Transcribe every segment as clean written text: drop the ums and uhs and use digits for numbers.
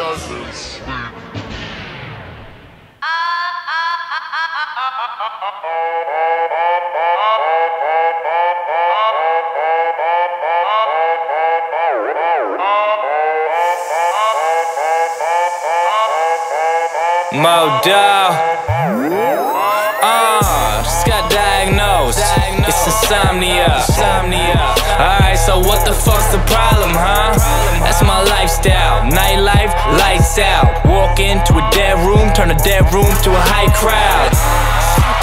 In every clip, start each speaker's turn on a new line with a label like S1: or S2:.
S1: Modo, just got diagnosed. It's insomnia. Alright, so what the fuck's the problem, huh? That's my lifestyle. Nightlife, lights out. Walk into a dead room, turn a dead room to a high crowd.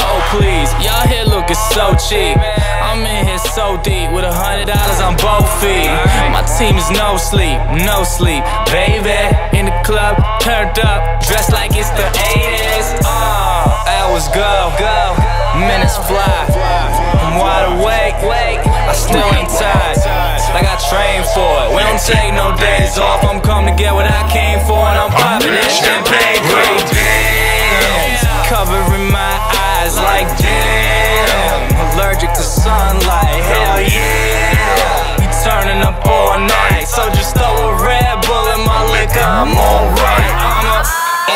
S1: Oh please, y'all here looking so cheap. I'm in here so deep with $100 on both feet. My team is no sleep, baby. In the club, turned up, dressed like it's the 80s. Hours go, minutes fly. I'm wide awake, I still ain't tired. Like I trained for it. We don't take no days off. I'm come to get what I came for, and I'm popping this champagne. Covering my eyes like damn. Allergic to sunlight, hell yeah. You turning up all night, so just throw a Red Bull in my liquor, I'm alright. I'm a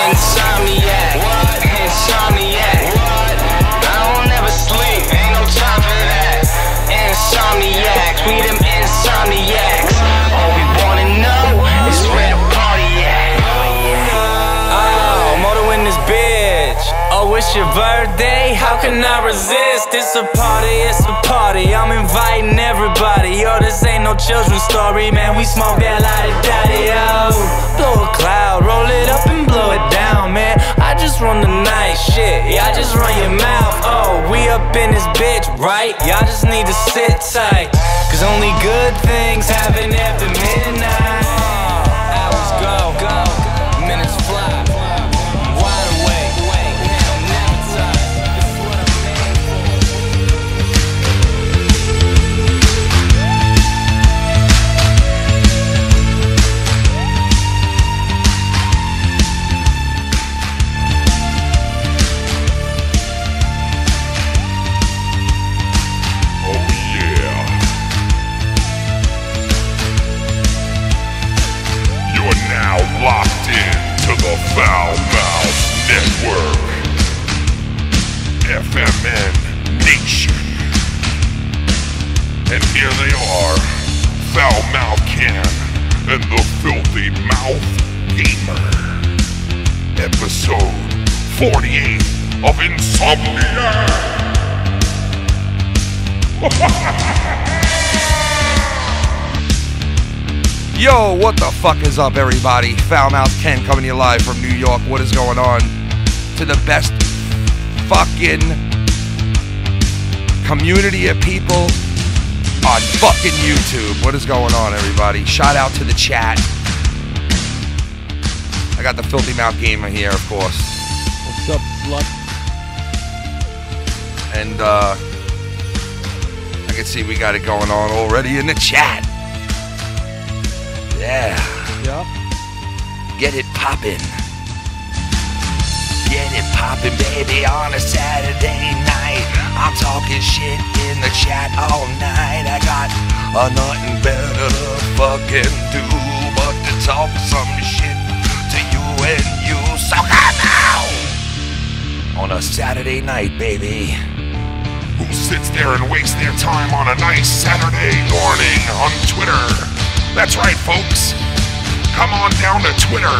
S1: insomniac, insomniac. I don't ever sleep, ain't no time for that. Insomniacs, we them insomniacs. All we wanna know is where the party at. Oh, moto in this bitch. Oh, it's your birthday? How can I resist? It's a party, I'm inviting everybody. Yo, this ain't no children's story, man. We smoke that la-di-da-di, yo. Blow a cloud, roll it up and blow it down, man. I just run the night, shit, yeah, I just run your mouth. Oh, we up in this bitch, right? Y'all just need to sit tight, cause only good things happen after midnight. Hours go, minutes fly.
S2: Locked into the Foul Mouth Network, FMN Nation. And here they are, Foul Mouth Can and the Filthy Mouth Gamer. Episode 48 of Insomniac.
S3: Yo, what the fuck is up, everybody? Foul Mouth Ken coming to you live from New York. What is going on? To the best fucking community of people on fucking YouTube. What is going on, everybody? Shout out to the chat. I got the Filthy Mouth Gamer here, of course.
S4: What's up, slut?
S3: And, I can see we got it going on already in the chat. Yeah.
S4: Yep.
S3: Get it poppin'. Get it poppin', baby, on a Saturday night. I'm talking shit in the chat all night. I got nothing better to fucking do but to talk some shit to you and you. So come out on a Saturday night, baby.
S2: Who sits there and wastes their time on a nice Saturday morning on Twitter? That's right, folks. Come on down to Twitter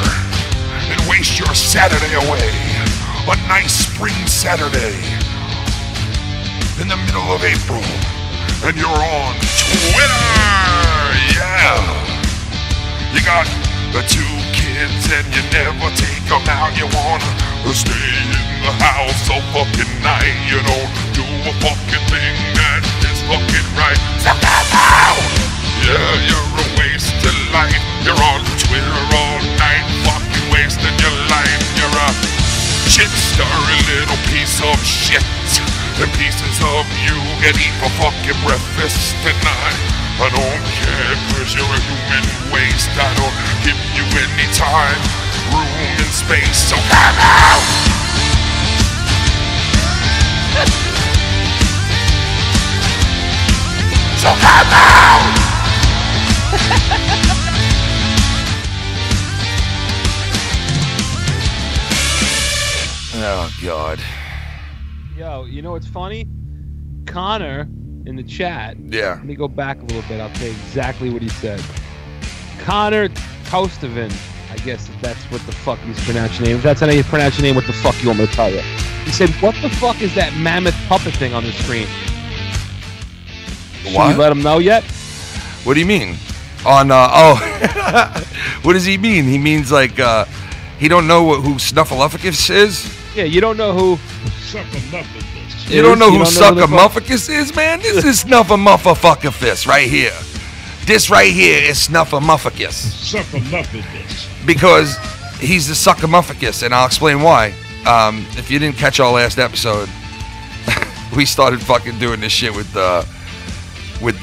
S2: and waste your Saturday away. A nice spring Saturday in the middle of April. And you're on Twitter! Yeah! You got the 2 kids and you never take them out. You wanna stay in the house all fucking night. You don't do a fucking thing that is fucking right. So come out! Yeah, you're a waste of life. You're on Twitter all night, fucking wasting your life. You're a shit-starry little piece of shit. And pieces of you get eat for fucking breakfast tonight. I don't care, cause you're a human waste. I don't give you any time, room, and space. So come out! So come out!
S3: Oh, God.
S4: Yo, you know what's funny? Connor in the chat.
S3: Yeah.
S4: Let me go back a little bit. I'll tell you exactly what he said. Connor Tostavin. I guess if that's what the fuck he's pronounced your name. If that's how you pronounce your name, what the fuck you want me to tell you? He said, what the fuck is that mammoth puppet thing on the screen? Should
S3: What?
S4: we let him know yet?
S3: What do you mean? On, what does he mean? He means like, he don't know who Snuffleupagus is?
S4: Yeah, you don't know who...
S3: You don't know who Suckamuffagus is, man? This is Snuffamuffafuckafist right here. This right here is Snuffamuffagus. Because he's the Suckamuffagus, and I'll explain why. If you didn't catch our last episode, we started fucking doing this shit with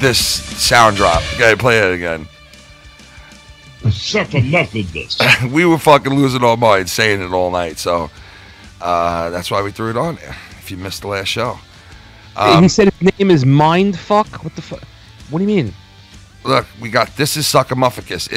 S3: this sound drop. Gotta play it again. We were fucking losing our minds saying it all night, so that's why we threw it on there. If you missed the last show,
S4: he said his name is Mindfuck. What the fuck? What do you mean?
S3: Look, we got this is Suckamuffagus.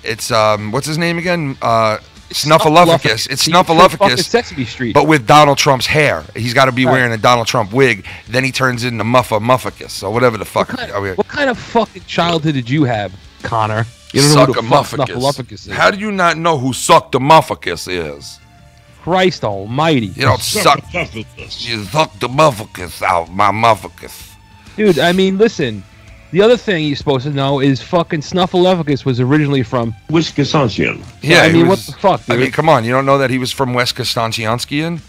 S3: It's what's his name again? Snuffleupagus. It's Snuffleupagus,
S4: Sesame Street,
S3: but with Donald Trump's hair. He's got to be wearing a Donald Trump wig. Then he turns into Muffafuckus or whatever the fuck.
S4: What kind of fucking childhood did you have, Connor? You don't know who the fuck Snuffleupagus is.
S3: How do you not know who Suckamuffagus is?
S4: Christ almighty.
S3: You don't suck. You suck the muffagus out my muffagus.
S4: Dude, I mean, listen. The other thing you're supposed to know is fucking Snuffleupagus was originally from
S5: Wisconsin.
S3: Yeah,
S4: I mean, what the fuck, dude?
S3: I mean, come on. You don't know that he was from West Wisconsin?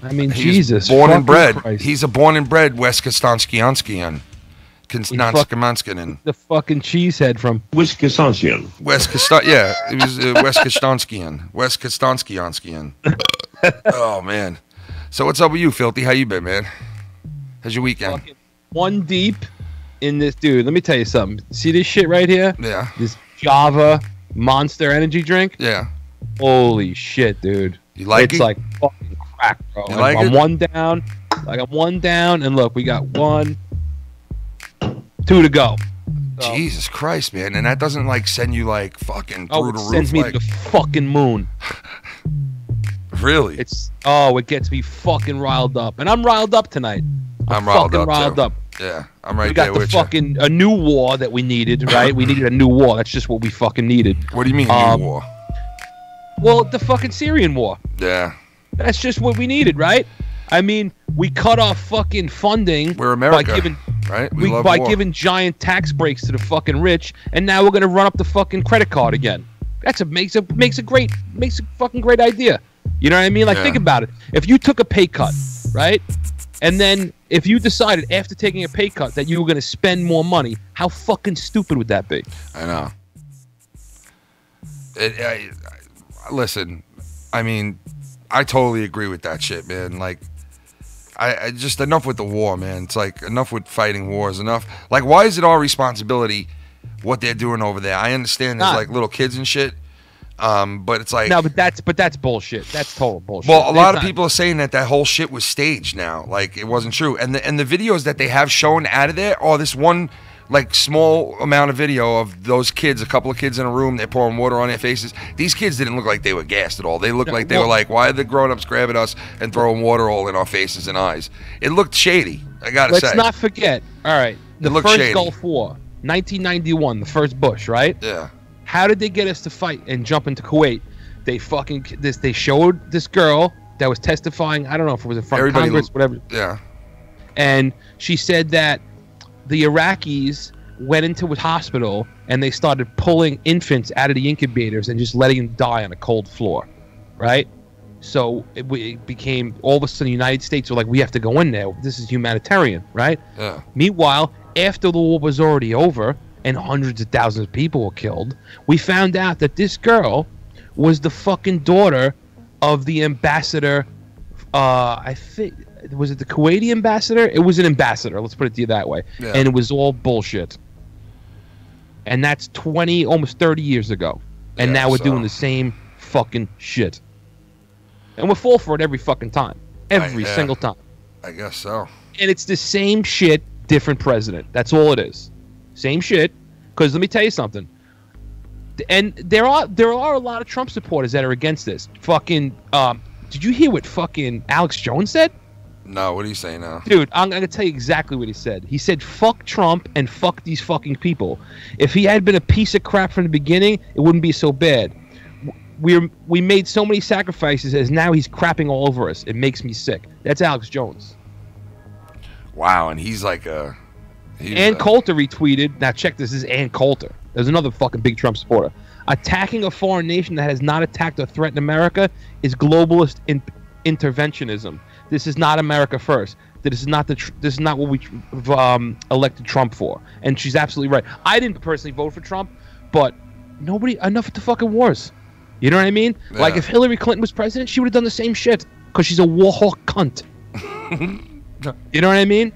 S4: I mean, Jesus.
S3: Born and bred.
S4: Christ.
S3: He's a born and bred West Wisconsin.
S4: The fucking cheesehead from
S5: Wisconsin.
S3: Yeah, it was West Wisconsin. West Wisconsin. Oh man. So what's up with you, Filthy? How you been, man? How's your weekend?
S4: Fucking one deep in this, dude. Let me tell you something. See this shit right here?
S3: Yeah.
S4: This Java Monster energy drink?
S3: Yeah.
S4: Holy shit, dude.
S3: You like
S4: it's
S3: it?
S4: It's like fucking crack, bro.
S3: You like
S4: I'm
S3: it?
S4: one down. Like I'm one down, and look, we got 1, 2 to go. So,
S3: Jesus Christ, man. And that doesn't like send you like fucking through the roof.
S4: It sends me
S3: like...
S4: to the fucking moon.
S3: Really?
S4: It gets me fucking riled up. And I'm riled up tonight. I'm
S3: riled
S4: fucking
S3: up. Yeah, I'm right there with you.
S4: We got a new war that we needed, right? We needed a new war. That's just what we fucking needed.
S3: What do you mean new war?
S4: Well, the fucking Syrian war.
S3: Yeah.
S4: That's just what we needed, right? I mean, we cut off fucking funding.
S3: We're America,
S4: by giving,
S3: right?
S4: By giving giant tax breaks to the fucking rich, and now we're gonna run up the fucking credit card again. Makes a fucking great idea. You know what I mean? Like, think about it. If you took a pay cut, right? And then if you decided after taking a pay cut that you were going to spend more money, how fucking stupid would that be?
S3: I know. Listen, I mean, I totally agree with that shit, man. Like, I just enough with the war, man. It's like enough with fighting wars. Enough. Like, why is it our responsibility what they're doing over there? I understand there's like little kids and shit. But it's like
S4: no, but that's bullshit. That's total bullshit.
S3: Well, a lot of people are saying that whole shit was staged now, like it wasn't true. And the videos that they have shown out of there, this one like small amount of video of those kids, a couple of kids in a room, they're pouring water on their faces. These kids didn't look like they were gassed at all. They looked like they were like, why are the grown-ups grabbing us and throwing water all in our faces and eyes? It looked shady. I gotta say.
S4: Let's not forget. All right, the first
S3: shady.
S4: Gulf War, 1991, the first Bush, right?
S3: Yeah.
S4: How did they get us to fight and jump into Kuwait? They showed this girl that was testifying. I don't know if it was in front of Congress, whatever.
S3: Yeah.
S4: And she said that the Iraqis went into a hospital and they started pulling infants out of the incubators and just letting them die on a cold floor, right? So it became, all of a sudden the United States were like, we have to go in there. This is humanitarian, right?
S3: Yeah.
S4: Meanwhile, after the war was already over and hundreds of thousands of people were killed, we found out that this girl was the fucking daughter of the ambassador. I think, was it the Kuwaiti ambassador? It was an ambassador. Let's put it to you that way. Yeah. And it was all bullshit. And that's 20, almost 30 years ago. And now we're doing the same fucking shit. And we'll fall for it every fucking time. Every single time.
S3: I guess so.
S4: And it's the same shit, different president. That's all it is. Same shit. Because let me tell you something. And there are a lot of Trump supporters that are against this. Fucking, did you hear what fucking Alex Jones said?
S3: No, what do you say now?
S4: Dude, I'm going to tell you exactly what he said. He said, fuck Trump and fuck these fucking people. If he had been a piece of crap from the beginning, it wouldn't be so bad. We made so many sacrifices as now he's crapping all over us. It makes me sick. That's Alex Jones.
S3: Wow, and he's like
S4: Ann Coulter retweeted. Now check this. This is Ann Coulter. There's another fucking big Trump supporter. Attacking a foreign nation that has not attacked or threatened America is globalist interventionism. This is not America first. This is not what we elected Trump for. And she's absolutely right. I didn't personally vote for Trump, but enough of the fucking wars. You know what I mean?
S3: Yeah.
S4: Like if Hillary Clinton was president, she would have done the same shit because she's a war hawk cunt. You know what I mean?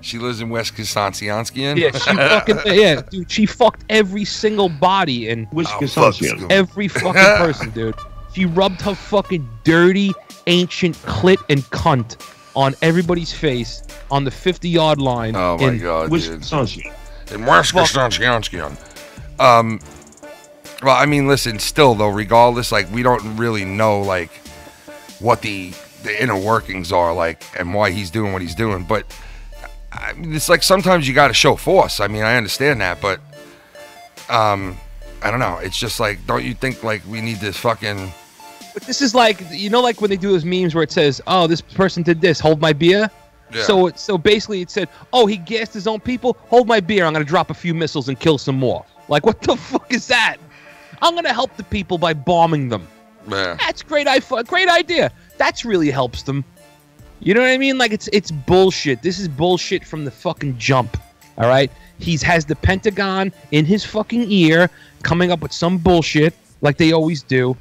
S3: She lives in West Wisconsin.
S4: Yeah, dude. She fucked every single body in
S5: Wisconsin.
S4: Every fucking person, dude. She rubbed her fucking dirty, ancient clit and cunt on everybody's face on the 50-yard line.
S3: Oh my god,
S5: Wisconsin.
S3: dude. In West Wisconsin. Well, I mean, listen. Still, though, regardless, like we don't really know like what the inner workings are like and why he's doing what he's doing, but. I mean, it's like sometimes you got to show force. I mean, I understand that, but I don't know. It's just like, don't you think like we need this fucking?
S4: But this is like, you know, like when they do those memes where it says, "Oh, this person did this. Hold my beer." Yeah. So basically, it said, "Oh, he gassed his own people. Hold my beer. I'm gonna drop a few missiles and kill some more." Like, what the fuck is that? I'm gonna help the people by bombing them.
S3: Yeah.
S4: That's great. Great idea. That's really helps them. You know what I mean? Like, it's bullshit. This is bullshit from the fucking jump, all right? He has the Pentagon in his fucking ear coming up with some bullshit like they always do.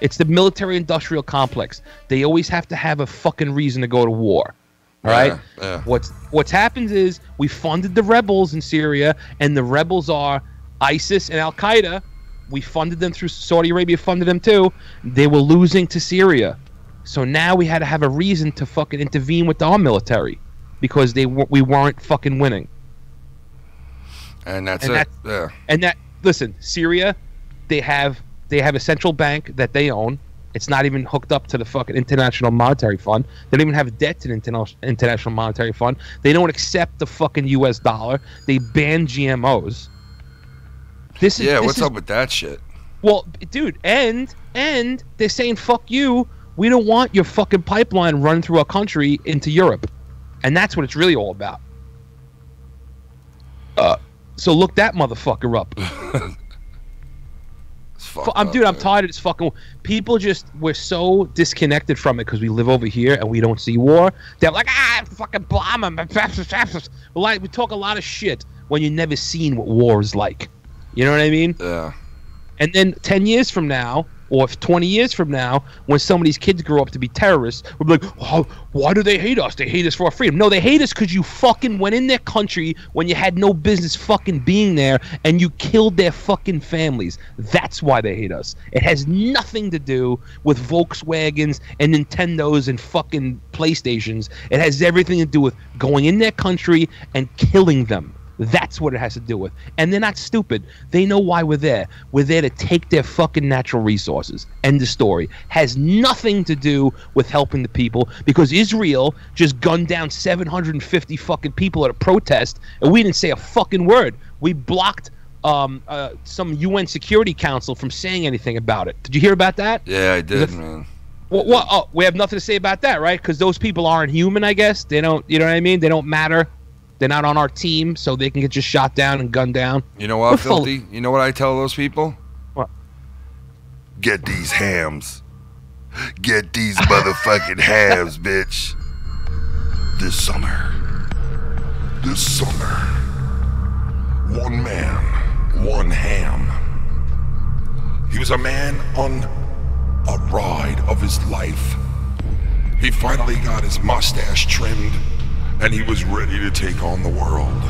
S4: It's the military-industrial complex. They always have to have a fucking reason to go to war, all right?
S3: Yeah.
S4: What's happened is we funded the rebels in Syria, and the rebels are ISIS and Al-Qaeda. We funded them through Saudi Arabia, funded them too. They were losing to Syria. So now we had to have a reason to fucking intervene with our military because we weren't fucking winning.
S3: And that's it. Yeah.
S4: And listen, Syria, they have a central bank that they own. It's not even hooked up to the fucking International Monetary Fund. They don't even have debt to the International Monetary Fund. They don't accept the fucking US dollar. They ban GMOs.
S3: What's up with that shit?
S4: Well, dude, and they're saying fuck you. We don't want your fucking pipeline running through our country into Europe. And that's what it's really all about. So look that motherfucker up. I'm tired of this fucking... People we're so disconnected from it because we live over here and we don't see war. They're like, fucking bomb them. Like, we talk a lot of shit when you've never seen what war is like. You know what I mean?
S3: Yeah.
S4: And then 10 years from now, or 20 years from now, when some of these kids grow up to be terrorists, we'll be like, oh, why do they hate us? They hate us for our freedom. No, they hate us because you fucking went in their country when you had no business fucking being there, and you killed their fucking families. That's why they hate us. It has nothing to do with Volkswagens and Nintendos and fucking PlayStations. It has everything to do with going in their country and killing them. That's what it has to do with. And they're not stupid. They know why we're there. We're there to take their fucking natural resources. End of story. Has nothing to do with helping the people, because Israel just gunned down 750 fucking people at a protest, and we didn't say a fucking word. We blocked some UN Security Council from saying anything about it. Did you hear about that?
S3: Yeah, I did, man.
S4: What? Oh, we have nothing to say about that, right? Because those people aren't human, I guess. They don't, you know what I mean? They don't matter. They're not on our team, so they can get just shot down and gunned down.
S3: You know what, Filthy? You know what I tell those people?
S4: What?
S3: Get these hams. Get these motherfucking hams, bitch. This summer, one man, one ham. He was a man on a ride of his life. He finally got his mustache trimmed, and he was ready to take on the world.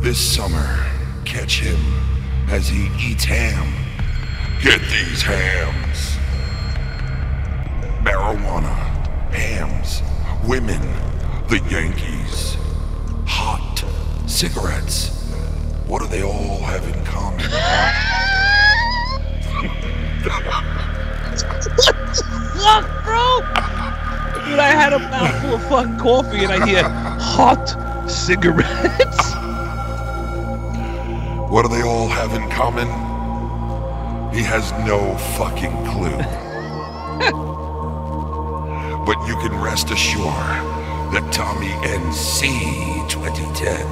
S3: This summer, catch him as he eats ham. Get these hams. Marijuana, hams, women, the Yankees, hot cigarettes, What do they all have in common?
S4: Fuck, bro! Dude, I had a mouthful of fucking coffee and I hear hot cigarettes.
S2: What do they all have in common? He has no fucking clue. But you can rest assured that Tommy NC 2010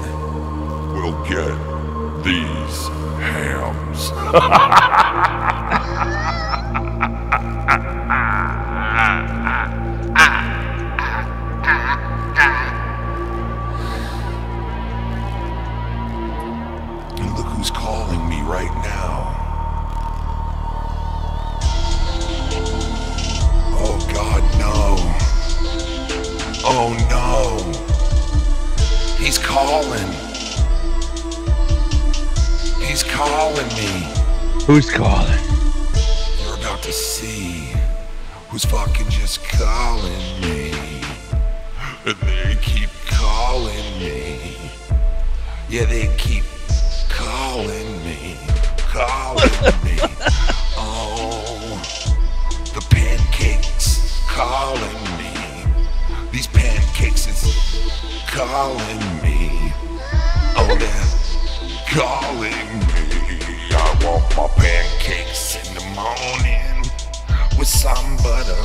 S2: will get these hams. And look who's calling me right now. Oh God, no. Oh no. He's calling. He's calling me.
S4: Who's calling?
S2: You're about to see who's fucking just calling me. And they keep calling me. Yeah, they keep calling me. Calling me. Oh, the pancakes calling me. These pancakes is calling me. Oh, they're calling me. I want my pancakes in the morning with some butter,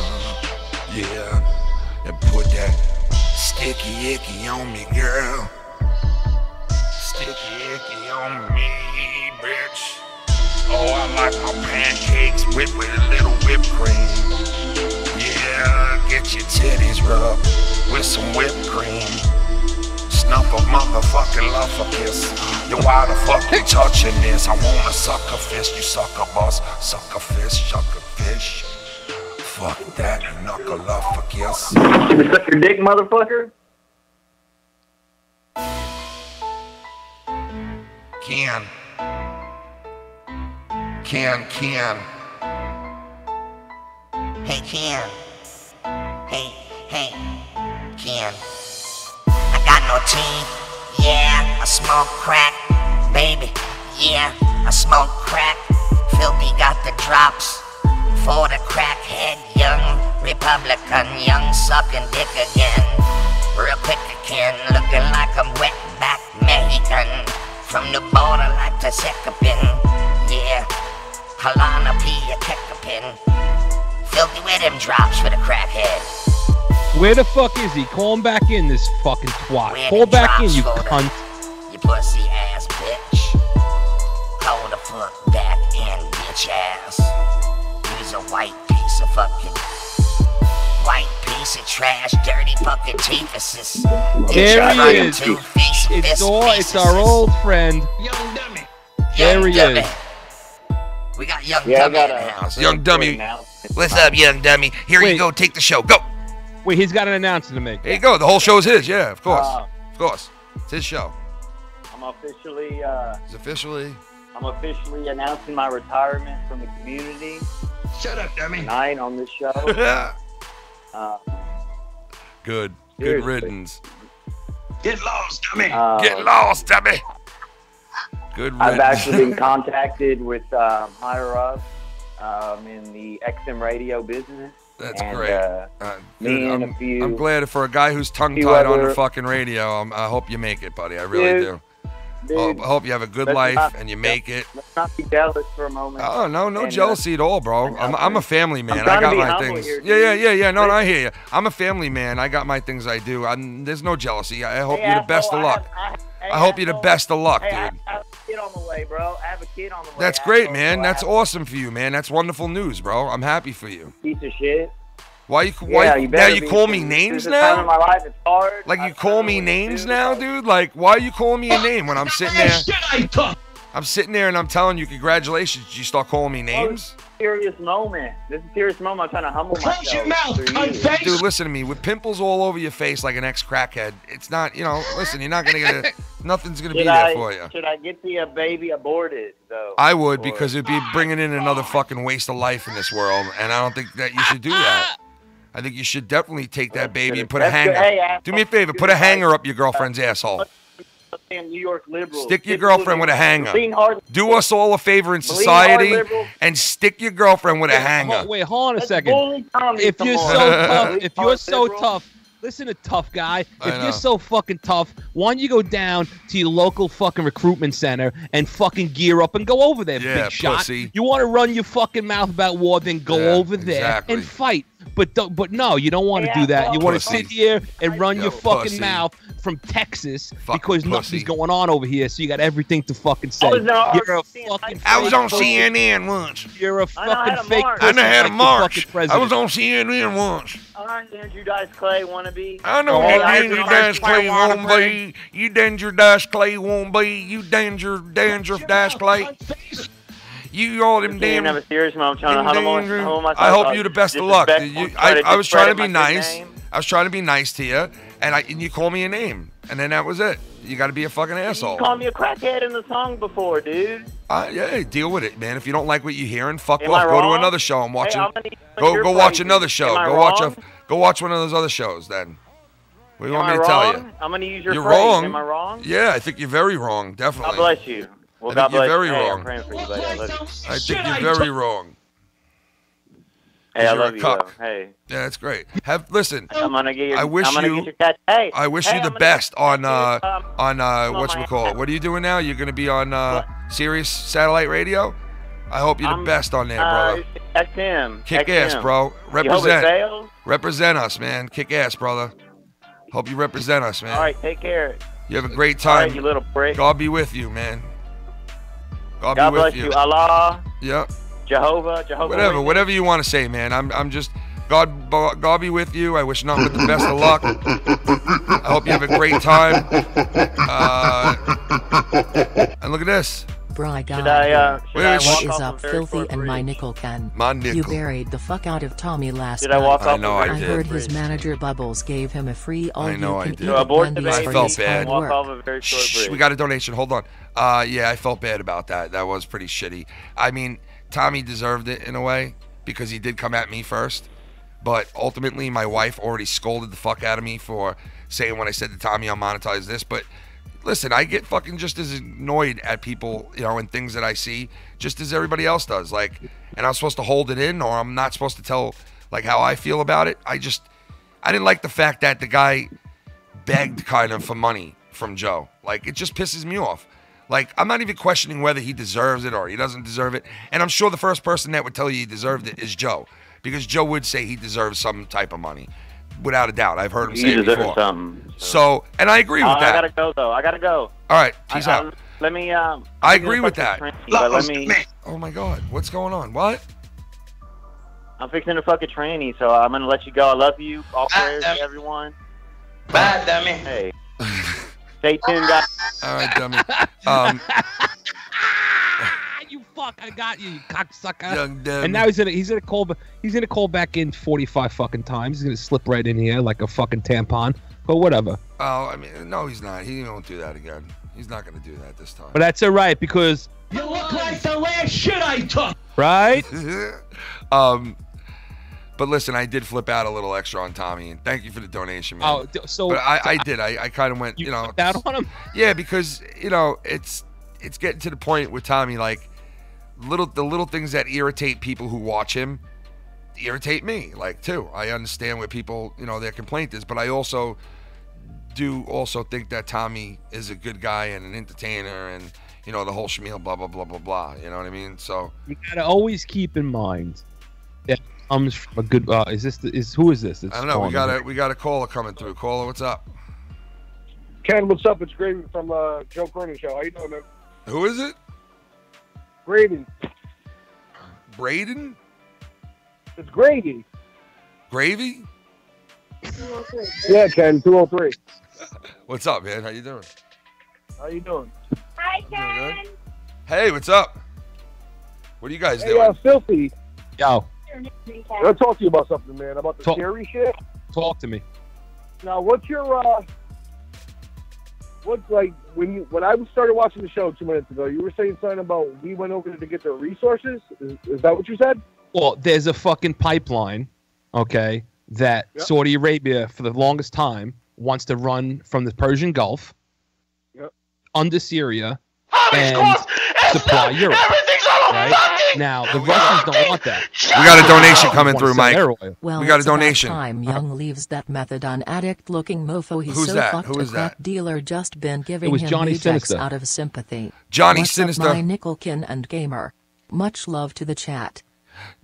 S2: yeah, and put that sticky icky on me, girl. Sticky icky on me, bitch. Oh, I like my pancakes whipped with a little whipped cream. Yeah, get your titties rubbed with some whipped cream. Snuff a motherfucking love a kiss. Yo, why the fuck you touching this? I wanna suck a fist, you suck a bus. Suck a fist, suck a fish. Fuck that, knuckle love a kiss.
S6: Can we suck your dick, motherfucker?
S2: Can.
S7: Hey, Ken. Hey, Ken. I got no teeth. Yeah, I smoke crack. Baby, yeah, I smoke crack. Filthy got the drops. For the crackhead, young Republican, young sucking dick again. Real quick again, looking like I'm wet back Mexican. From the border like the Secapin. Yeah, Halana Pia Kekapin. Filthy with them drops for the crackhead.
S4: Where the fuck is he? Call him back in, this fucking twat.
S7: Where
S4: Call
S7: the
S4: back in,
S7: drops
S4: you
S7: for the-
S4: cunt.
S7: You pussy ass bitch. Call the fuck back in, bitch ass. He's a white piece of fucking. White piece of trash, dirty fucking teethuses.
S4: There he is. It's our old friend.
S7: Young dummy.
S4: There he is.
S7: We got young
S6: Yeah, I
S7: dummy
S6: got
S7: in the
S6: a
S7: house.
S3: Young dummy.
S7: What's up, young dummy? Here
S4: Wait.
S7: you go, take the show. Go.
S4: Wait, he's got an announcement to make.
S3: There you go. The whole show's his. Yeah, of course. Of course. It's his show.
S6: I'm officially
S3: It's officially.
S6: announcing my retirement from the community
S7: Shut up, dummy.
S6: tonight on this show.
S3: Good. Good
S6: Seriously.
S3: riddance.
S7: Get lost, dummy.
S3: Get lost, dummy. Good riddance.
S6: I've actually been contacted with higher up in the XM radio business.
S3: That's
S6: and,
S3: great.
S6: me
S3: Good.
S6: and a few.
S3: I'm glad for a guy who's
S6: few
S3: tongue-tied on the
S6: other-
S3: fucking radio. I hope you make it, buddy. I really
S6: Dude,
S3: do.
S6: Dude,
S3: I hope you have a good
S6: let's
S3: life
S6: not-
S3: and you make it.
S6: let's not be jealous for a moment.
S3: Oh, no
S6: And,
S3: jealousy at all, bro. I'm a family man. I
S6: trying to
S3: got
S6: be
S3: my
S6: humble
S3: things.
S6: here,
S3: Yeah. No,
S6: dude.
S3: I hear you. I'm a family man. I got my things I do. There's no jealousy. I hope
S6: Hey,
S3: you're the best of
S6: asshole,
S3: luck.
S6: hey,
S3: I hope you're the
S6: asshole.
S3: best of luck,
S6: Hey,
S3: dude.
S6: I have a kid on the way, bro. I have a kid on the way.
S3: That's great,
S6: asshole,
S3: man.
S6: so
S3: That's
S6: I have
S3: awesome for you, man. That's wonderful news, bro. I'm happy for you.
S6: a piece of shit.
S3: Why you
S6: Yeah, you
S3: now
S6: better
S3: you
S6: be,
S3: call me
S6: because
S3: names
S6: this time in my
S3: now?
S6: life, it's hard.
S3: Like you
S6: I
S3: call
S6: don't
S3: me
S6: know what to
S3: names
S6: do.
S3: now, dude? Like why are you calling me a name when I'm sitting there? I'm sitting there and I'm telling you congratulations. You start calling me names?
S6: Serious moment. This is a serious moment. I'm trying to humble myself.
S7: Close your mouth,
S6: through
S7: cunt
S6: you.
S7: face.
S3: Dude, listen to me. With pimples all over your face like an ex-crackhead, it's not, listen, you're not going to get it. Nothing's going to be there for you.
S6: Should I get the baby aborted, though?
S3: I would,
S6: Or-
S3: because it'd be bringing in another fucking waste of life in this world, and I don't think that you should do that. I think you should definitely take that baby and put a
S6: That's good.
S3: hanger.
S6: Hey,
S3: Do me a favor, put a hanger up your girlfriend's asshole.
S6: New York liberals.
S3: Stick your girlfriend with a hanger.
S6: Lean hard.
S3: Do us all a favor in society and stick your girlfriend with a hanger.
S4: Wait, hold on a
S6: Let's
S4: second.
S6: bully Tommy
S4: If
S6: some
S4: you're
S6: more.
S4: so tough, if
S6: Lean
S4: you're
S6: hard
S4: so
S6: liberal.
S4: tough, listen to tough guy.
S3: I
S4: If
S3: know.
S4: you're so fucking tough, why don't you go down to your local fucking recruitment center and fucking gear up and go over there,
S3: Yeah,
S4: big shot.
S3: pussy.
S4: You want to run your fucking mouth about war, then go
S3: Yeah,
S4: over there
S3: exactly.
S4: and fight. But no, you don't want to
S6: Yeah,
S4: do that. You want to
S3: pussy.
S4: sit here and run
S3: Yo,
S4: your fucking
S3: pussy.
S4: mouth from Texas
S3: Fucking
S4: because
S3: pussy.
S4: nothing's going on over here. So you got everything to fucking say.
S6: I was in
S4: You're a
S6: Argentina.
S4: fucking.
S3: I was on
S4: fake-
S3: CNN once.
S4: You're a
S6: I know how
S4: fucking
S6: to
S4: fake.
S6: march.
S3: I know how to
S4: like the
S3: march.
S4: fucking
S3: I
S4: president.
S3: was on CNN once.
S6: I'm Andrew Dice Clay wannabe.
S3: I know
S4: Oh,
S3: you
S4: I
S3: danger
S4: know
S3: dash
S4: Clay
S3: clay won't
S4: wanna
S3: be. You danger dash clay won't be. You danger dash clay. You all them
S6: You
S3: damn.
S6: have a serious moment. I'm trying to huddle myself.
S3: I hope you the best of luck.
S6: Disrespectful,
S3: I was trying to be
S6: discredit my good
S3: nice.
S6: name.
S3: I was trying to be nice to you, and you call me a name, and then that was it. You got to be a fucking
S6: You
S3: asshole.
S6: called me a crackhead in the song before, dude.
S3: Yeah, deal with it, man. If you don't like what you're hearing, fuck
S6: Am
S3: off.
S6: I
S3: Go to
S6: wrong?
S3: another show and watch
S6: Hey,
S3: it.
S6: I'm gonna use your
S3: Go watch
S6: phrases.
S3: another show.
S6: Am I
S3: Go watch
S6: wrong?
S3: go watch one of those other shows then. What do you
S6: Am
S3: want
S6: I
S3: me to tell
S6: wrong?
S3: you?
S6: I'm gonna use your
S3: You're
S6: phrase.
S3: wrong.
S6: Am I wrong?
S3: Yeah, I think you're very wrong. Definitely.
S6: God bless you. Well,
S3: I
S6: God
S3: think you're
S6: bless
S3: very
S6: you. Hey,
S3: wrong.
S6: I'm praying for you, buddy. I love you.
S3: I think you're very wrong.
S6: Hey, I
S3: You're a
S6: love you.
S3: cuck.
S6: Though. Hey,
S3: Yeah, that's great. Listen,
S6: I'm gonna get your.
S3: I wish
S6: I'm gonna
S3: you-
S6: get your cat. Hey,
S3: I wish
S6: hey,
S3: you the
S6: I'm gonna
S3: best
S6: get
S3: on
S6: your cat,
S3: whatchamacallit. What are you doing now? You're gonna be on Sirius Satellite Radio? I hope you're the best on there, brother.
S6: XM.
S3: Kick
S6: XM.
S3: ass, bro.
S6: You hope it
S3: Represent.
S6: fails?
S3: Represent us, man. Kick ass, brother. Hope you represent us, man.
S6: All right, take care.
S3: You have a great
S6: All right,
S3: time.
S6: you little prick.
S3: God be with you, man. God
S6: God
S3: be with
S6: bless
S3: you.
S6: you. Allah,
S3: Yep.
S6: Jehovah.
S3: Whatever, whatever you want to say, man. I'm just God be with you. I wish nothing but the best of luck. I hope you have a great time. And look at this.
S8: Bry
S6: Should
S8: guy.
S6: I
S3: Wait,
S6: walk
S8: What is
S6: off
S8: up,
S6: a very
S8: filthy
S6: short
S8: and my
S6: bridge?
S8: nickel can?
S3: My
S8: You
S3: nickel.
S8: buried the fuck out of Tommy last
S6: Should I walk
S8: night.
S3: I
S6: off
S3: know
S6: a
S3: I
S6: very
S8: I
S3: did.
S6: short
S8: heard his
S6: bridge?
S8: manager Bubbles gave him a free
S3: I know I
S8: all-you-can-eat
S3: did.
S6: So abort the
S8: Wendy's
S6: baby.
S8: for
S3: felt
S8: his
S3: bad.
S8: hard
S6: Walk off
S8: work.
S6: a very short
S3: Shh,
S6: bridge.
S3: we got a donation. Hold on. Yeah, I felt bad about that. That was pretty shitty. I mean, Tommy deserved it in a way because he did come at me first. But ultimately, my wife already scolded the fuck out of me for saying when I said to Tommy, I'll monetize this. But listen, I get fucking just as annoyed at people, and things that I see, just as everybody else does. Like, and I'm supposed to hold it in, or I'm not supposed to tell, like, how I feel about it. I didn't like the fact that the guy begged kind of for money from Joe. Like, it just pisses me off. Like, I'm not even questioning whether he deserves it or he doesn't deserve it. And I'm sure the first person that would tell you he deserved it is Joe. Because Joe would say he deserves some type of money. Without a doubt. I've heard him say
S6: You
S3: it
S6: deserve
S3: before.
S6: something.
S3: So, and I agree with
S6: I
S3: that.
S6: gotta go though. I gotta go.
S3: All right, peace out.
S6: Let me.
S3: I agree with that.
S6: But let me.
S3: Oh my God, what's going on? What?
S6: I'm fixing to fuck a tranny, so I'm gonna let you go. I love you. All prayers to everyone.
S9: Bye, dummy.
S6: Hey. Stay tuned, guys.
S3: All right, dummy.
S4: You fuck! I got you, you cocksucker.
S3: Young dummy.
S4: And now he's gonna call back in 45 fucking times. He's gonna slip right in here like a fucking tampon. But whatever.
S3: Oh, I mean, no, he's not. He won't do that again. He's not gonna do that this time.
S4: But that's all right because
S9: You look like the last shit I took.
S4: right.
S3: But listen, I did flip out a little extra on Tommy, and thank you for the donation, man.
S4: Oh, so
S3: But I did. I kind of went,
S4: you flipped out on him.
S3: Yeah, because it's getting to the point with Tommy, like the little things that irritate people who watch him irritate me, like too. I understand what people their complaint is, but I also think that Tommy is a good guy and an entertainer, and the whole schmeal, blah blah blah blah blah. You know what I mean? So
S4: You gotta always keep in mind that comes from a good. Who is this?
S3: I don't know. We got a caller coming through. Caller, what's up?
S10: Ken, what's up? It's Gravy from Joe Cronin Show. How you doing, man?
S3: Who is it?
S10: Gravy.
S3: Braden?
S10: It's Gravy.
S3: Gravy?
S10: Yeah, Ken, 203.
S3: What's up, man? How you doing?
S10: How you doing?
S11: Hi,
S3: Doing good? Hey, what's up? What are you guys
S10: Hey,
S3: doing?
S10: Filthy.
S4: Yo,
S10: I want to talk to you about something, man. About the Siri shit.
S4: talk to me.
S10: Now, what's your when I started watching the show 2 minutes ago, you were saying something about we went over to get the resources. Is that what you said?
S4: Well, there's a fucking pipeline, okay, that
S10: Yep.
S4: Saudi Arabia for the longest time wants to run from the Persian Gulf,
S10: Yep.
S4: under Syria and supply Europe. Right? Now, the Russians don't want that.
S3: We got a donation coming through, Mike.
S8: Well,
S3: we got a
S8: it's about
S3: donation.
S8: time Young leaves that methadone addict-looking mofo. He's
S3: Who's
S8: so
S3: that?
S8: fucked
S3: Who
S8: a
S3: is
S8: crack
S3: that?
S8: dealer just been giving
S4: It was
S8: him
S4: Johnny
S8: rejects
S4: Sinister.
S8: out of sympathy.
S3: Johnny
S8: What's
S3: Sinister.
S8: Up, my Nickelkin and gamer. Much love to the chat.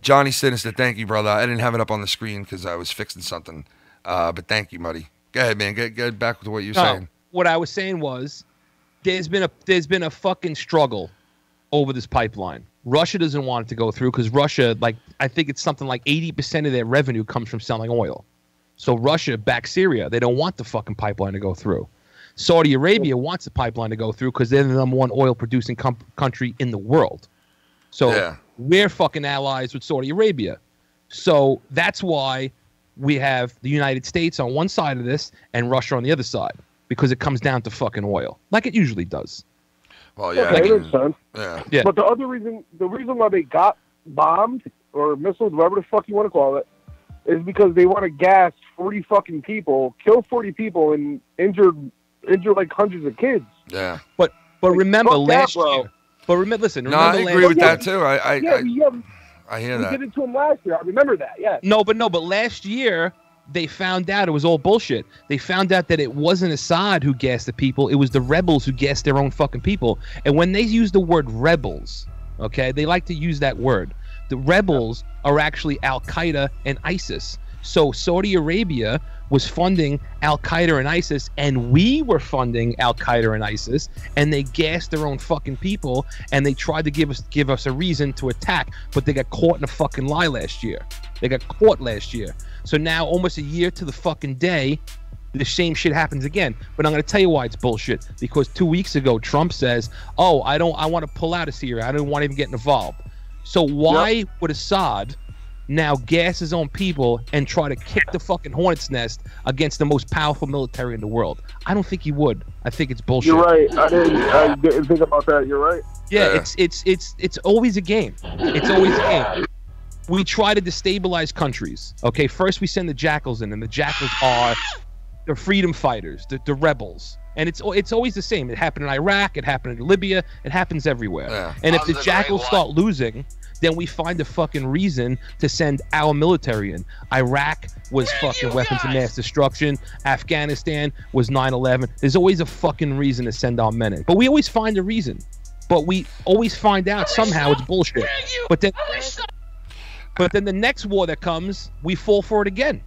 S3: Johnny Sinister, thank you, brother. I didn't have it up on the screen because I was fixing something. But thank you, Muddy. Go ahead, man. Get back to what you're saying.
S4: What I was saying was, there's been a fucking struggle over this pipeline. Russia doesn't want it to go through because Russia, like, I think it's something like 80% of their revenue comes from selling oil. So Russia backs Syria. They don't want the fucking pipeline to go through. Saudi Arabia wants the pipeline to go through because they're the number one oil producing country in the world. So we're fucking allies with Saudi Arabia. So that's why we have the United States on one side of this and Russia on the other side, because it comes down to fucking oil, like it usually does.
S3: Well, yeah.
S10: Okay, that makes sense.
S3: Yeah.
S10: But the reason why they got bombed or missiles, whatever the fuck you want to call it, is because they want to gas 40 fucking people, kill 40 people, and injure like hundreds of kids.
S3: Yeah.
S4: But remember
S10: fuck that,
S4: last
S10: bro.
S4: year. But listen.
S3: No, I agree with that too. I hear
S10: We
S3: that.
S10: did it to him last year. I remember that. Yeah.
S4: No, but last year they found out it was all bullshit. They found out that it wasn't Assad who gassed the people. It was the rebels who gassed their own fucking people. And when they use the word rebels, okay, they like to use that word. The rebels are actually Al-Qaeda and ISIS. So Saudi Arabia was funding Al-Qaeda and ISIS, and we were funding Al-Qaeda and ISIS, and they gassed their own fucking people, and they tried to give us a reason to attack, but they got caught in a fucking lie last year. They got caught last year. So now, almost a year to the fucking day, the same shit happens again. But I'm going to tell you why it's bullshit. Because 2 weeks ago, Trump says, "Oh, I want to pull out of Syria. I don't want to even get involved." So why would Assad now gas his own people and try to kick the fucking hornet's nest against the most powerful military in the world? I don't think he would. I think it's bullshit.
S10: You're right. I didn't think about that. You're right.
S4: Yeah, it's always a game. It's always a game. We try to destabilize countries. Okay, first we send the jackals in, and the jackals are the freedom fighters, the rebels. And it's always the same. It happened in Iraq. It happened in Libya. It happens everywhere.
S3: Yeah.
S4: And if the jackals start losing, then we find a fucking reason to send our military in. Iraq was fucking weapons of mass destruction. Afghanistan was 9/11. There's always a fucking reason to send our men in. But we always find a reason. But we always find out somehow it's bullshit. But then the next war that comes, we fall for it again.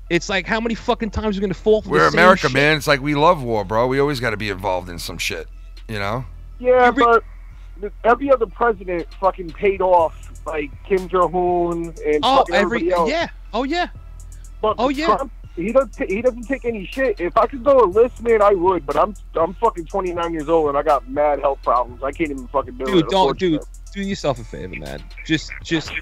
S4: It's like, how many fucking times are we going to fall for
S3: We're
S4: the same
S3: America,
S4: shit?
S3: man. It's like we love war, bro. We always got to be involved in some shit, you know?
S10: Yeah, but every other president fucking paid off, like Kim Jong-un and everybody else.
S4: Yeah. Oh, yeah.
S10: But Trump, he doesn't take any shit. If I could go enlist, man, I would. But I'm fucking 29 years old and I got mad health problems. I can't even fucking do it.
S4: Do yourself a favor, man. Just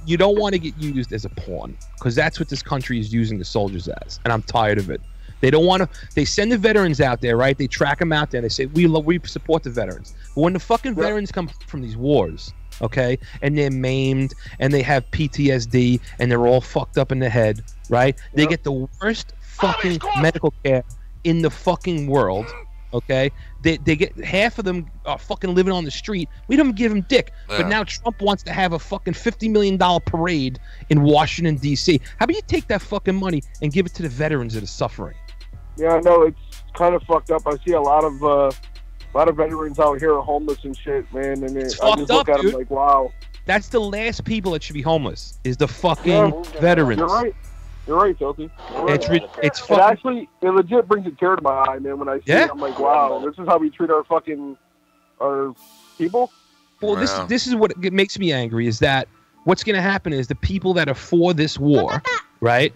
S4: you don't want to get used as a pawn, because that's what this country is using the soldiers as, and I'm tired of it. They don't want to. They send the veterans out there, right? They track them out there. And they say we support the veterans. But when the fucking veterans come from these wars, okay, and they're maimed and they have PTSD and they're all fucked up in the head, right? They get the worst fucking medical care in the fucking world. Okay, they get half of them are fucking living on the street. We don't give them dick, but now Trump wants to have a fucking $50 million parade in Washington D.C. How about you take that fucking money and give it to the veterans that are suffering?
S10: Yeah, I know, it's kind of fucked up. I see a lot of veterans out here are homeless and shit, man. And
S4: It's
S10: I
S4: fucked
S10: just look
S4: up,
S10: at them
S4: dude.
S10: like, wow.
S4: That's the last people that should be homeless, is the fucking veterans.
S10: You're right. You're right, Filthy. You're right.
S4: It's fucking.
S10: It legit brings a tear to my eye, man. When I see it, I'm like, wow, this is how we treat our people.
S4: Well, this is what makes me angry, is that what's going to happen is the people that are for this war, right?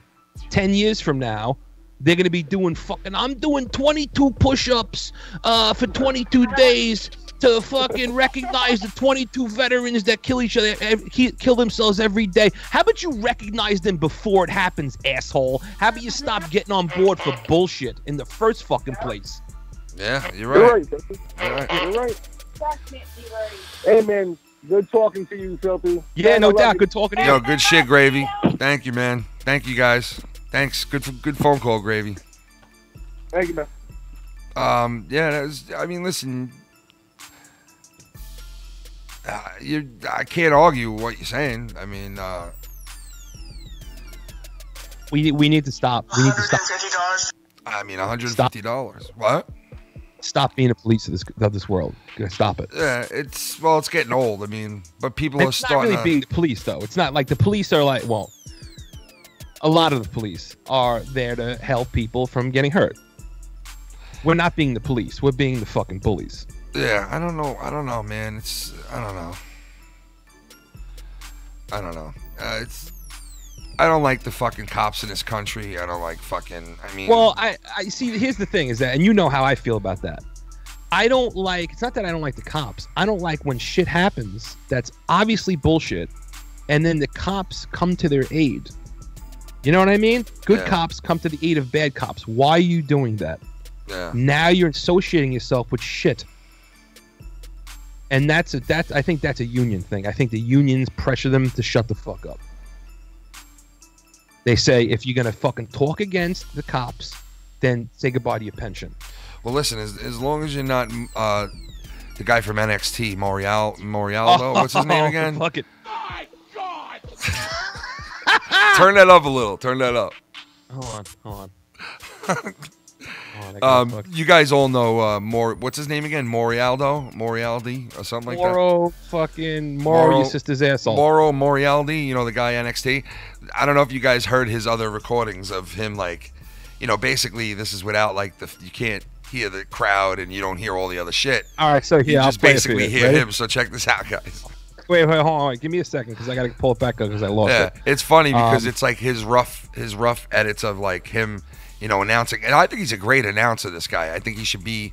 S4: 10 years from now, they're going to be doing I'm doing 22 push-ups for 22 days to fucking recognize the 22 veterans that kill themselves every day. How about you recognize them before it happens, asshole? How about you stop getting on board for bullshit in the first fucking place?
S3: Yeah, you're right.
S10: You're right. Hey, man, good talking to you, Filthy.
S4: Yeah, no doubt. Good talking to you.
S3: Yo, good shit, Gravy. Thank you, man. Thank you, guys. Thanks. Good phone call, Gravy.
S10: Thank you, man.
S3: Yeah, that was, I mean, listen,
S11: I can't argue what you're saying. I mean,
S4: we need to stop. We need to stop.
S11: I mean, $150. What?
S4: Stop being the police of this world. Stop it.
S11: Yeah, it's getting old. I mean, but people are
S4: It's not
S11: starting
S4: really being the police, though. It's not like the police are like, well, a lot of the police are there to help people from getting hurt. We're not being the police. We're being the fucking bullies.
S11: Yeah, I don't know, man. I don't know. I don't like the fucking cops in this country. I don't like fucking. I mean.
S4: Well, I see. Here's the thing: is that, and you know how I feel about that. I don't like. It's not that I don't like the cops. I don't like when shit happens that's obviously bullshit, and then the cops come to their aid. You know what I mean? Good cops come to the aid of bad cops. Why are you doing that?
S11: Yeah.
S4: Now you're associating yourself with shit. And I think that's a union thing. I think the unions pressure them to shut the fuck up. They say, if you're gonna fucking talk against the cops, then say goodbye to your pension.
S11: Well, listen, as long as you're not the guy from NXT, Morialdo, what's his name again?
S4: Fuck it.
S9: My God!
S11: Turn that up a little. Turn that up.
S4: Hold on.
S11: You guys all know what's his name again? Morialdi or something like that.
S4: Moro, your sister's asshole.
S11: Mauro Morialdi, you know, the guy NXT. I don't know if you guys heard his other recordings of him, like, you know, basically this is without like you can't hear the crowd and you don't hear all the other shit.
S4: All right, so
S11: you
S4: I'll
S11: just basically hear him. So check this out, guys.
S4: Wait, hold on. Give me a second because I gotta pull it back up because I lost it.
S11: It's funny because it's like his rough edits of like him, you know, announcing. And I think he's a great announcer, this guy. I think he should be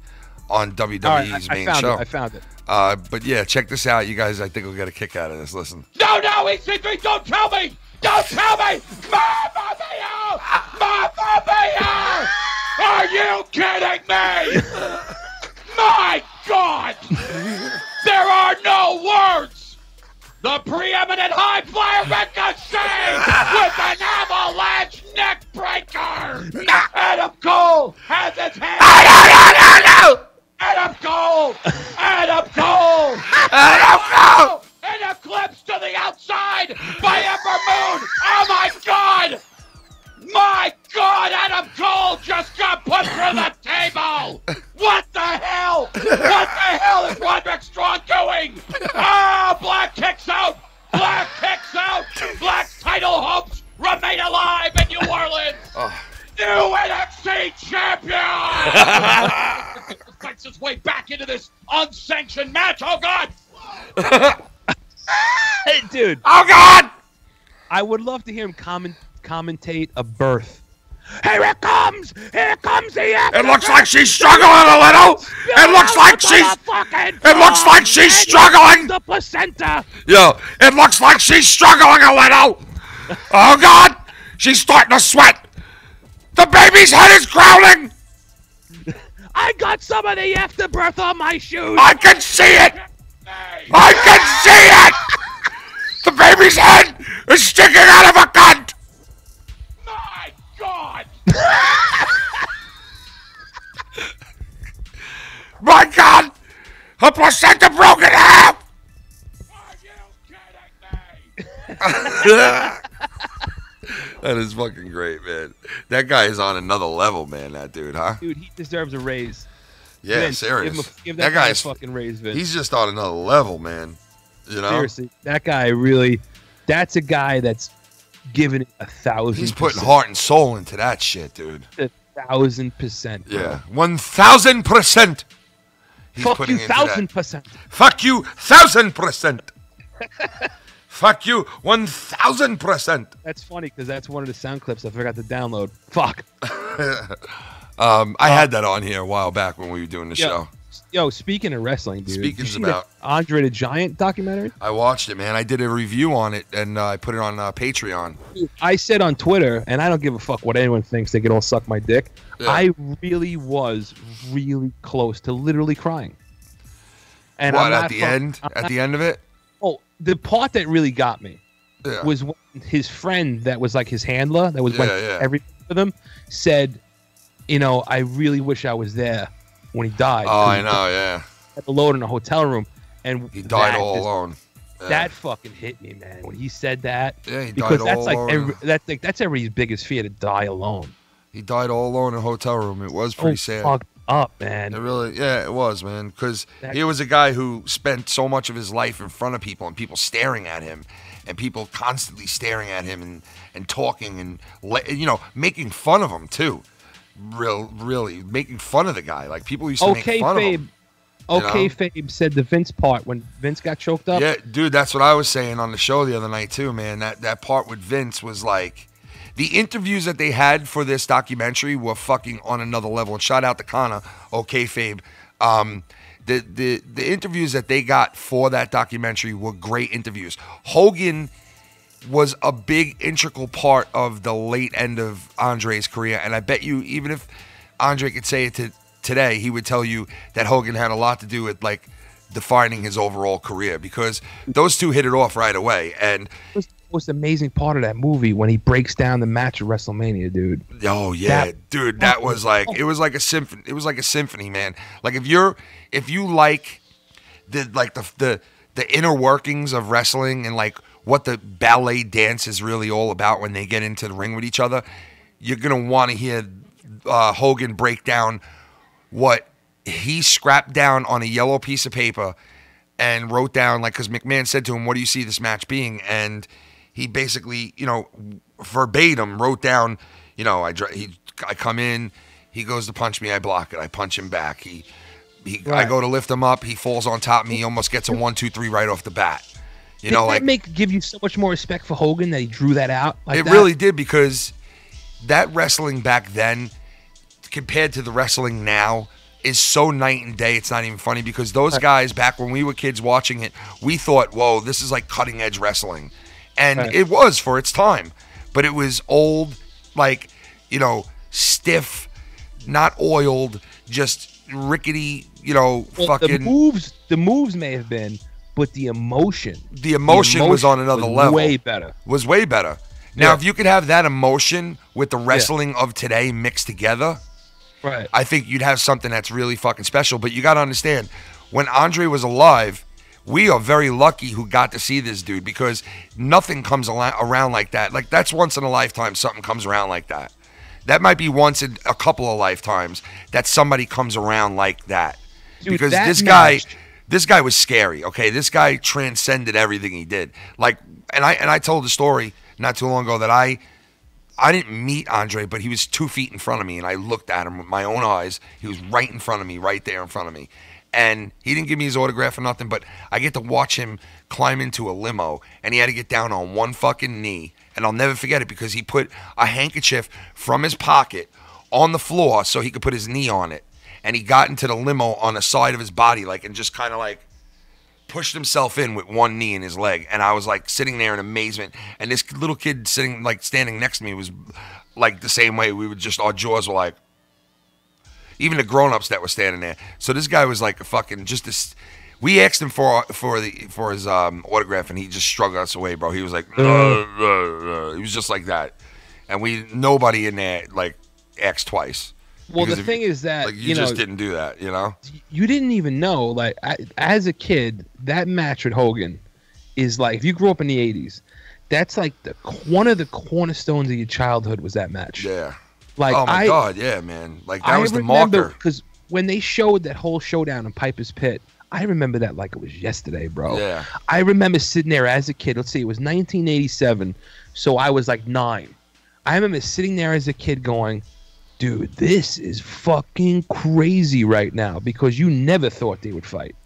S11: on WWE's main show.
S4: I found it.
S11: But yeah, check this out. You guys, I think we'll get a kick out of this. Listen.
S9: No, EC3, don't tell me! Don't tell me! Mamma mia! Mamma mia! Are you kidding me? My God! There are no words! The preeminent high flyer Ricochet with an avalanche neck breaker! Adam Cole has his hand! No! Adam Cole! An eclipse to the outside by Ember Moon! Oh my God! My God, Adam Cole just got put through the table! What the hell? What the hell is Roderick Strong doing? Oh, Black kicks out! Black's title hopes remain alive in New Orleans! New NXT champion! Fights his way back into this unsanctioned match. Oh God!
S4: Hey, dude.
S11: Oh God!
S4: I would love to hear him commentate a birth. Here it comes! Here comes the after.
S11: It looks like she's struggling a little. It looks like she's struggling.
S4: The placenta.
S11: Yo, it looks like she's struggling a little. Oh God! She's starting to sweat. The baby's head is growling.
S4: I got some of the afterbirth on my shoes.
S11: I can see it. The baby's head is sticking out of a cunt.
S9: My God!
S11: My God! Her placenta broke in half.
S9: Are you kidding me?
S11: That is fucking great, man. That guy is on another level, man. That dude, huh?
S4: Dude, he deserves a raise.
S11: Yeah,
S4: Vince,
S11: serious.
S4: Give that guy a fucking raise, Vince.
S11: He's just on another level, man. You know?
S4: Seriously, that guy really. That's a guy that's given it 1,000%.
S11: He's putting heart and soul into that shit, dude.
S4: 1,000%.
S11: Yeah, 1,000%.
S4: Fuck you, 1,000%.
S11: Fuck you, 1,000%. Fuck you, 1,000%.
S4: That's funny because that's one of the sound clips I forgot to download. Fuck.
S11: I had that on here a while back when we were doing the show.
S4: Yo, speaking of wrestling, dude.
S11: Speaking about
S4: Andre the Giant documentary.
S11: I watched it, man. I did a review on it and I put it on Patreon.
S4: I said on Twitter, and I don't give a fuck what anyone thinks. They can all suck my dick. Yeah. I really was really close to literally crying. And
S11: what, at the end? At the end of it?
S4: Oh, the part that really got me was when his friend that was like his handler, that was everything with him, said, you know, I really wish I was there when he died.
S11: Oh, I know, yeah.
S4: At the load in a hotel room. And
S11: he died
S4: that
S11: all
S4: is-
S11: alone. Yeah.
S4: That fucking hit me, man, when he said that.
S11: Yeah, he
S4: because
S11: died
S4: that's
S11: all
S4: like
S11: alone.
S4: that's everybody's biggest fear, to die alone.
S11: He died all alone in a hotel room. It was pretty sad.
S4: Fucked up, man.
S11: It really, yeah, it was, man. Because
S4: That-
S11: he was a guy who spent so much of his life in front of people and people staring at him, and people constantly staring at him and talking and making fun of him too. Really making fun of the guy. Like people used to make fun of him.
S4: Okay, Fabe said the Vince part when Vince got choked up.
S11: Yeah, dude, that's what I was saying on the show the other night too, man. That part with Vince was like, the interviews that they had for this documentary were fucking on another level. And shout out to Connor, okay, Fabe. The interviews that they got for that documentary were great interviews. Hogan was a big integral part of the late end of Andre's career, and I bet you, even if Andre could say it today, he would tell you that Hogan had a lot to do with like defining his overall career, because those two hit it off right away. And
S4: It was the most amazing part of that movie when he breaks down the match at WrestleMania, dude.
S11: oh yeah, dude, that was like, it was like a symphony. It was like a symphony, man. Like if you like the inner workings of wrestling and like what the ballet dance is really all about when they get into the ring with each other, you're gonna want to hear Hogan break down what he scrapped down on a yellow piece of paper and wrote down, like, because McMahon said to him, what do you see this match being? And he basically, verbatim wrote down, I come in, he goes to punch me, I block it, I punch him back. I go to lift him up, he falls on top of me, he almost gets a 1-2-3 right off the bat.
S4: Did that give you so much more respect for Hogan that he drew that out?
S11: It really did, because that wrestling back then compared to the wrestling now is so night and day. It's not even funny, because those guys back when we were kids watching it, we thought, whoa, this is like cutting edge wrestling. And it was for its time, but it was old, like, stiff, not oiled, just rickety, fucking.
S4: The moves may have been, but the emotion
S11: was on another level.
S4: Way better.
S11: Was way better. Now, if you could have that emotion with the wrestling of today mixed together,
S4: right,
S11: I think you'd have something that's really fucking special. But you got to understand, when Andre was alive, we are very lucky who got to see this dude, because nothing comes around like that. Like, that's once in a lifetime something comes around like that. That might be once in a couple of lifetimes that somebody comes around like that.
S4: Dude,
S11: because
S4: that
S11: this guy was scary, okay? This guy transcended everything he did. Like, and I told the story not too long ago that I didn't meet Andre, but he was 2 feet in front of me, and I looked at him with my own eyes. He was right in front of me, right there in front of me. And he didn't give me his autograph or nothing, but I get to watch him climb into a limo, and he had to get down on one fucking knee. And I'll never forget it, because he put a handkerchief from his pocket on the floor so he could put his knee on it. And he got into the limo on the side of his body, like, and just kind of like pushed himself in with one knee in his leg. And I was like sitting there in amazement. And this little kid standing next to me was like the same way. We would just, our jaws were like, even the grown-ups that were standing there. So this guy was like a fucking, just this. We asked him for his autograph, and he just shrugged us away, bro. He was like, he was just like that. And nobody in there like asked twice.
S4: Well, the thing is that,
S11: like, you just didn't do that,
S4: You didn't even know, like, as a kid, that match with Hogan is like, if you grew up in the 80s, that's like one of the cornerstones of your childhood was that match.
S11: Yeah.
S4: Like,
S11: oh my God, yeah, man. Like, that was the marker.
S4: Because when they showed that whole showdown in Piper's Pit, I remember that like it was yesterday, bro.
S11: Yeah.
S4: I remember sitting there as a kid. Let's see, it was 1987, so I was like 9. I remember sitting there as a kid going, dude, this is fucking crazy right now, because you never thought they would fight.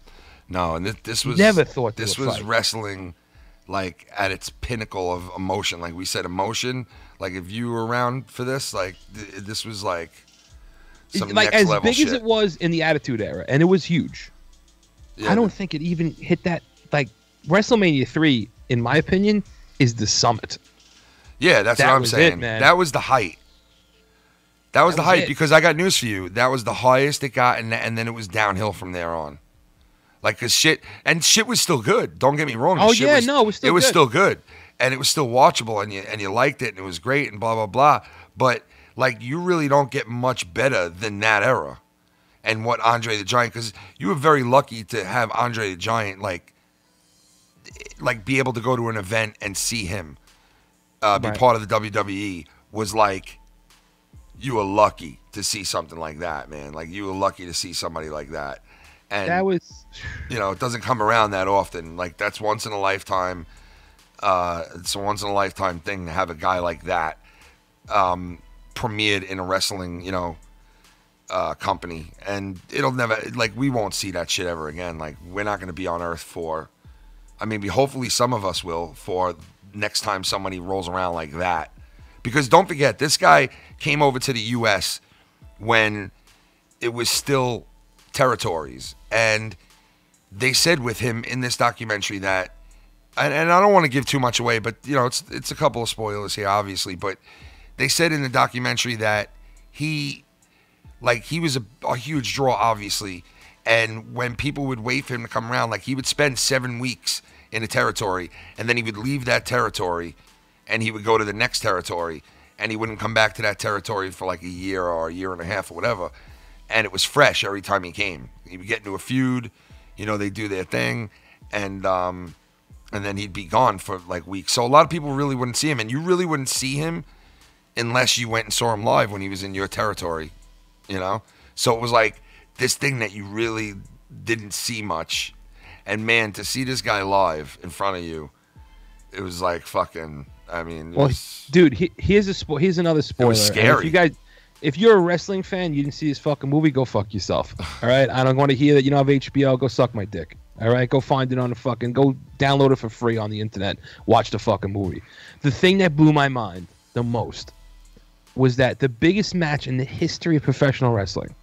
S11: No, and this was
S4: never thought
S11: this
S4: would
S11: was
S4: fight.
S11: Wrestling, like, at its pinnacle of emotion. Like we said, emotion. Like, if you were around for this, like this was like some
S4: like
S11: next
S4: as
S11: level
S4: big
S11: shit.
S4: as it was in the Attitude Era, and it was huge.
S11: Yeah,
S4: I don't think it even hit that. Like, WrestleMania 3, in my opinion, is the summit.
S11: Yeah, that's
S4: That
S11: what I'm
S4: was
S11: saying.
S4: it, man.
S11: That was the height. That was the
S4: was
S11: height,
S4: it.
S11: because I got news for you. That was the highest it got, and then it was downhill from there on. Like, cause shit was still good. Don't get me wrong.
S4: Oh,
S11: Shit
S4: yeah, no, it was still
S11: It was
S4: good.
S11: still good, and it was still watchable, and you liked it, and it was great, and blah blah blah. But like, you really don't get much better than that era. and what Andre the Giant, because you were very lucky to have Andre the Giant like be able to go to an event and see him be part of the WWE was like, you were lucky to see something like that, man. Like, you were lucky to see somebody like that. And
S4: that was,
S11: you know, it doesn't come around that often. Like, that's once in a lifetime. It's a once in a lifetime thing to have a guy like that premiered in a wrestling, you know, company. And it'll never, like, we won't see that shit ever again. Like, we're not going to be on Earth for, I mean, hopefully some of us will, for next time somebody rolls around like that. Because don't forget, this guy came over to the U.S. when it was still territories. And they said with him in this documentary that, and I don't want to give too much away, but, you know, it's a couple of spoilers here, obviously. But they said in the documentary that he was a huge draw, obviously. And when people would wait for him to come around, like, he would spend 7 weeks in a territory, and then he would leave that territory, and he would go to the next territory, and he wouldn't come back to that territory for like a year or a year and a half or whatever. And it was fresh every time he came. He would get into a feud, you know, they'd do their thing, and then he'd be gone for like weeks. So a lot of people really wouldn't see him, and you really wouldn't see him unless you went and saw him live when he was in your territory, you know? So it was like this thing that you really didn't see much. And man, to see this guy live in front of you, it was like fucking, I mean,
S4: well, dude, here's another spoiler.
S11: It was scary.
S4: If you're a wrestling fan, you didn't see this fucking movie, go fuck yourself. All right? I don't want to hear that you don't have HBO, go suck my dick. All right? Go find it on go download it for free on the internet. Watch the fucking movie. The thing that blew my mind the most was that the biggest match in the history of professional wrestling,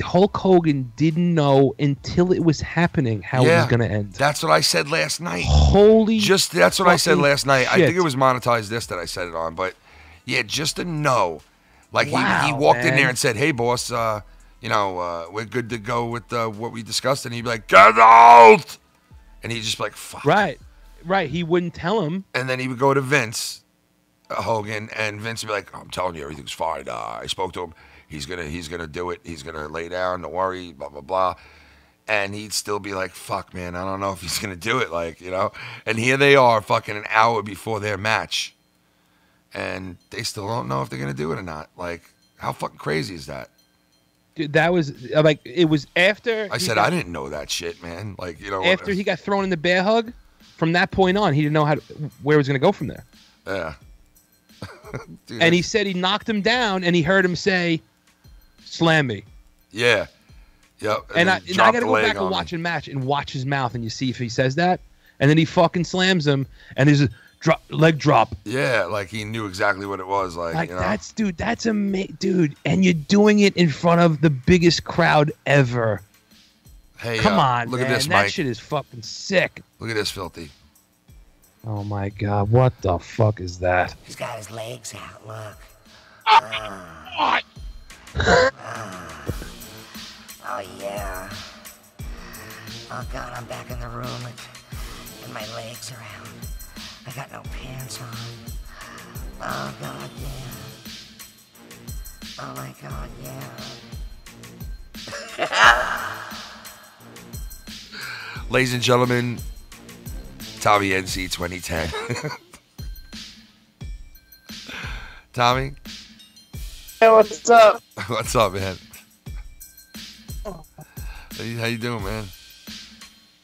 S4: Hulk Hogan didn't know until it was happening how it was going to end.
S11: That's what I said last night.
S4: That's
S11: what I said last night.
S4: Shit.
S11: I think it was Monetized This that I said it on, but yeah, just to know. Like, he walked in there and said, "Hey, boss, you know, we're good to go with what we discussed," and he'd be like, "Get out!" And he'd just be like, "Fuck."
S4: Right. He wouldn't tell him.
S11: And then he would go to Vince Hogan, and Vince would be like, "I'm telling you, everything's fine. I spoke to him. He's gonna do it. He's gonna lay down. Don't worry. Blah blah blah." And he'd still be like, "Fuck, man, I don't know if he's gonna do it." Like, you know. And here they are, fucking an hour before their match, and they still don't know if they're gonna do it or not. Like, how fucking crazy is that?
S4: Dude, that was like, it was after.
S11: I said I didn't know that shit, man. Like, you know.
S4: After he got thrown in the bear hug, from that point on, he didn't know where he was gonna go from there.
S11: Yeah. Dude,
S4: and he said he knocked him down, and he heard him say, "Slam me."
S11: Yeah. Yep.
S4: And I got to go back and watch a match and watch his mouth, and you see if he says that. And then he fucking slams him, and there's a leg drop.
S11: Yeah, like he knew exactly what it was. Like, you know?
S4: That's amazing, dude. And you're doing it in front of the biggest crowd ever.
S11: Hey,
S4: come on,
S11: look
S4: man.
S11: at this,
S4: that
S11: Mike.
S4: shit is fucking sick.
S11: Look at this, filthy.
S4: Oh my God, what the fuck is that?
S7: He's got his legs out, look. Oh yeah. Oh God, I'm back in the room and my legs are out. I got no pants on. Oh God, yeah. Oh my God, yeah.
S11: Ladies and gentlemen, Tommy NC 2010. Tommy?
S12: Hey, what's up?
S11: What's up, man? How you doing, man?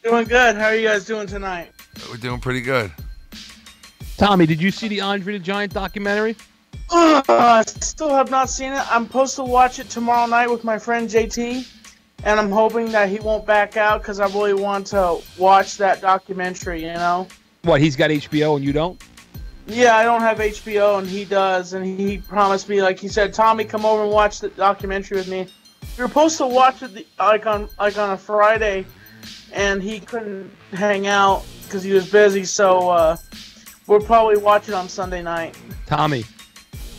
S12: Doing good. How are you guys doing tonight?
S11: We're doing pretty good.
S4: Tommy, did you see the Andre the Giant documentary?
S12: I still have not seen it. I'm supposed to watch it tomorrow night with my friend JT, and I'm hoping that he won't back out because I really want to watch that documentary, you know?
S4: What, he's got HBO and you don't?
S12: Yeah, I don't have HBO and he does, and he promised me, like he said, "Tommy, come over and watch the documentary with me." We were supposed to watch it on a Friday, and he couldn't hang out because he was busy, so we'll probably watch it on Sunday night.
S4: Tommy,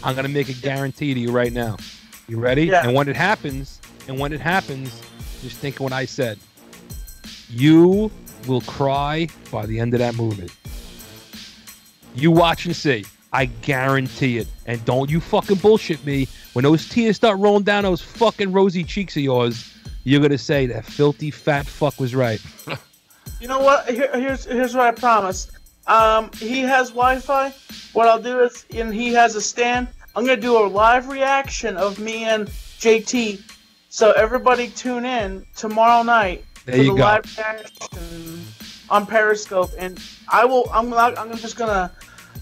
S4: I'm going to make a guarantee to you right now. You ready?
S12: Yeah.
S4: And when it happens, just think of what I said. You will cry by the end of that movie. You watch and see. I guarantee it. And don't you fucking bullshit me when those tears start rolling down those fucking rosy cheeks of yours, you're gonna say that filthy fat fuck was right.
S12: You know what? Here's what I promise. He has Wi-Fi. What I'll do is, and he has a stand. I'm gonna do a live reaction of me and JT. So everybody tune in tomorrow night
S4: There
S12: for
S4: you
S12: the
S4: go.
S12: live reaction on Periscope, and I'm just gonna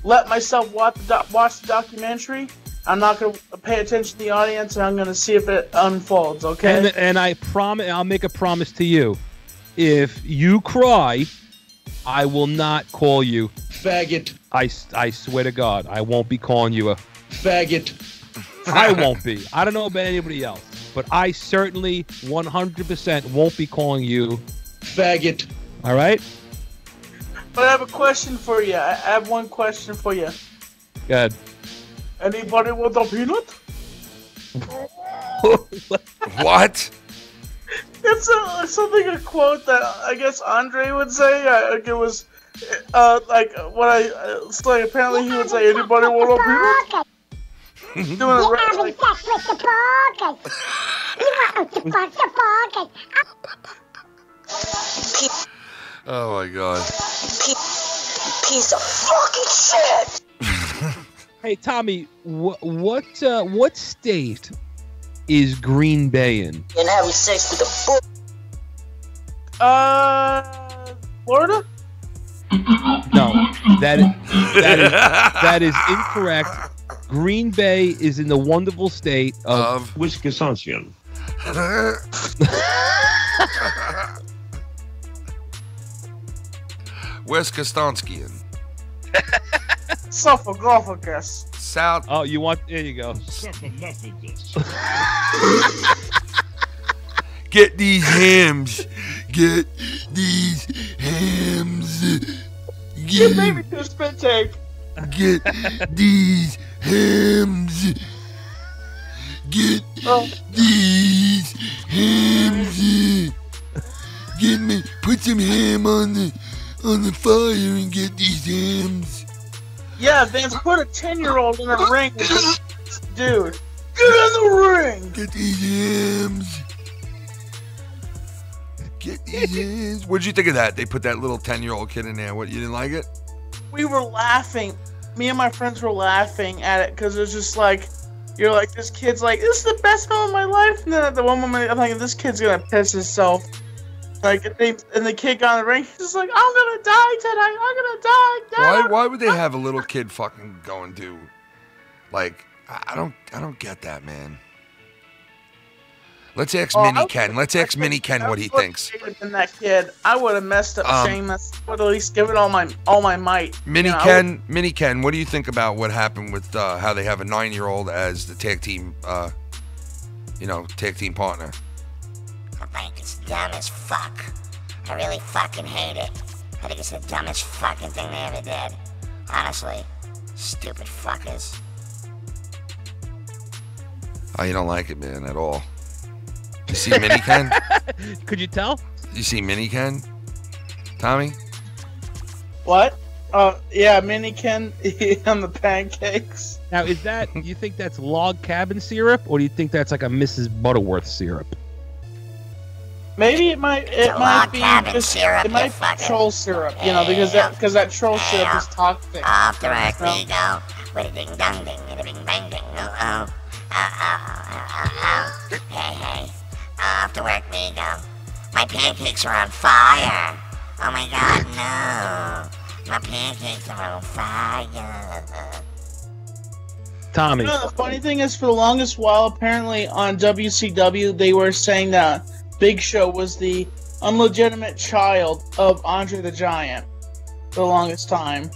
S12: let myself watch the documentary. I'm not gonna pay attention to the audience, and I'm gonna see if it unfolds. Okay?
S4: And I promise, I'll make a promise to you. If you cry, I will not call you
S9: Faggot.
S4: I swear to God, I won't be calling you a
S9: Faggot.
S4: I won't be. I don't know about anybody else, but I certainly 100% won't be calling you
S9: Faggot.
S4: All right?
S12: But I have a question for you. I have one question for you.
S4: Good.
S12: Anybody want a peanut?
S11: What?
S12: It's a quote that I guess Andre would say. Like it was, it's like apparently he would say, "Anybody want a peanut?" Doing it right, like,
S11: Oh my God.
S7: Piece of fucking shit.
S4: Hey Tommy, what state is Green Bay in?
S7: And having sex with a book.
S12: Florida?
S4: No, that is incorrect. Green Bay is in the wonderful state of
S5: Wisconsin.
S11: West Kostonskian.
S12: Suffolk.
S11: South.
S4: Oh, you want? There you go.
S11: Get these hams. Get these hams.
S12: You made me do a spit take.
S11: Get these hams. Get these hams. Get me. Put some ham on the fire and get these hams.
S12: Yeah, Vince, put a 10-year-old in a ring with this dude. Get in the ring.
S11: Get these hams. Get these hams. What'd you think of that? They put that little 10-year-old kid in there. What, you didn't like it?
S12: We were laughing. Me and my friends were laughing at it because it was just like, you're like, this kid's like, this is the best moment of my life. And then at the one moment, I'm like, this kid's gonna piss himself. Like, and the kid got in the ring, he's just like, I'm gonna die tonight. I'm gonna die.
S11: Why would they have a little kid fucking going to, like, I don't get that, man. Let's ask Mini Ken. Let's ask Mini Ken what he thinks.
S12: Than that kid, I would have messed up Sheamus. I would at least give it all my might.
S11: Mini Ken, what do you think about what happened with how they have a 9-year-old as the tag team partner?
S7: I think it's dumb as fuck. I really fucking hate it. I think it's the dumbest fucking thing they ever did. Honestly, stupid fuckers.
S11: Oh, you don't like it, man, at all. You see Mini Ken?
S4: Could you tell?
S11: You see Mini Ken? Tommy?
S12: What? Yeah, Mini Ken on the pancakes.
S4: Now, is that, you think that's log cabin syrup, or do you think that's like a Mrs. Butterworth syrup?
S12: Maybe it might be just
S7: syrup,
S12: it might be troll syrup, you know, because that troll syrup is toxic.
S7: Off the work we go, with a ding dong ding, with a bing bang ding, oh. Hey, off to work we go. My pancakes are on fire. Oh my God, no. My pancakes are on fire.
S4: Tommy.
S12: You know, the funny thing is, for the longest while, apparently on WCW, they were saying that Big Show was the unlegitimate child of Andre the Giant for the longest time.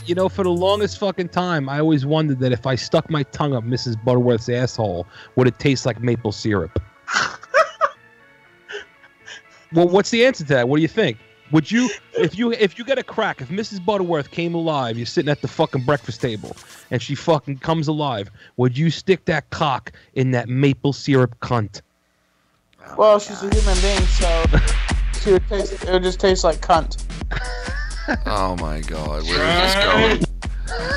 S4: You know, for the longest fucking time, I always wondered that if I stuck my tongue up Mrs. Butterworth's asshole, would it taste like maple syrup? Well, what's the answer to that? What do you think? Would you, if you get a crack, if Mrs. Butterworth came alive, you're sitting at the fucking breakfast table, and she fucking comes alive, would you stick that cock in that maple syrup cunt?
S12: Well, she's a human being, so it would just taste like cunt.
S11: Oh my God, where is this going?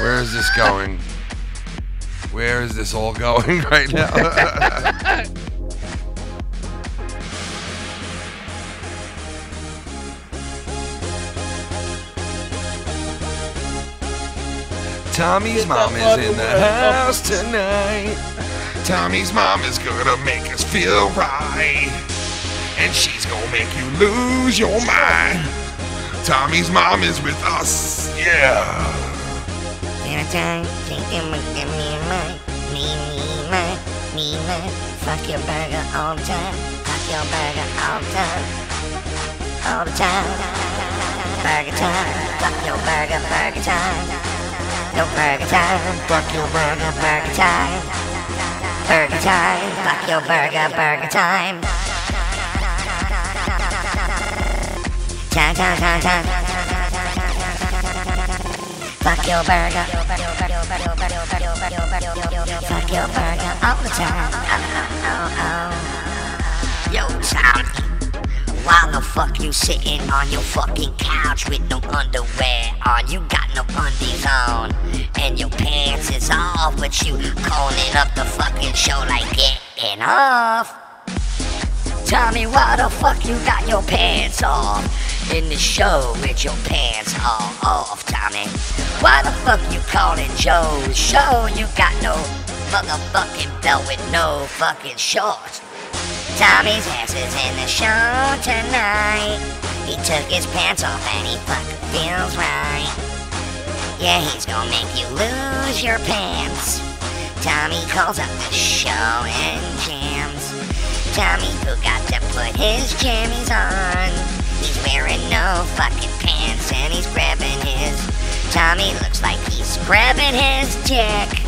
S11: Where is this going? Where is this all going right now? Tommy's mom is in the house tonight. Tommy's mom is gonna make us feel right. And she's gonna make you lose your mind. Tommy's mom is with us, yeah.
S7: Fuck your burger all the time. Fuck your burger all the time. All the time. Burger time. Fuck your burger, burger time. No burger time. Fuck your burger, burger time. Burger time. Fuck your burger, burger time. Time, time, time, time. Fuck your burger. Fuck your burger all the time. Yo, Tommy, why the fuck you sitting on your fucking couch with no underwear on? You got no undies on, and your pants is off, but you calling up the fucking show like getting off. Tommy, why the fuck you got your pants off in the show with your pants all off, Tommy? Why the fuck you calling Joe's show? You got no motherfucking belt with no fucking shorts. Tommy's ass is in the show tonight. He took his pants off and he fucking feels right. Yeah, he's gonna make you lose your pants. Tommy calls up the show and jams. Tommy who got to put his jammies on. He's wearing no fucking pants and he's grabbing his. Tommy looks like he's grabbing his dick.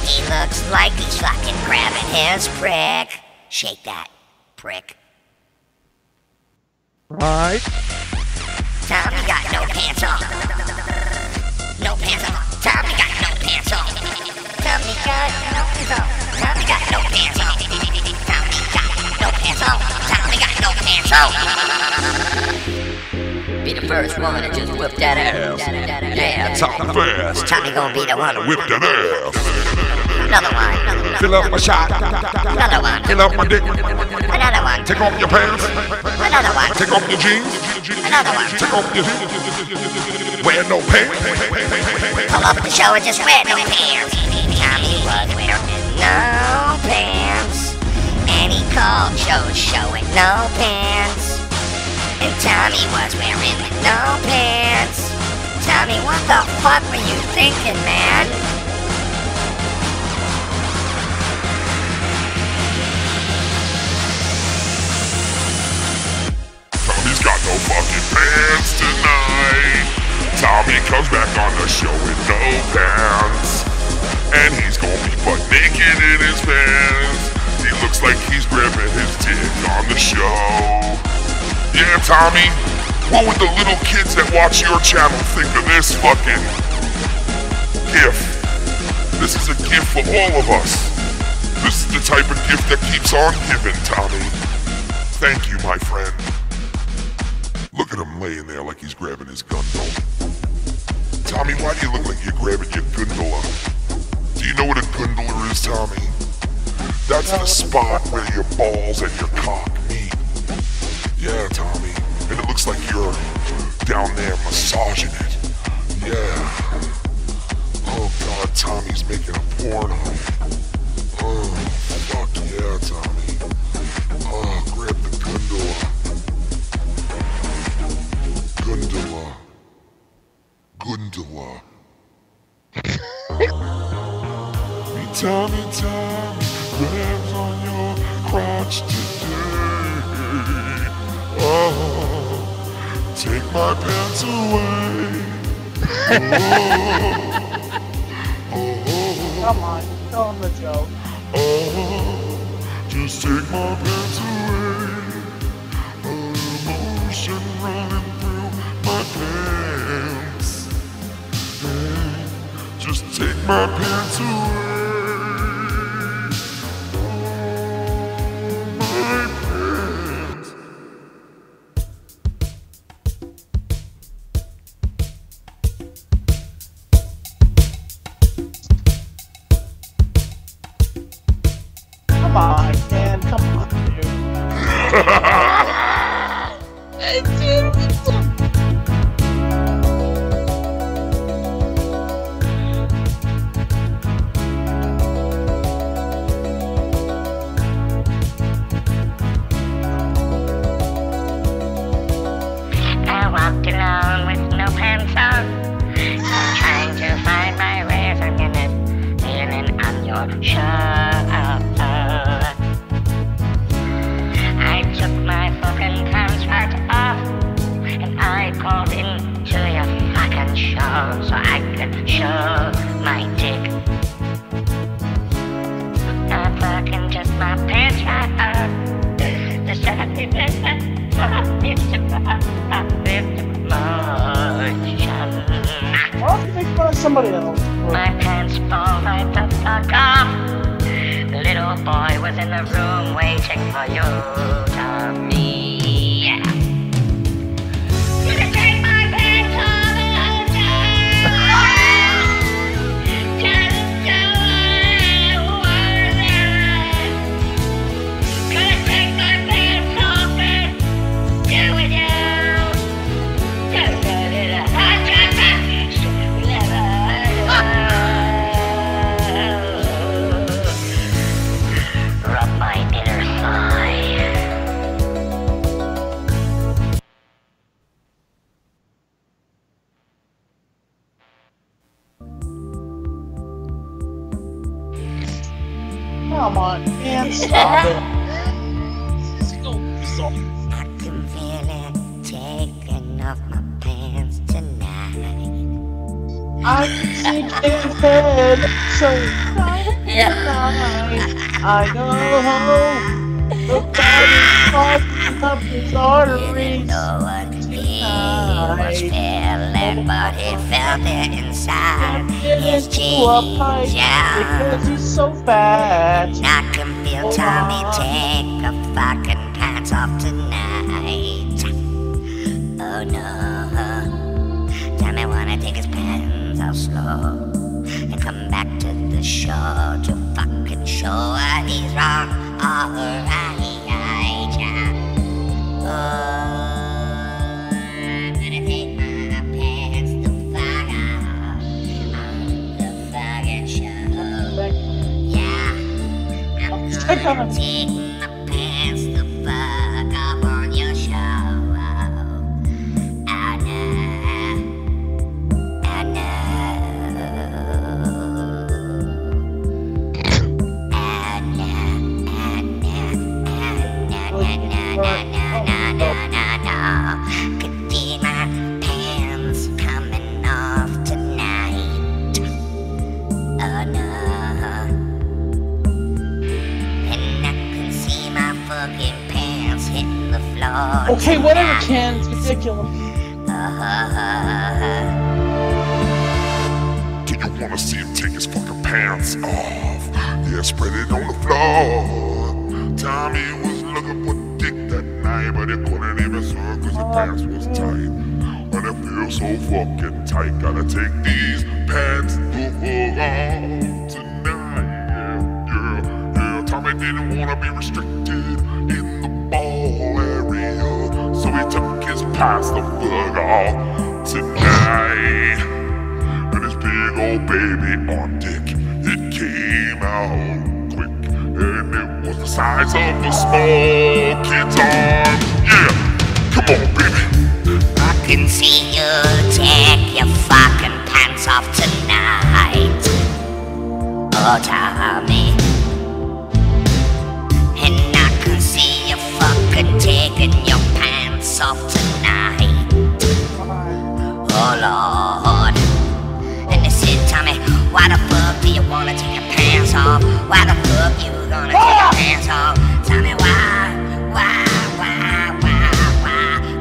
S7: He looks like he's fucking grabbing his prick. Shake that, prick.
S4: Right.
S7: Tommy got no pants on. No pants on. Tommy got no pants on. Tommy got no pants on. Tommy got no pants on. Tommy got no pants on. Tommy got no pants on. Be the first one to just whip that ass. Yeah,
S2: Tommy fast.
S7: Tommy gonna be the one to
S2: Whip that ass.
S7: Another one.
S2: Fill up my shot.
S7: Another one.
S2: Fill up my dick.
S7: Another one.
S2: Take off your pants.
S7: Another one.
S2: Take off your jeans.
S7: Another one.
S2: Take off your jeans. Wear no pants.
S7: Pull up the show and just wear no pants. Tommy was wearing no pants. And he called Joe's show with no pants. And Tommy was wearing no pants. Tommy, what the fuck were you thinking, man?
S2: Tommy's got no fucking pants tonight. Tommy comes back on the show with no pants. And he's gonna be butt naked in his pants. He looks like he's grabbing his dick on the show. Yeah, Tommy, what would the little kids that watch your channel think of this fucking gift? This is a gift for all of us. This is the type of gift that keeps on giving, Tommy. Thank you, my friend. Look at him laying there like he's grabbing his gondola. Tommy, why do you look like you're grabbing your gondola? Do you know what a gondola is, Tommy? That's the spot where your balls and your cock meet. Yeah, Tommy. And it looks like you're down there massaging it. Yeah. Oh, God, Tommy's making a porno. Oh, fuck yeah, Tommy. Oh, grab the gondola. Gondola. Gondola. Tommy, grabs on your crotch today. Oh, take my pants away. Oh,
S12: Come on, tell him the joke.
S2: oh, just take my pants away. Emotion running through my pants. Hey, just take my pants away.
S12: Come on, man. Come on, dude.
S7: I walked alone with no pants on, trying to find my rhythm in it, feeling on your shoulder. I took my fucking pants right off, and I called into your fucking show so I could show my dick. Not fucking just my pants right off. The second
S12: Why don't you make fun of somebody else?
S7: my pants fall right the fuck off. The little boy was in the room waiting for you, Tommy. Yeah. Gonna take my pants off and just do it. Gonna take my pants off and do it now. Gonna get it a hot rub my inner thigh.
S12: Come on, man. Stop it.
S7: I can feel it taking off my pants tonight.
S12: I can see his head so tonight. I know the body's clogging up his arteries.
S7: No one he was feeling, but he felt it inside his jeans. Yeah,
S12: because he's so fat.
S7: I can feel Tommy take the fucking pants off tonight. Oh no, Tommy wanna take his pants off slow and come back to the show to fucking show what he's wrong. Alright, yeah. Oh, I'm gonna take my pants the fuck off on the fucking show. Yeah, I'm gonna take my pants the fuck off on your show. I know. Could see my pants coming off tonight. Oh no. And I can see my fucking pants hitting the floor.
S12: Okay, whatever, Ken. It's ridiculous.
S2: Do you wanna see him take his fucking pants off? Yeah, spread it on the floor. Tommy was looking for dick that night, but he couldn't even serve cause his pants was tight. And it feels so fucking tight. Gotta take these pants the fuck off tonight. Yeah. Tommy didn't wanna be restricted in the ball area, so he took his pants the fuck off tonight. And his big old baby on dick, it came out quick, and it was the size of a small kid's arm. Yeah, come on, baby.
S7: I can see you take your fucking pants off tonight. Oh, Tommy. And I can see you fucking taking your pants off tonight. Oh, Lord. And they said, Tommy, why the fuck do you wanna take your pants off? Why the fuck you gonna take your pants off? Tell me why?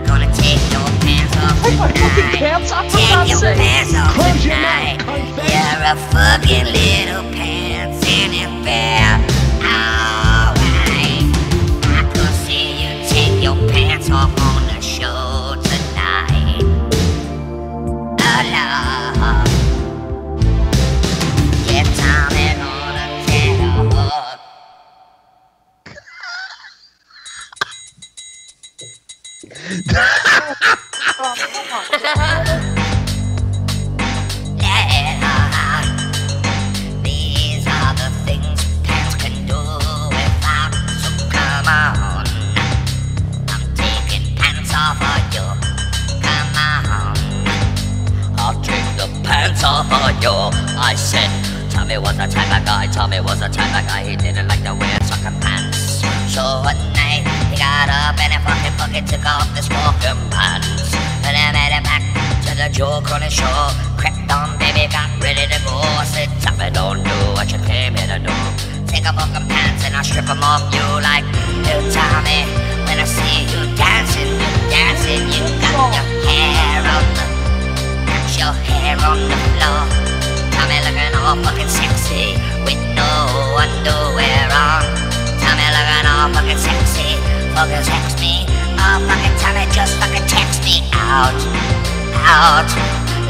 S7: Gonna take your pants off tonight. Take your pants off tonight. You're a fucking little pants in These are the things pants can do without. So come on, I'm taking pants off of you. Come on, I'll take the pants off of you. I said, Tommy was the type of guy. Tommy was the type of guy. He didn't like to wear fucking pants. So one night he got up and he fucking took off his fucking pants. And I made it back to the joke on the show. Crept on, baby, got ready to go. I said, Tommy, don't do what you came here to do. Take off fucking pants and I'll strip them off you like, oh, Tommy, when I see you dancing, you got your hair on the floor. Tommy looking all fucking sexy with no underwear on. Tommy looking all fucking sexy, fucking text me. Oh, fucking Tommy, just fucking text me out.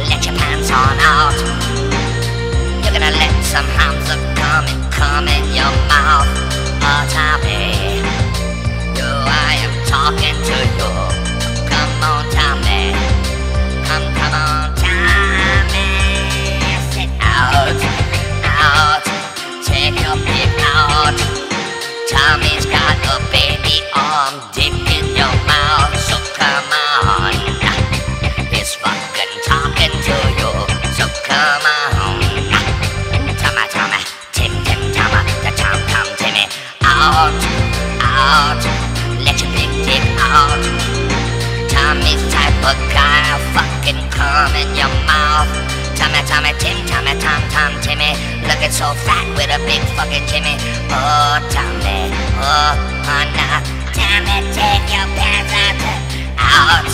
S7: Let your pants on out. You're gonna let some hams of come in your mouth. Oh, Tommy, I am talking to you. Come on, Tommy. Come on, Tommy. Sit out. Take your pick out. Tommy's got a baby arm dick in your mouth. So come on. He's fucking talking to you. So come on. Tommy, Tim, Tommy, the Tom, Timmy. Out. Let your big dick out. Tommy's the type of guy who'll fucking come in your mouth. Tommy, Tim, Tom, Timmy. Looking so fat with a big fucking Jimmy. Oh, Tommy, nah. Tommy, take your pants out.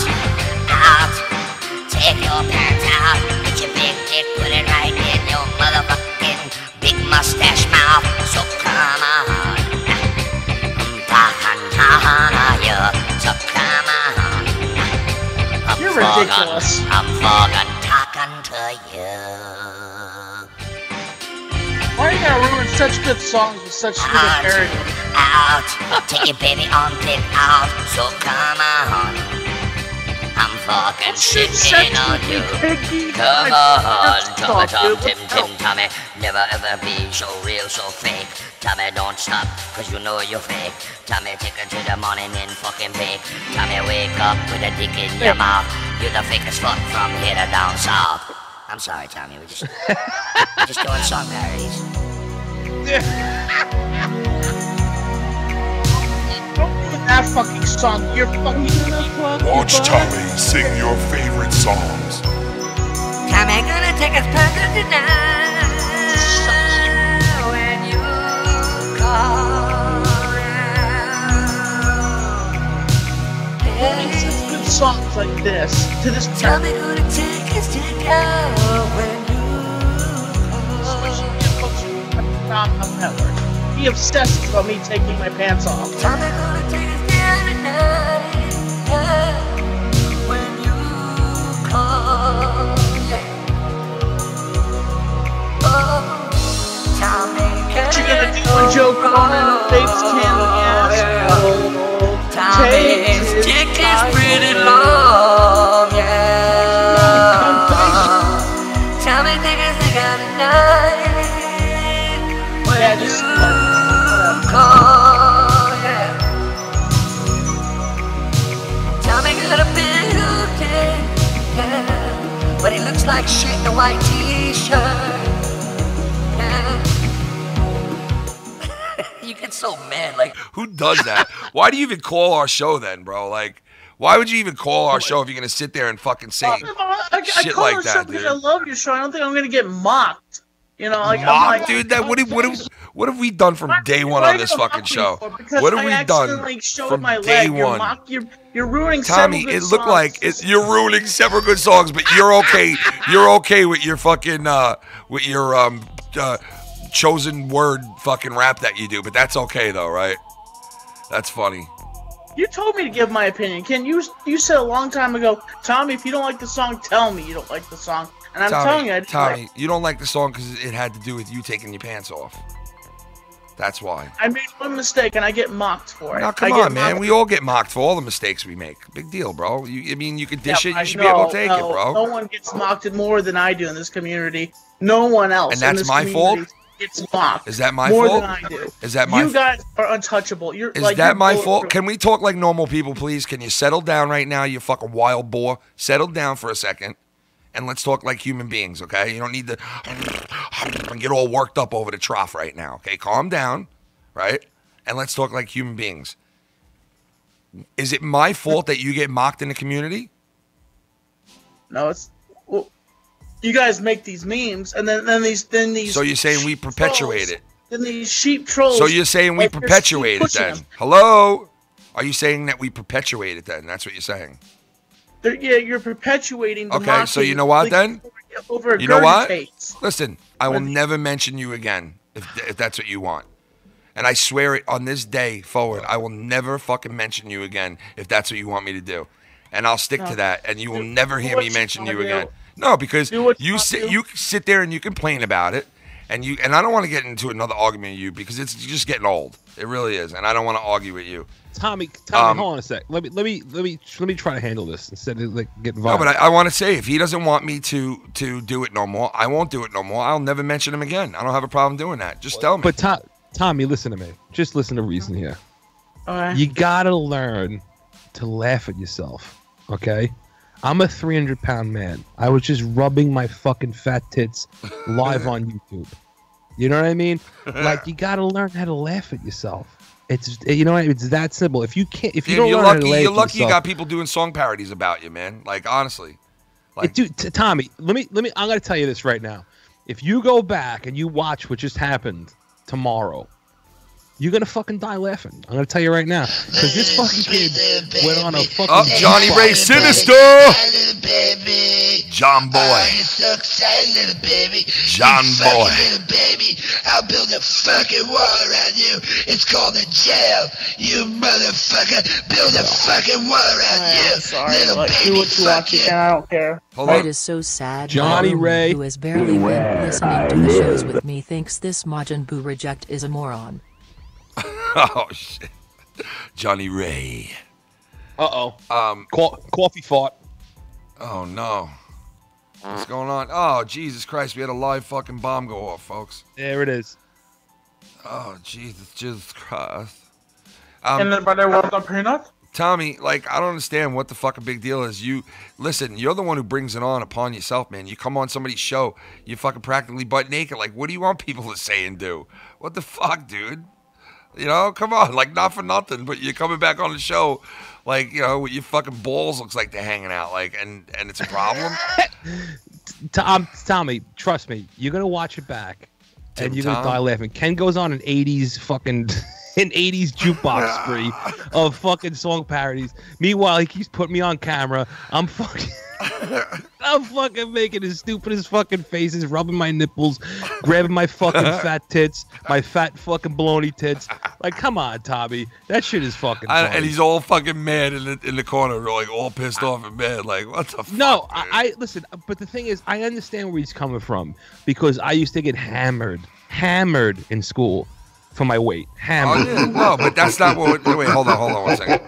S7: Take your pants out. Get your big dick, put it right in your motherfucking big mustache mouth. So come on. I'm talking to you. So come on.
S12: You're ridiculous.
S7: I'm fucking talking to you.
S12: Why are you gonna ruin such good songs with such stupid parodies?
S7: Out. Take your baby armpit out. So come on. I'm fucking shitting on you. Come on. Tom, Tim, Tommy. Never ever be so real, so fake. Tommy, don't stop, cause you know you're fake. Tommy, take her to the morning and fucking bake. Tommy, wake up with a dick in your mouth. You're the fakest fuck from here to down south. I'm sorry, Tommy, we're just doing song parodies.
S12: Don't do that fucking song. You're fucking...
S2: Watch Tommy sing your favorite songs.
S7: Tommy gonna take us further tonight. When you call
S12: Only such good songs like this to this
S7: Tommy gonna take us to go when you
S12: network. He obsesses about me taking my pants off.
S7: Tommy gonna take us down tonight when you call. Oh, Tommy,
S12: what you gonna do when Joe Cronin fakes Candy ass?
S7: Tommy's dick is pretty long, yeah. Tommy think it's the kind of night when you call, yeah. Tommy got a big old dick, yeah. But he looks like shit in a white t-shirt, yeah. You get so mad, like,
S11: who does that? Why do you even call our show then, bro? Like, why would you even call our show if you're gonna sit there and fucking say shit like that, dude?
S12: I love your show. I don't think I'm gonna get mocked. You know, like,
S11: mocked, dude. That what have we done from day one on this fucking show? What have we done from day one?
S12: You're ruining
S11: Tommy,
S12: several good
S11: it looked
S12: songs.
S11: like you're ruining several good songs, but you're okay. You're okay with your fucking chosen word fucking rap that you do, but that's okay though, right? That's funny.
S12: You told me to give my opinion. Ken, you said a long time ago, Tommy, if you don't like the song, tell me you don't like the song. And I'm telling you,
S11: Tommy, you don't like the song because it had to do with you taking your pants off. That's why.
S12: I made one mistake and I get mocked for it.
S11: Now, come on, man. We all get mocked for all the mistakes we make. Big deal, bro. I mean, you could dish it. You should be able to take it, bro.
S12: No one gets mocked more than I do in this community. No one else.
S11: And that's my fault?
S12: Gets mocked.
S11: Is that my
S12: more
S11: fault?
S12: Than I do.
S11: Is that my
S12: You guys are untouchable.
S11: Is that my fault? Can we talk like normal people, please? Can you settle down right now, you fucking wild boar? Settle down for a second. And let's talk like human beings, okay? You don't need to get all worked up over the trough right now, okay? Calm down, right? And let's talk like human beings. Is it my fault that you get mocked in the community?
S12: No, it's... Well, you guys make these memes, and then these...
S11: So you're saying we perpetuate it?
S12: Then these sheep trolls...
S11: So you're saying we perpetuate it then? Hello? Are you saying that we perpetuate it then? That's what you're saying?
S12: Yeah, you're perpetuating the
S11: Okay, so you know what then? You know what? Listen, I will never mention you again if that's what you want. And I swear it on this day forward, I will never fucking mention you again if that's what you want me to do. And I'll stick to that, and you will never hear me mention you again. No, because you sit there and you complain about it, and I don't want to get into another argument with you because it's just getting old. It really is, and I don't want to argue with you.
S4: Tommy, hold on a sec. Let me try to handle this instead of like getting violent.
S11: No, but I want to say if he doesn't want me to do it no more, I won't do it no more. I'll never mention him again. I don't have a problem doing that. Just tell me.
S4: But Tommy, listen to me. Just listen to reason here.
S12: All right.
S4: You gotta learn to laugh at yourself. Okay. I'm a 300-pound man. I was just rubbing my fucking fat tits live on YouTube. You know what I mean? Like you gotta learn how to laugh at yourself. It's it's that simple. If you can't, if you don't
S11: you're
S4: learn
S11: lucky,
S4: how to laugh
S11: you're
S4: at
S11: lucky
S4: yourself,
S11: you got people doing song parodies about you, man. Like honestly, like
S4: dude, Tommy, let me. I'm gonna tell you this right now. If you go back and you watch what just happened tomorrow, you're gonna fucking die laughing. I'm gonna tell you right now because this fucking kid went on a fucking.
S11: Johnny Ray Sinister. John Boy.
S3: You're so excited, little baby.
S11: John
S3: you
S11: Boy.
S3: Little baby. I'll build a fucking wall around you. It's called a jail. You motherfucker. Build a fucking wall around you.
S12: Sorry,
S3: little
S12: like,
S3: baby.
S12: do what you want. I don't care.
S8: It is so sad.
S4: Johnny
S8: Mom,
S4: Ray.
S8: who has barely been listening to the shows with me, thinks this Majin Buu reject is a moron.
S11: Oh shit. Johnny Ray.
S4: Coffee fought.
S11: Oh no. What's going on? Oh Jesus Christ! We had a live fucking bomb go off, folks.
S4: There it is.
S11: Oh Jesus Christ.
S12: Anybody want a peanut?
S11: Tommy, like I don't understand what the fucking big deal is. You listen, you're the one who brings it on upon yourself, man. You come on somebody's show, you fucking practically butt naked. Like, what do you want people to say and do? What the fuck, dude? You know, come on, like not for nothing, but you're coming back on the show, like with your fucking balls looks like they're hanging out, like, and it's a problem.
S4: Tommy, trust me, you're gonna watch it back, and you're gonna die laughing. Ken goes on an '80s fucking. An 80s jukebox spree of fucking song parodies. Meanwhile, he keeps putting me on camera. I'm fucking making his stupidest fucking faces, rubbing my nipples, grabbing my fucking fat tits, my fat fucking baloney tits. Like, come on, Tommy. That shit is fucking funny.
S11: And he's all fucking mad in the corner, like all pissed off and mad. Like, what the fuck?
S4: No, I listen, but the thing is, I understand where he's coming from because I used to get hammered in school. For my weight, hammered.
S11: Oh, yeah. No, but that's not what. Wait, hold on 1 second.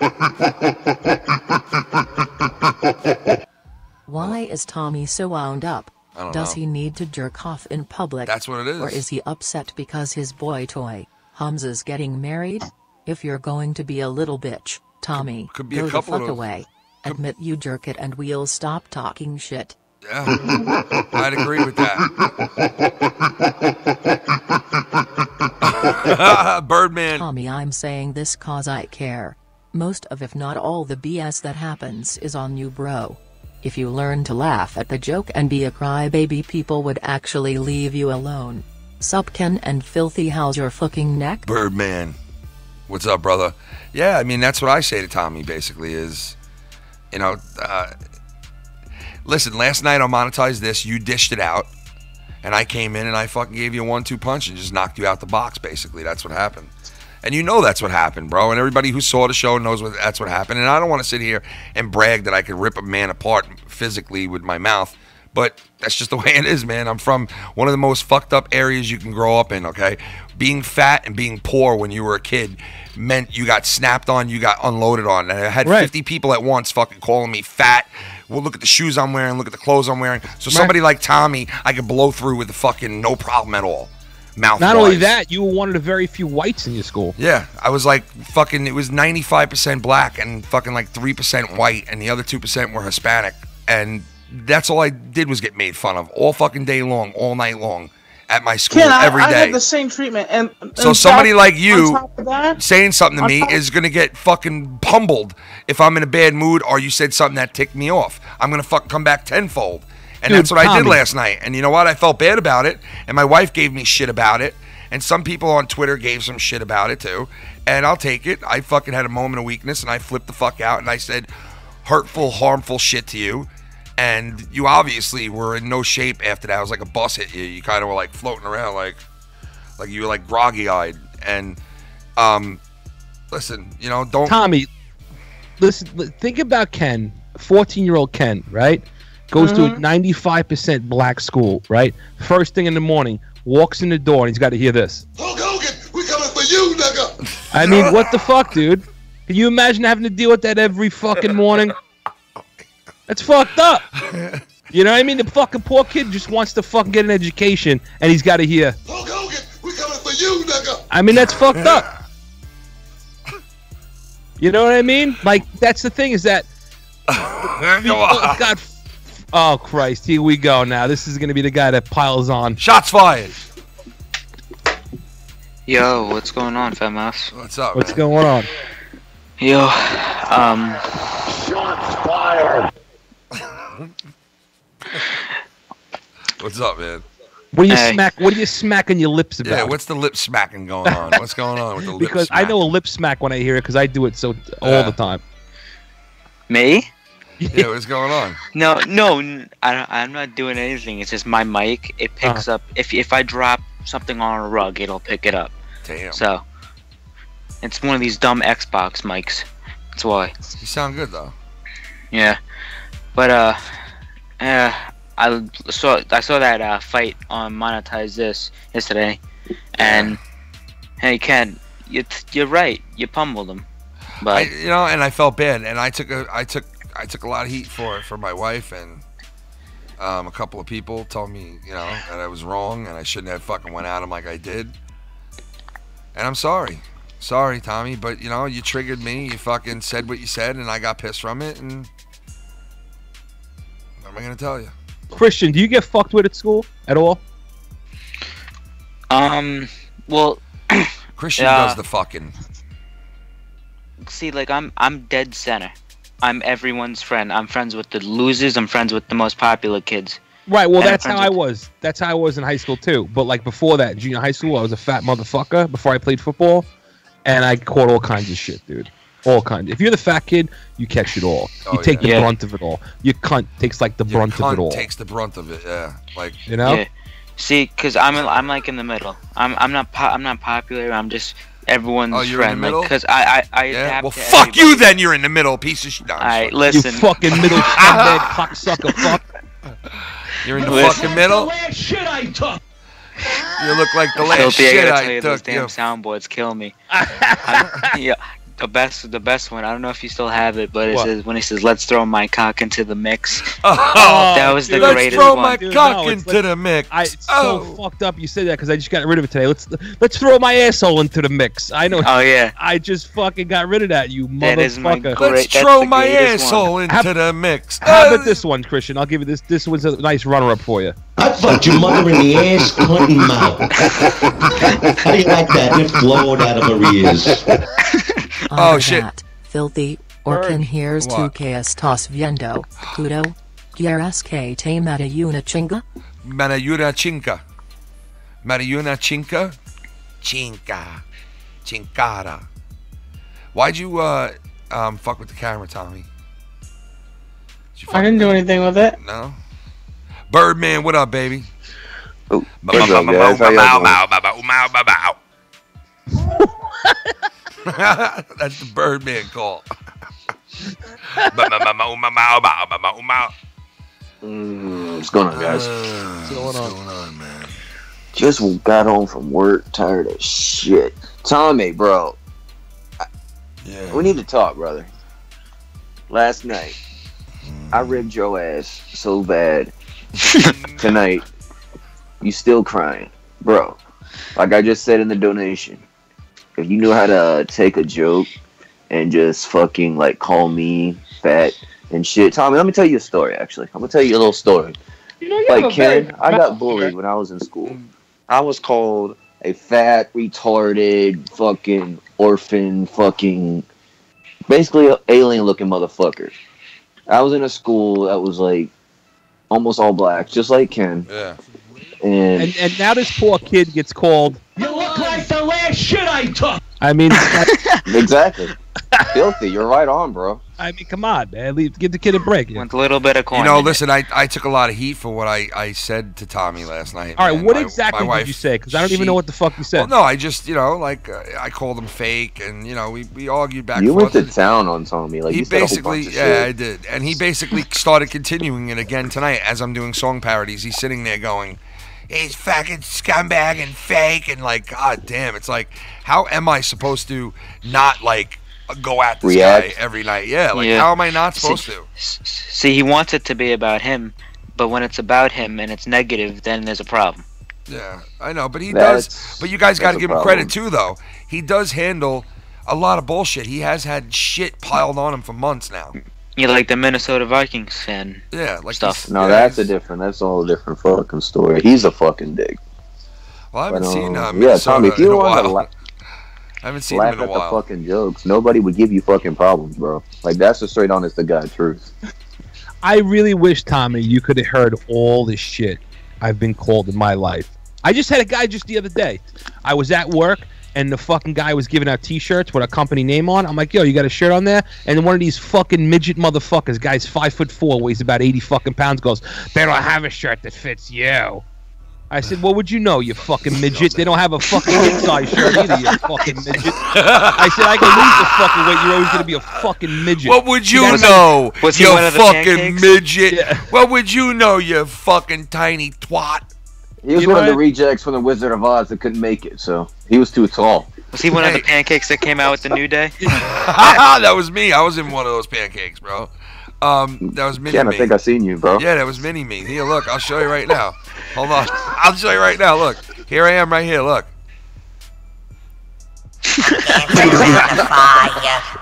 S8: Why is Tommy so wound up? Does he need to jerk off in public?
S11: That's what it is.
S8: Or is he upset because his boy toy, Hamza's getting married? If you're going to be a little bitch, Tommy,
S11: could be
S8: go
S11: a couple
S8: the fuck
S11: of those.
S8: away. Admit you jerk it and we'll stop talking shit.
S11: Yeah, I'd agree with that. Birdman.
S8: Tommy, I'm saying this cause I care. Most of, if not all, the BS that happens is on you, bro. If you learn to laugh at the joke and be a crybaby, people would actually leave you alone. Sup, Ken and Filthy, how's your fucking neck?
S11: Birdman. What's up, brother? Yeah, I mean, that's what I say to Tommy, basically, is, listen, last night on Monetize This, you dished it out, and I came in and I fucking gave you a 1-2 punch and just knocked you out the box, basically. That's what happened. And you know that's what happened, bro. And everybody who saw the show knows that's what happened. And I don't want to sit here and brag that I could rip a man apart physically with my mouth, But that's just the way it is, man. I'm from one of the most fucked up areas you can grow up in, okay? Being fat and being poor when you were a kid meant you got snapped on, you got unloaded on. And I had 50 people at once fucking calling me fat. Well, look at the shoes I'm wearing, look at the clothes I'm wearing. So somebody like Tommy, I could blow through with the fucking no problem at all. Mouth
S4: Not only that, you were one of the very few whites in your school.
S11: Yeah, I was like fucking, it was 95% black and fucking like 3% white, and the other 2% were Hispanic. And that's all I did was get made fun of all fucking day long, all night long at my school every day.
S12: I had the same treatment. And
S11: so somebody like you
S12: on top of that,
S11: saying something to me is going to get fucking pummeled if I'm in a bad mood or you said something that ticked me off. I'm going to fucking come back tenfold. And
S4: Dude,
S11: that's what I did
S4: Tommy.
S11: last night. And you know what? I felt bad about it. And my wife gave me shit about it. And some people on Twitter gave some shit about it too. And I'll take it. I fucking had a moment of weakness and I flipped the fuck out and I said hurtful, harmful shit to you. And you obviously were in no shape after that. It was like a bus hit you. You kind of were like floating around like you were like groggy-eyed. And listen, you know, don't...
S4: Tommy, listen, think about Ken, 14-year-old Ken, right? Goes to a 95% black school, right? First thing in the morning, walks in the door, and he's got to hear this.
S13: Hulk Hogan, we coming for you, nigga.
S4: I mean, what the fuck, dude? Can you imagine having to deal with that every fucking morning? That's fucked up. You know what I mean? The fucking poor kid just wants to fucking get an education, and he's got to hear.
S13: Hulk Hogan, we coming for you, nigga.
S4: I mean, that's fucked up. You know what I mean? Like, that's the thing is that... God... Oh, Christ. Here we go now. This is going to be the guy that piles on.
S11: Shots fired.
S14: Yo, what's going on, Fat Mouse?
S11: What's up,
S4: What's going on?
S14: Yo,
S13: Shots fired.
S11: What's up, man?
S4: What are you smacking your lips about?
S11: Yeah, what's the lip smacking going on? What's going on with the lip
S4: Because
S11: smack?
S4: I know a lip smack when I hear it because I do it so all the time.
S14: Me?
S11: Yeah, what's going on?
S14: No, I'm not doing anything. It's just my mic. It picks up. If I drop something on a rug, it'll pick it up.
S11: Damn.
S14: So, it's one of these dumb Xbox mics. That's why.
S11: You sound good though.
S14: Yeah, but I saw that fight on Monetize This yesterday, and hey Ken, you're right. You pummeled him, but
S11: and I felt bad, and I took a lot of heat for it for my wife, and a couple of people told me that I was wrong and I shouldn't have fucking went at him like I did, and I'm sorry, Tommy, but you triggered me. You fucking said what you said, and I got pissed from it, and what am I gonna tell you?
S4: Christian, do you get fucked with at school at all?
S14: Well,
S11: Christian does the fucking.
S14: See, like I'm dead center. I'm everyone's friend. I'm friends with the losers. I'm friends with the most popular kids.
S4: Right. Well,
S14: And
S4: that's how I was. That's how I was in high school too. But like before that, junior high school, I was a fat motherfucker before I played football, and I caught all kinds of shit, dude. All kinds. If you're the fat kid, you catch it all. You take the brunt of it all. Your cunt takes like the brunt of it all.
S11: Takes the brunt of it. Yeah. Like
S14: Yeah. See, because I'm like in the middle. I'm not popular. I'm just everyone's
S11: you're in
S14: friend.
S11: the middle?
S14: Because I
S11: Yeah.
S14: adapt
S11: Well,
S14: to
S11: fuck
S14: everybody.
S11: you then. You're in the middle, piece of shit. No,
S14: Alright, listen.
S4: You fucking middle scumbag cocksucker fuck.
S11: You're in the
S14: Listen.
S11: fucking middle.
S9: Shit I took.
S11: You look like the last
S14: Filthy, I
S11: shit
S14: gotta tell
S11: I
S14: you, those
S11: took.
S14: damn soundboards kill me. Yeah, the best one. I don't know if you still have it, but it
S4: What?
S14: says when he says, "Let's throw my cock into the mix."
S11: Oh,
S14: that was the
S4: dude,
S11: let's
S14: greatest
S11: throw
S14: one.
S11: my
S4: Dude,
S11: cock
S4: no, it's
S11: into
S4: like-
S11: the mix.
S4: It's so fucked up you said that because I just got rid of it today. Let's throw my asshole into the mix. I know.
S14: Oh yeah,
S4: I just fucking got rid of that, you
S14: that is my
S4: motherfucker.
S14: great.
S11: Let's
S14: that's
S11: throw
S14: the
S11: my
S14: greatest
S11: asshole
S14: one.
S11: into the mix.
S4: How about this one, Christian? I'll give you this. This was a nice runner-up for you.
S15: I fucked your mother in the ass, cunt, and mouth. How do you like that? And it flowed out of her ears.
S8: Under
S11: shit.
S8: that, filthy, Orkin here's
S11: What?
S8: 2 que estás viendo, Kudo. ¿Quieres que te mate una chinga?
S11: Mariuna chinka. Mariuna chinka? Chinka. Chinkara. Why'd you fuck with the camera, Tommy?
S12: I didn't do anything with it.
S11: No? Birdman, what up, baby?
S16: Oh, what's up, guys? How y'all doing?
S11: That's the Birdman call.
S17: What's going on, guys?
S11: What's going on, man?
S17: Just got home from work, tired as shit. Tommy, bro. We need to talk, brother. Last night, I ripped your ass so bad. Tonight, you still crying. Bro, like I just said in the donation, if you knew how to take a joke and just fucking like call me fat and shit. Tommy, let me tell you a story, actually. I'm gonna tell you a little story. Like, Ken, I got bullied when I was in school. I was called a fat, retarded, fucking orphan, fucking, basically an alien-looking motherfucker. I was in a school that was like almost all black, just like Ken.
S11: Yeah.
S4: And now this poor kid gets called.
S9: You look like the last shit I took.
S4: I mean,
S17: exactly. Filthy. You're right on, bro.
S4: I mean, come on, man. Give the kid a break.
S14: With a little bit of corn.
S11: You know, listen, I took a lot of heat for what I said to Tommy last night.
S4: All right,
S11: man.
S4: what
S11: My
S4: exactly
S11: wife,
S4: did you say? Because I don't even know what the fuck you said.
S11: Well, no, I just, like, I called him fake, and, we argued back and
S17: You
S11: forth.
S17: went to town on Tommy. Like,
S11: He
S17: you said a whole
S11: basically,
S17: bunch of
S11: yeah,
S17: shit.
S11: I did. And he basically started continuing it again tonight as I'm doing song parodies. He's sitting there going, he's fucking scumbag and fake, and like, god damn, it's like, how am I supposed to not, like, go at this guy every night? Yeah, like, how am I not supposed to?
S14: See, he wants it to be about him, but when it's about him and it's negative, then there's a problem.
S11: Yeah, I know, but he does. But you guys got to give him credit too, though. He does handle a lot of bullshit. He has had shit piled on him for months now.
S14: You're like the Minnesota Vikings fan.
S11: Yeah, like
S14: stuff.
S17: No, that's all a different fucking story. He's a fucking dick.
S11: Well, I haven't seen Minnesota
S17: yeah, Tommy, if you
S11: in a
S17: want to
S11: while. I haven't seen
S17: laugh
S11: him in a
S17: at the
S11: while.
S17: fucking jokes, nobody would give you fucking problems, bro. Like, that's the straight honest to God truth.
S4: I really wish, Tommy, you could have heard all this shit I've been called in my life. I just had a guy just the other day. I was at work, and the fucking guy was giving out T-shirts with a company name on. I'm like, yo, you got a shirt on there? And one of these fucking midget motherfuckers, guy's 5'4", weighs about 80 fucking pounds, goes, they don't have a shirt that fits you. I said, what would you know, you fucking midget? They don't have a fucking mid-size shirt either, you fucking midget. I said, I can lose the fucking weight. You're always going to be a fucking midget.
S11: What would you know, you fucking midget? Yeah. What would you know, you fucking tiny twat?
S17: He was one of the rejects from the Wizard of Oz that couldn't make it, so he was too tall.
S14: Was he one of the pancakes that came out with the New Day?
S11: That was me. I was in one of those pancakes, bro. That was mini
S17: Ken,
S11: me.
S17: I think I seen you, bro.
S11: Yeah, that was mini me. Here, look, I'll show you right now. Hold on, I'll show you right now. Look, here I am, right here. Look.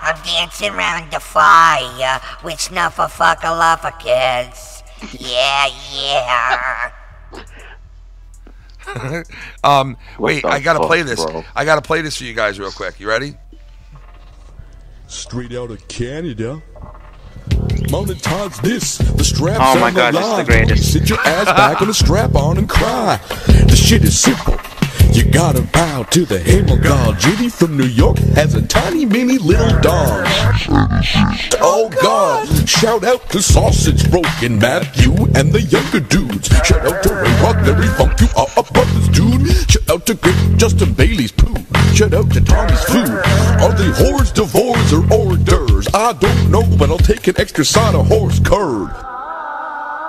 S7: I'm dancing around the fire with Snuffle-Fucker-Luffer kids. Yeah, yeah.
S11: Wait, I gotta play this.
S17: Bro?
S11: I gotta play this for you guys real quick. You ready?
S18: Straight out of Canada. Monetize this. The strap's
S14: Oh my
S18: on
S14: God,
S18: the
S14: this is the
S18: line.
S14: greatest.
S18: Sit your ass back on the strap on and cry. The shit is simple. You gotta bow to the Hammer God. Judy from New York has a tiny mini little dog. Oh God! Shout out to Sausage Broken, Matthew, and the younger dudes. Shout out to Ray Rock, Larry Funk, you are a brothers, dude. Shout out to Great Justin Bailey's poo. Shout out to Tommy's food. Are they whores, divorce, or hors d'oeuvres? I don't know, but I'll take an extra side of horse curd.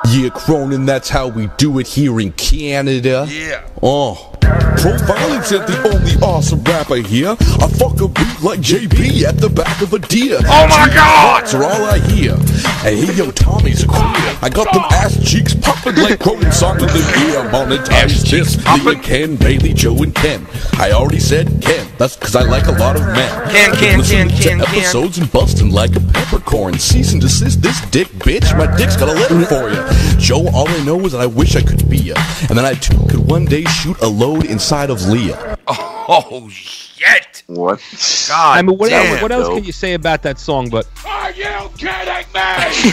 S18: Yeah, Cronin, that's how we do it here in Canada.
S11: Yeah.
S18: Oh. Pro Violence ain't the only awesome rapper here. I fuck a beat like JB at the back of a deer.
S11: Oh my God!
S18: That's all I hear. Hey, yo, Tommy's a queer. I got them ass cheeks popping like Cronin song of the year. Monetize this. Leah, Ken, Bailey, Joe, and Ken. I already said Ken. That's because I like a lot of men.
S11: Ken.
S18: Episodes and busting like a peppercorn. Cease and desist this dick, bitch. My dick's got a letter for you. Joe, all I know is that I wish I could be ya. And then I too could one day shoot a load inside of Leah.
S11: Oh shit!
S17: What?
S11: God
S4: I mean, what
S11: damn.
S4: else can you say about that song? But
S9: Are you kidding me?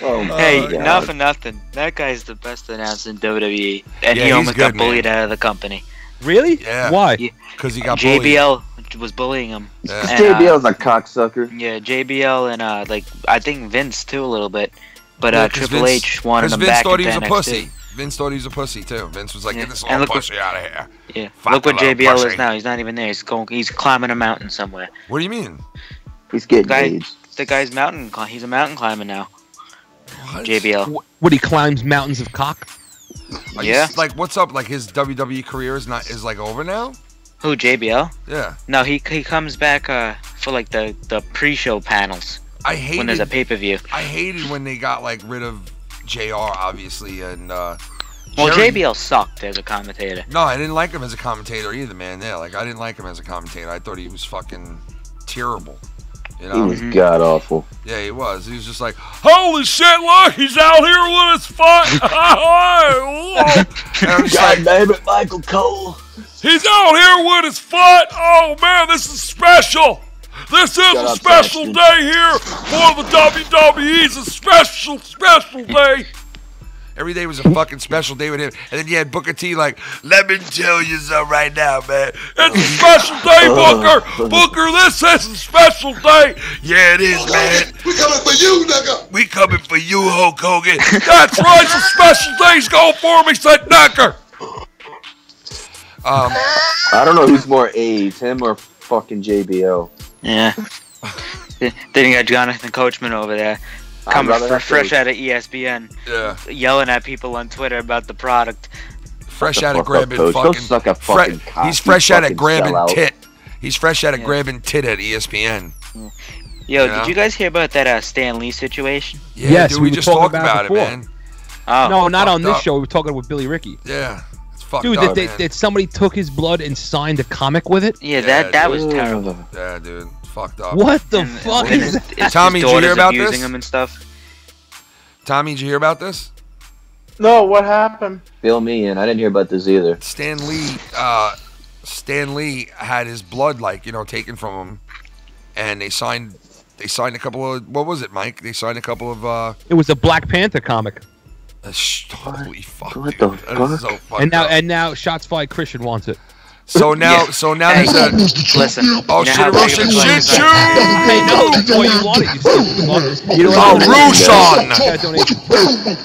S14: Hey, not for nothing. That guy's the best announcer in WWE, and
S11: Yeah,
S14: he
S11: he's
S14: almost got
S11: good,
S14: bullied out of the company.
S4: really?
S11: Yeah.
S4: Why?
S11: Because he got
S14: JBL was bullying him.
S11: Yeah.
S14: And,
S17: JBL's a cocksucker.
S14: Yeah, JBL and I think Vince too a little bit, but
S11: Yeah, 'cause
S14: Triple
S11: Vince-
S14: H wanted
S11: 'cause
S14: him
S11: Vince
S14: back
S11: thought
S14: into
S11: he was a
S14: NXT.
S11: pussy. Vince thought he was a pussy too. Vince was like,
S14: Yeah.
S11: "Get this
S14: And
S11: little
S14: look what-
S11: pussy out of here."
S14: Yeah,
S11: Fuck
S14: look what
S11: a little
S14: JBL
S11: pussy.
S14: is now. He's not even there. He's climbing a mountain somewhere.
S11: What do you mean?
S17: He's getting
S14: Guy,
S17: aged.
S14: the guy's he's a mountain climber now. JBL.
S4: What, he climbs mountains of cock?
S14: Yeah.
S11: Like, what's up? Like, his WWE career is like over now?
S14: Who, JBL?
S11: Yeah.
S14: No, he comes back for like the pre-show panels. When there's a pay-per-view.
S11: I hated when they got like rid of JR, obviously, and
S14: well,
S11: Jerry-
S14: JBL sucked as a commentator.
S11: No, I didn't like him as a commentator either, man. Yeah, like I didn't like him as a commentator. I thought he was fucking terrible. You know?
S17: He was god awful.
S11: Yeah, he was. He was just like, holy shit, look, he's out here with his fuck.
S17: God damn it, Michael Cole.
S11: He's out here with his foot. Oh man, this is special. This is a special day here for the WWE. It's a special day. Every day was a fucking special day with him. And then you had Booker T like, let me tell you something right now, man. It's a special day, Booker. Booker, this is a special day. Yeah, it is, man.
S13: We coming for you, nigga.
S11: We coming for you, Hulk Hogan. That's right, it's a special day's going for me, said Knocker.
S17: I don't know who's more AIDS, him or fucking JBL.
S14: Yeah. Then you got Jonathan Coachman over there. Coming fresh out of ESPN.
S11: Yeah.
S14: Yelling at people on Twitter about the product.
S11: Fresh out of grabbing
S17: fucking
S11: he's fresh out of grabbing tit. He's fresh out of grabbing tit at ESPN.
S14: Yo, did you guys hear about that Stan Lee situation?
S11: Yeah,
S4: Yes,
S11: dude,
S4: we
S11: we
S4: were
S11: just
S4: talking
S11: talked
S4: about
S11: about
S4: it
S11: it,
S4: before.
S11: man.
S4: No, not on
S11: fucked
S4: this
S11: up.
S4: show. We were talking with Billy Ricky.
S11: Yeah, it's fucked
S4: Dude,
S11: up,
S4: that somebody took his blood and signed a comic with it?
S14: Yeah, that was terrible.
S11: Yeah, dude, fucked up.
S4: What the fuck is that?
S11: Tommy, did you hear about this?
S14: Him and stuff.
S11: Tommy, did you hear about this?
S12: No, what happened?
S17: Fill me in. I didn't hear about this either.
S11: Stan Lee had his blood, taken from him, and they signed a couple of, what was it, Mike? They signed a couple of.
S4: It was a Black Panther comic.
S11: Holy fuck!
S17: What
S11: dude.
S17: the
S11: That is
S17: fuck?
S11: so fucked
S4: And
S11: up.
S4: now, shots fired. Christian wants it.
S11: So now there's a.
S14: Listen.
S11: Oh shit! Russian shit shoe.
S4: Hey, no, boy, you want it? You stupid fuck. You
S11: Oh, Rushan.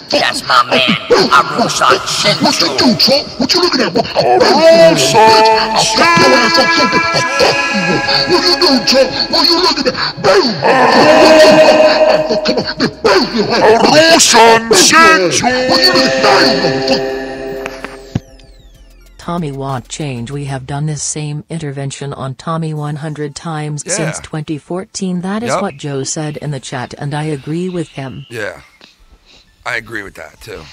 S7: That's my man. I'm Rushan Shinchu.
S13: What you looking at? What you doing, Trump? What you looking at?
S2: Rushan Shinchu.
S13: What you looking at?
S8: Tommy want change. We have done this same intervention on Tommy 100 times since 2014. That is
S11: Yep.
S8: what Joe said in the chat, and I agree with him.
S11: Yeah, I agree with that too.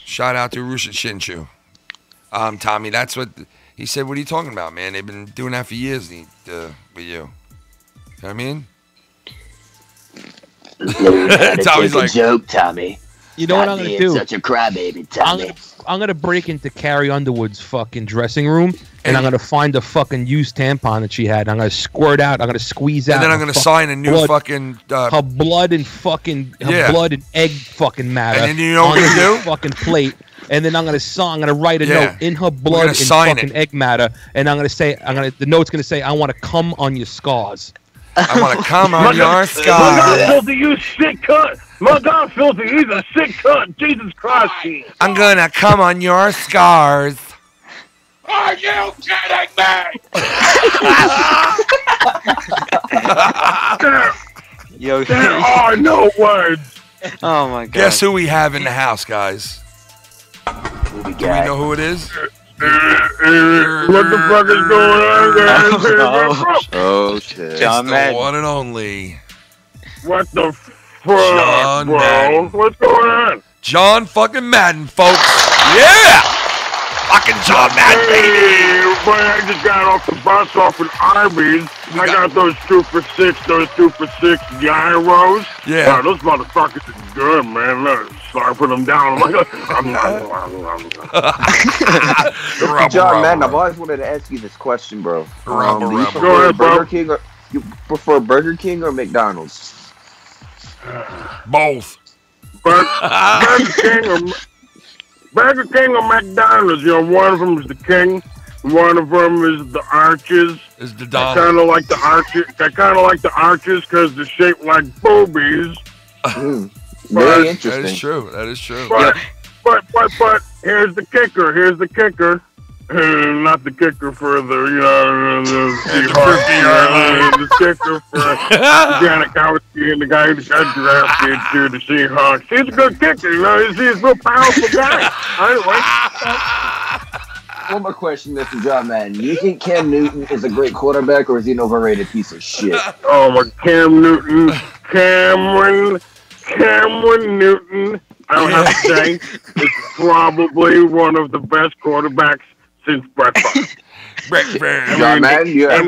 S11: Shout out to Rushan Shinchu. Tommy, that's what he said. What are you talking about, man? They've been doing that for years with you. You know what I mean?
S17: Tommy's like, joke, Tommy.
S4: You know what I'm gonna do?
S17: Such a crybaby, Tommy.
S4: I'm gonna break into Carrie Underwood's fucking dressing room, and I'm gonna find a fucking used tampon that she had. I'm gonna squirt out. I'm gonna squeeze out.
S11: And then I'm gonna sign a new
S4: blood,
S11: fucking.
S4: her blood and fucking blood and egg fucking matter.
S11: And then you know what
S4: on
S11: we
S4: this
S11: do?
S4: Fucking plate. And then I'm gonna write a
S11: Yeah.
S4: note in her
S11: We're
S4: blood
S11: gonna
S4: and
S11: sign
S4: fucking
S11: it.
S4: egg matter, and the note's gonna say, I want to come on your scars.
S11: I want to come
S10: My
S11: on your
S10: God,
S11: scars.
S10: filthy, you sick cunt. My God, filthy, he's a sick cunt. Jesus Christ, he.
S11: I'm gonna come on your scars.
S9: Are you kidding me?
S14: Yo,
S10: There are no words.
S14: Oh my god.
S11: Guess who we have in the house, guys? Do we know who it is?
S10: What the fuck is going on, guys?
S17: Oh, shit.
S11: It's the one and only
S10: What the fuck,
S11: John
S10: bro?
S11: Madden.
S10: What's going on?
S11: John fucking Madden, folks. Yeah! Fucking John Madden, baby!
S10: Hey, everybody, I just got off the bus off in Arby's. I got those 2 for $6 gyros.
S11: Yeah.
S10: Wow, those motherfuckers are good, man. Look, slurping them down. I'm like,
S17: John Madden, I've always wanted to ask you this question, bro. Do you
S10: Go
S17: prefer
S10: ahead, bro.
S17: Burger King or you prefer Burger King or McDonald's?
S11: Both.
S10: Burger King or McDonald's. You know, one of them is the king. One of them is the arches.
S11: Is the
S10: I
S11: Donald.
S10: kind of like the arches. I kind of like the arches because they're shaped like boobies.
S17: Very interesting.
S11: That is true. That is true.
S10: But here's the kicker. Here's the kicker. not the kicker for the Seahawks, the kicker for Janikowski and the guy who got drafted to the Seahawks. He's a good kicker, he's a real powerful guy.
S17: One more question, Mr. John Madden. You think Cam Newton is a great quarterback, or is he an overrated piece of shit?
S10: Oh, my Cam Newton. Cameron Newton, I don't have to say, is probably one of the best quarterbacks since Brett Favre.
S17: John Madden, you have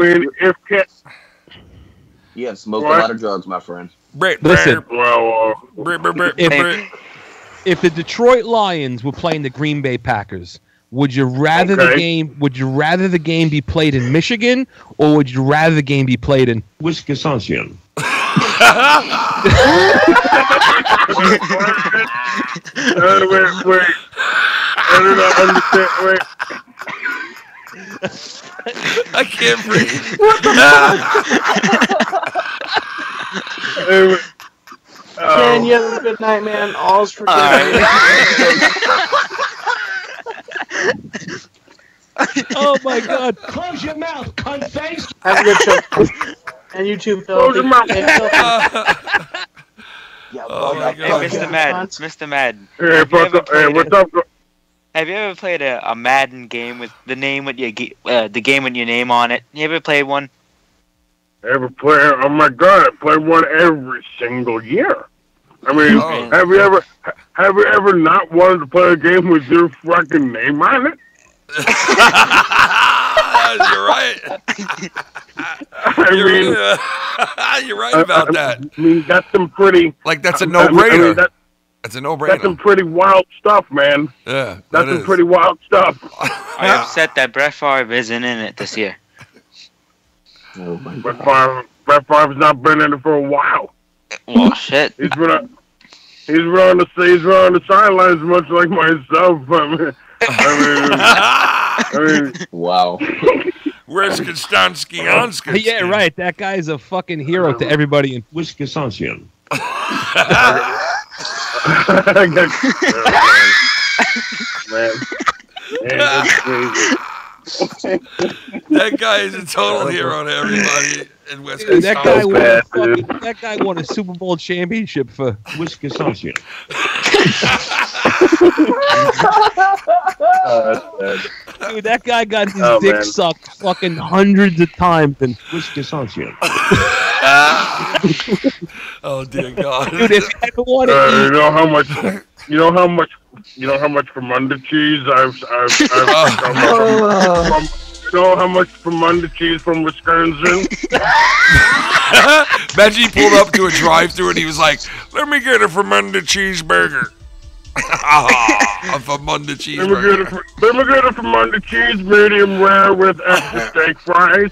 S17: smoked
S10: What?
S17: a lot of drugs, my friend.
S4: Listen,
S10: well,
S4: if the Detroit Lions were playing the Green Bay Packers, would you rather the game be played in Michigan, or would you rather the game be played in
S5: Wisconsin?
S10: wait. I do not understand. Wait.
S11: I can't breathe.
S12: What the fuck? Ken, you have a good night, man. All's forgiven.
S4: Oh my God!
S15: Close your mouth, cunt face.
S12: Have a good show. And you too, Phil.
S10: Close your mouth.
S14: Hey, Mr. Madden.
S10: Hey, what's up?
S14: Have you ever played a Madden game with the name with your the game with your name on it? You ever played one?
S10: Ever play? Oh my God! I play one every single year. I mean, have you ever not wanted to play a game with your fucking name on it?
S11: You're right. You're right about that.
S10: I mean, that's some pretty.
S11: That's a no-brainer. That's a no-brainer.
S10: That's some pretty wild stuff, man.
S11: Yeah,
S10: that's some pretty wild stuff.
S14: I'm upset that Brett Favre isn't in it this year.
S10: Oh my God. Brett Favre's not been in it for a while.
S14: Well, shit.
S10: He's been on the sidelines, much like myself. I mean,
S17: wow.
S11: Where's Konstanski Onska?
S4: Yeah, right. That guy's a fucking hero to everybody in
S5: Wisconsin.
S11: That guy is a total hero to everybody in Wisconsin.
S4: That guy won a Super Bowl championship for
S5: Wisconsin.
S4: Dude, that guy got his dick sucked fucking hundreds of times in
S5: Wisconsin.
S11: Oh dear God!
S4: Dude, if you ever want to
S10: you know how much from under cheese I've you know how much from under cheese from Wisconsin?
S11: Imagine he pulled up to a drive-thru and he was like, "Let me get a Fermunda cheeseburger." A Fermunda cheeseburger.
S10: Let me get a Fermunda cheese, medium rare with extra steak fries.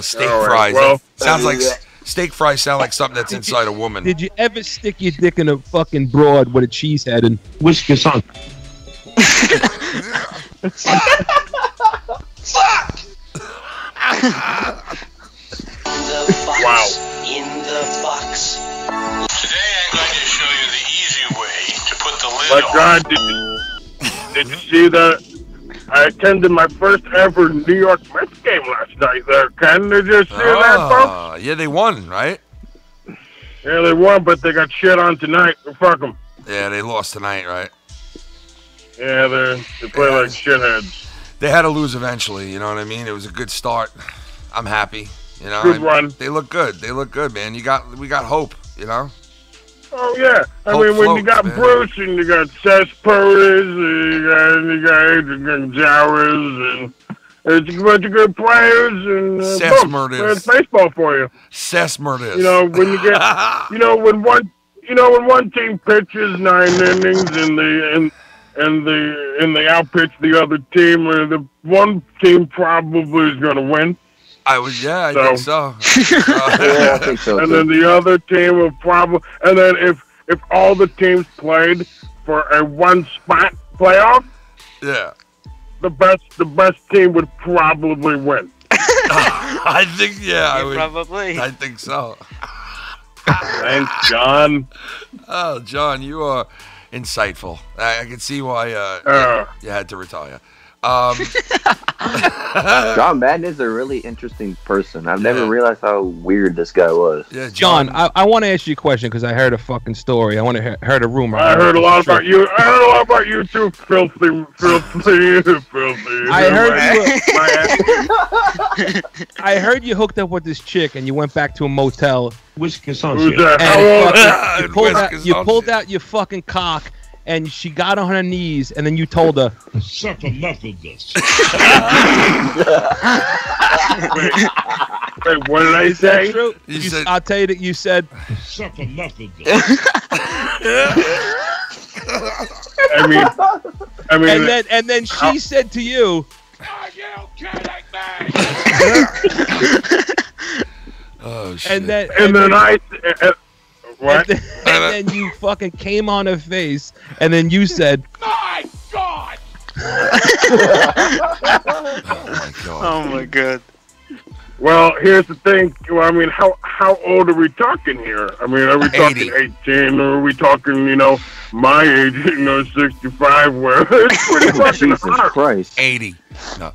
S11: Steak
S10: All right,
S11: fries.
S10: well,
S11: Sounds like steak fries sound like something that's inside a woman.
S4: Did you ever stick your dick in a fucking broad with a cheese head in
S5: Wisconsin?
S11: Fuck!
S10: Wow.
S19: In the box. Today I'm going to show you the easy way to put the lid
S10: My
S19: on.
S10: God, did you see that? I attended my first ever New York Mets game last night there, Ken. Did you see that, folks?
S11: Yeah, they won, right?
S10: Yeah, they won, but they got shit on tonight. Fuck them.
S11: Yeah, they lost tonight, right?
S10: Yeah, they play like shitheads.
S11: They had to lose eventually, you know what I mean? It was a good start. I'm happy, you know.
S10: Good run.
S11: They look good. They look good, man. We got hope, you know.
S10: Oh yeah, I
S11: Hope
S10: mean when you
S11: floats,
S10: got
S11: man.
S10: Bruce and you got Cespedes and you got Jowers and it's a bunch of good players and boom, it's baseball for you.
S11: Sesmerdis.
S10: You know when you get, when one team pitches 9 innings and they outpitch the other team, the one team probably is going to win.
S11: I think so.
S17: Yeah, I think so
S10: And
S17: too.
S10: then the other team will probably, and then if all the teams played for a 1-spot playoff,
S11: yeah,
S10: the best team would probably win.
S11: I think
S14: Probably.
S11: I think so.
S10: Thanks, John.
S11: Oh, John, you are Insightful. I can see why you had to retire.
S17: John Madden is a really interesting person. I've never realized how weird this guy was.
S11: Yeah,
S4: John, I want to ask you a question because I heard a fucking story. I want to heard a rumor.
S10: I heard a lot about you. I heard a lot about you too, filthy.
S4: I heard you hooked up with this chick and you went back to a motel.
S5: Wisconsin.
S4: And you pulled out your fucking cock. And she got on her knees, and then you told her,
S13: "Suck a knuckle dust."
S10: Wait, what did I say?
S4: True? I'll tell you that you said,
S13: "Suck a knuckle dust."
S10: I mean,
S4: and then she said to you,
S9: "Are you kidding me?"
S11: Oh shit!
S10: and then I. What?
S4: And then you fucking came on her face, and then you said,
S9: "My God!"
S14: Oh my God.
S10: Well, here's the thing. Well, I mean, how old are we talking here? I mean, are we talking 18, or are we talking, my age, 65? Where it's pretty fucking hard.
S17: Christ.
S11: 80. No.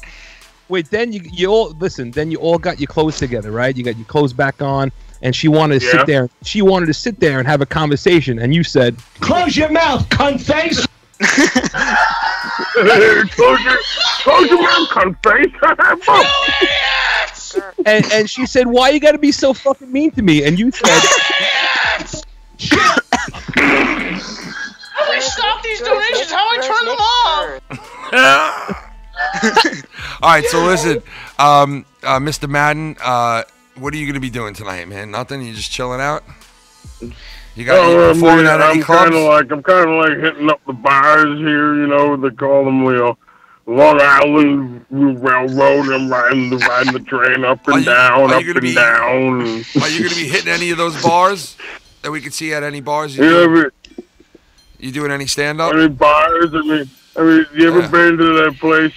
S4: Wait, then you all listen. Then you all got your clothes together, right? You got your clothes back on. And she wanted to sit there. She wanted to sit there and have a conversation. And you said,
S5: "Close your mouth, cunt face."
S10: Close your mouth, cunt face.
S4: and she said, "Why you got to be so fucking mean to me?" And you said,
S9: "How do we stop these donations? How do I turn them off?"
S11: All right, so listen, Mr. Madden, what are you gonna be doing tonight, man? Nothing. You just chilling out. You got you performing at any clubs?
S10: I'm kind of like hitting up the bars here. They call them, Long Island Railroad. I'm riding the train up and down, up and down.
S11: Are you gonna be hitting any of those bars that we could see at any bars? You doing any stand up?
S10: Any bars? I mean, you ever been to that place,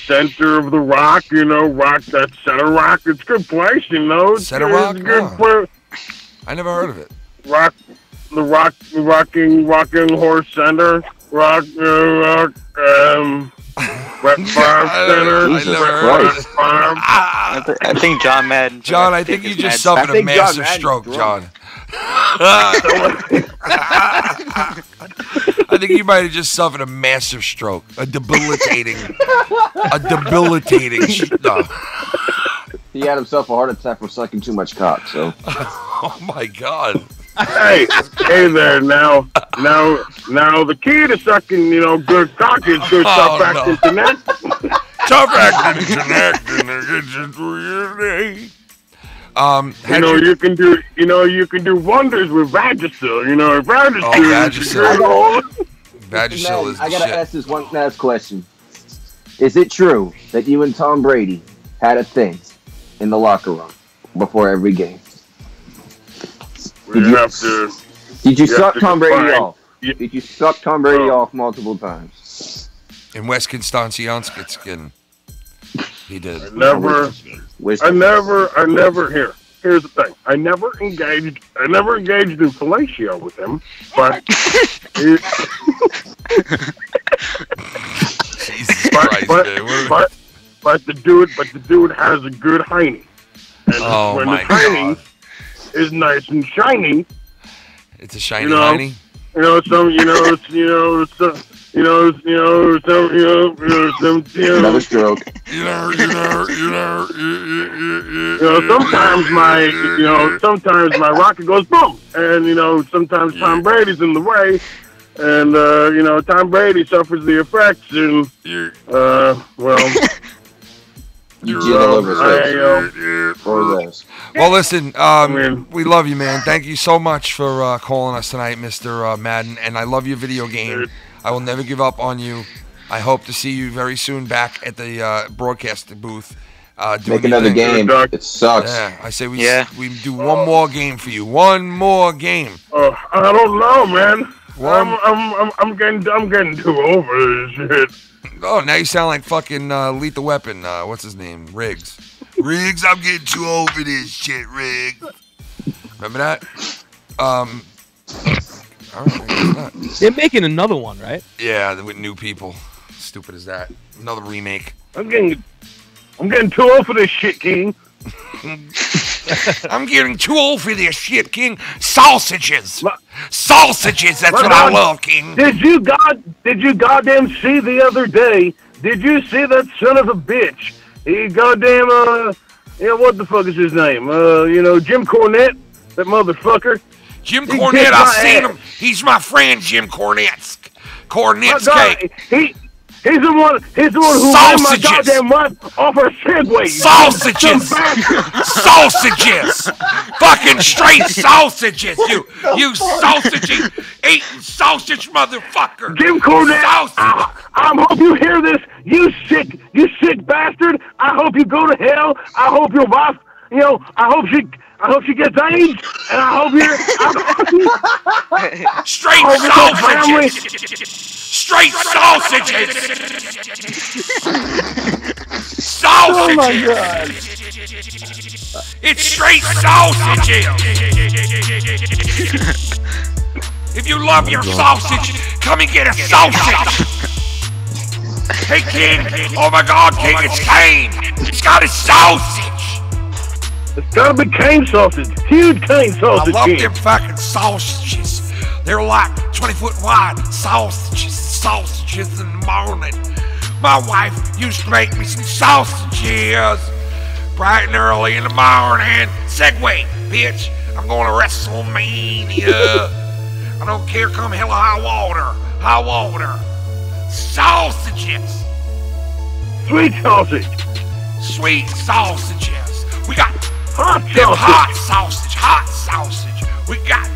S10: Center of the Rock, Rock, that Center Rock? It's a good place,
S11: Center Rock?
S10: It's a good place.
S11: I never heard of it.
S10: Rocking Horse Center, Bar Center.
S14: I think John Madden.
S11: John, I think you just suffered a massive stroke, John. I think you might have just suffered a massive stroke, a debilitating. No.
S17: He had himself a heart attack from sucking too much cock. So.
S11: Oh my God.
S10: Hey there! Now, the key to sucking, good cock is good tough acting connect.
S2: Tough acting connect, and it gets into your day.
S10: You can do wonders with Vagisil.
S11: Vagisil is the
S17: I gotta
S11: shit.
S17: ask this one last question. Is it true that you and Tom Brady had a thing in the locker room before every game? Did you suck Tom Brady off? Did you suck Tom Brady off multiple times?
S11: In West Constantianskin. He did.
S10: I never. Here's the thing. I never engaged in fellatio with him, but.
S11: Jesus Christ, man.
S10: But the dude has a good hiney, and when the hiney is nice and shiny,
S11: it's a shiny hiney.
S17: Another stroke.
S10: Sometimes my rocket goes boom, and sometimes Tom Brady's in the way, and Tom Brady suffers the effects, and
S11: Well, listen, we love you, man. Thank you so much for calling us tonight, Mr. Madden, and I love your video game. I will never give up on you. I hope to see you very soon back at the broadcast booth.
S17: Make another game. It sucks.
S11: Yeah, I say we do one more game for you. One more game.
S10: I don't know, man. I'm getting too over this shit.
S11: Oh, now you sound like fucking Lethal Weapon. What's his name? Riggs. Riggs, I'm getting too old for this shit, Riggs. Remember that? All right, I guess not.
S4: They're making another one, right?
S11: Yeah, with new people. Stupid as that. Another remake.
S10: I'm getting too old for this shit, King.
S11: I'm getting too old for this shit, King. Sausages. Sausages, that's what I love, King.
S10: Did you goddamn see the other day? Did you see that son of a bitch? He goddamn, what the fuck is his name? Jim Cornette? That motherfucker?
S11: Jim Cornette, I've seen him. He's my friend, Jim Cornette's cake.
S10: He's the one who ran my goddamn wife off her Segway.
S11: Sausages! Sausages! Fucking straight sausages! You sausage eating sausage motherfucker!
S10: Jim Cornette, I hope you hear this, you sick bastard. I hope you go to hell. I hope your wife, I hope she gets AIDS, and I hope you're
S11: straight sausages! Straight sausages! Sausages!
S10: Oh my God!
S11: It's straight sausages! If you love your sausage, come and get a sausage! Hey, King! Oh my God, King, it's Kane! It's got a sausage!
S10: It's gotta be cane sausage. Huge cane sausage.
S11: I love them fucking sausages. They're like 20-foot wide sausages in the morning. My wife used to make me some sausages bright and early in the morning. Segway, bitch. I'm going to WrestleMania. I don't care, come hell or high water. High water. Sausages.
S10: Sweet sausage.
S11: Sweet sausages. We got
S10: hot
S11: sausage. Hot sausage. We got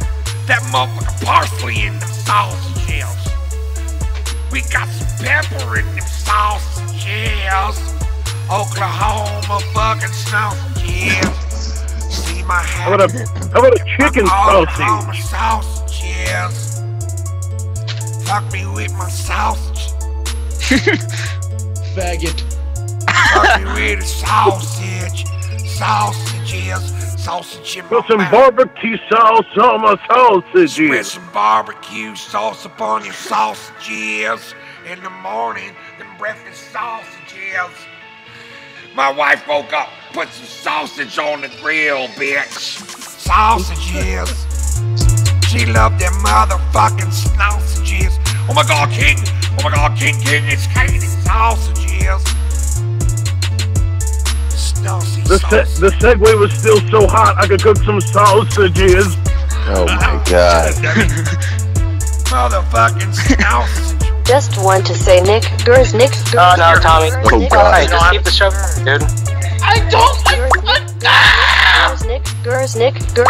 S11: that motherfucking parsley in them sausages. We got some pepper in them sausages. Oklahoma fucking sausages. See my
S10: How about a chicken
S11: Oklahoma
S10: sausage?
S11: sausages. Fuck me with my sausage.
S5: Faggot.
S11: Fuck me with a sausage. Sausages. Sausage in my
S10: Put some
S11: mouth.
S10: barbecue sauce on my sausages.
S11: Spread some barbecue sauce upon your sausages in the morning, them breakfast sausages. My wife woke up, put some sausage on the grill, bitch. Sausages. She loved them motherfucking sausages. Oh my God, King. Oh my God, King, it's King, it's sausages.
S10: The Segway was still so hot, I could cook some sausages.
S17: Oh my God.
S11: Motherfucking sausage.
S20: Just want to say, Nick.
S21: No, Tommy.
S17: Oh God.
S21: Hey, just keep the show, dude.
S9: I don't like
S20: Girls, Nick.
S9: Oh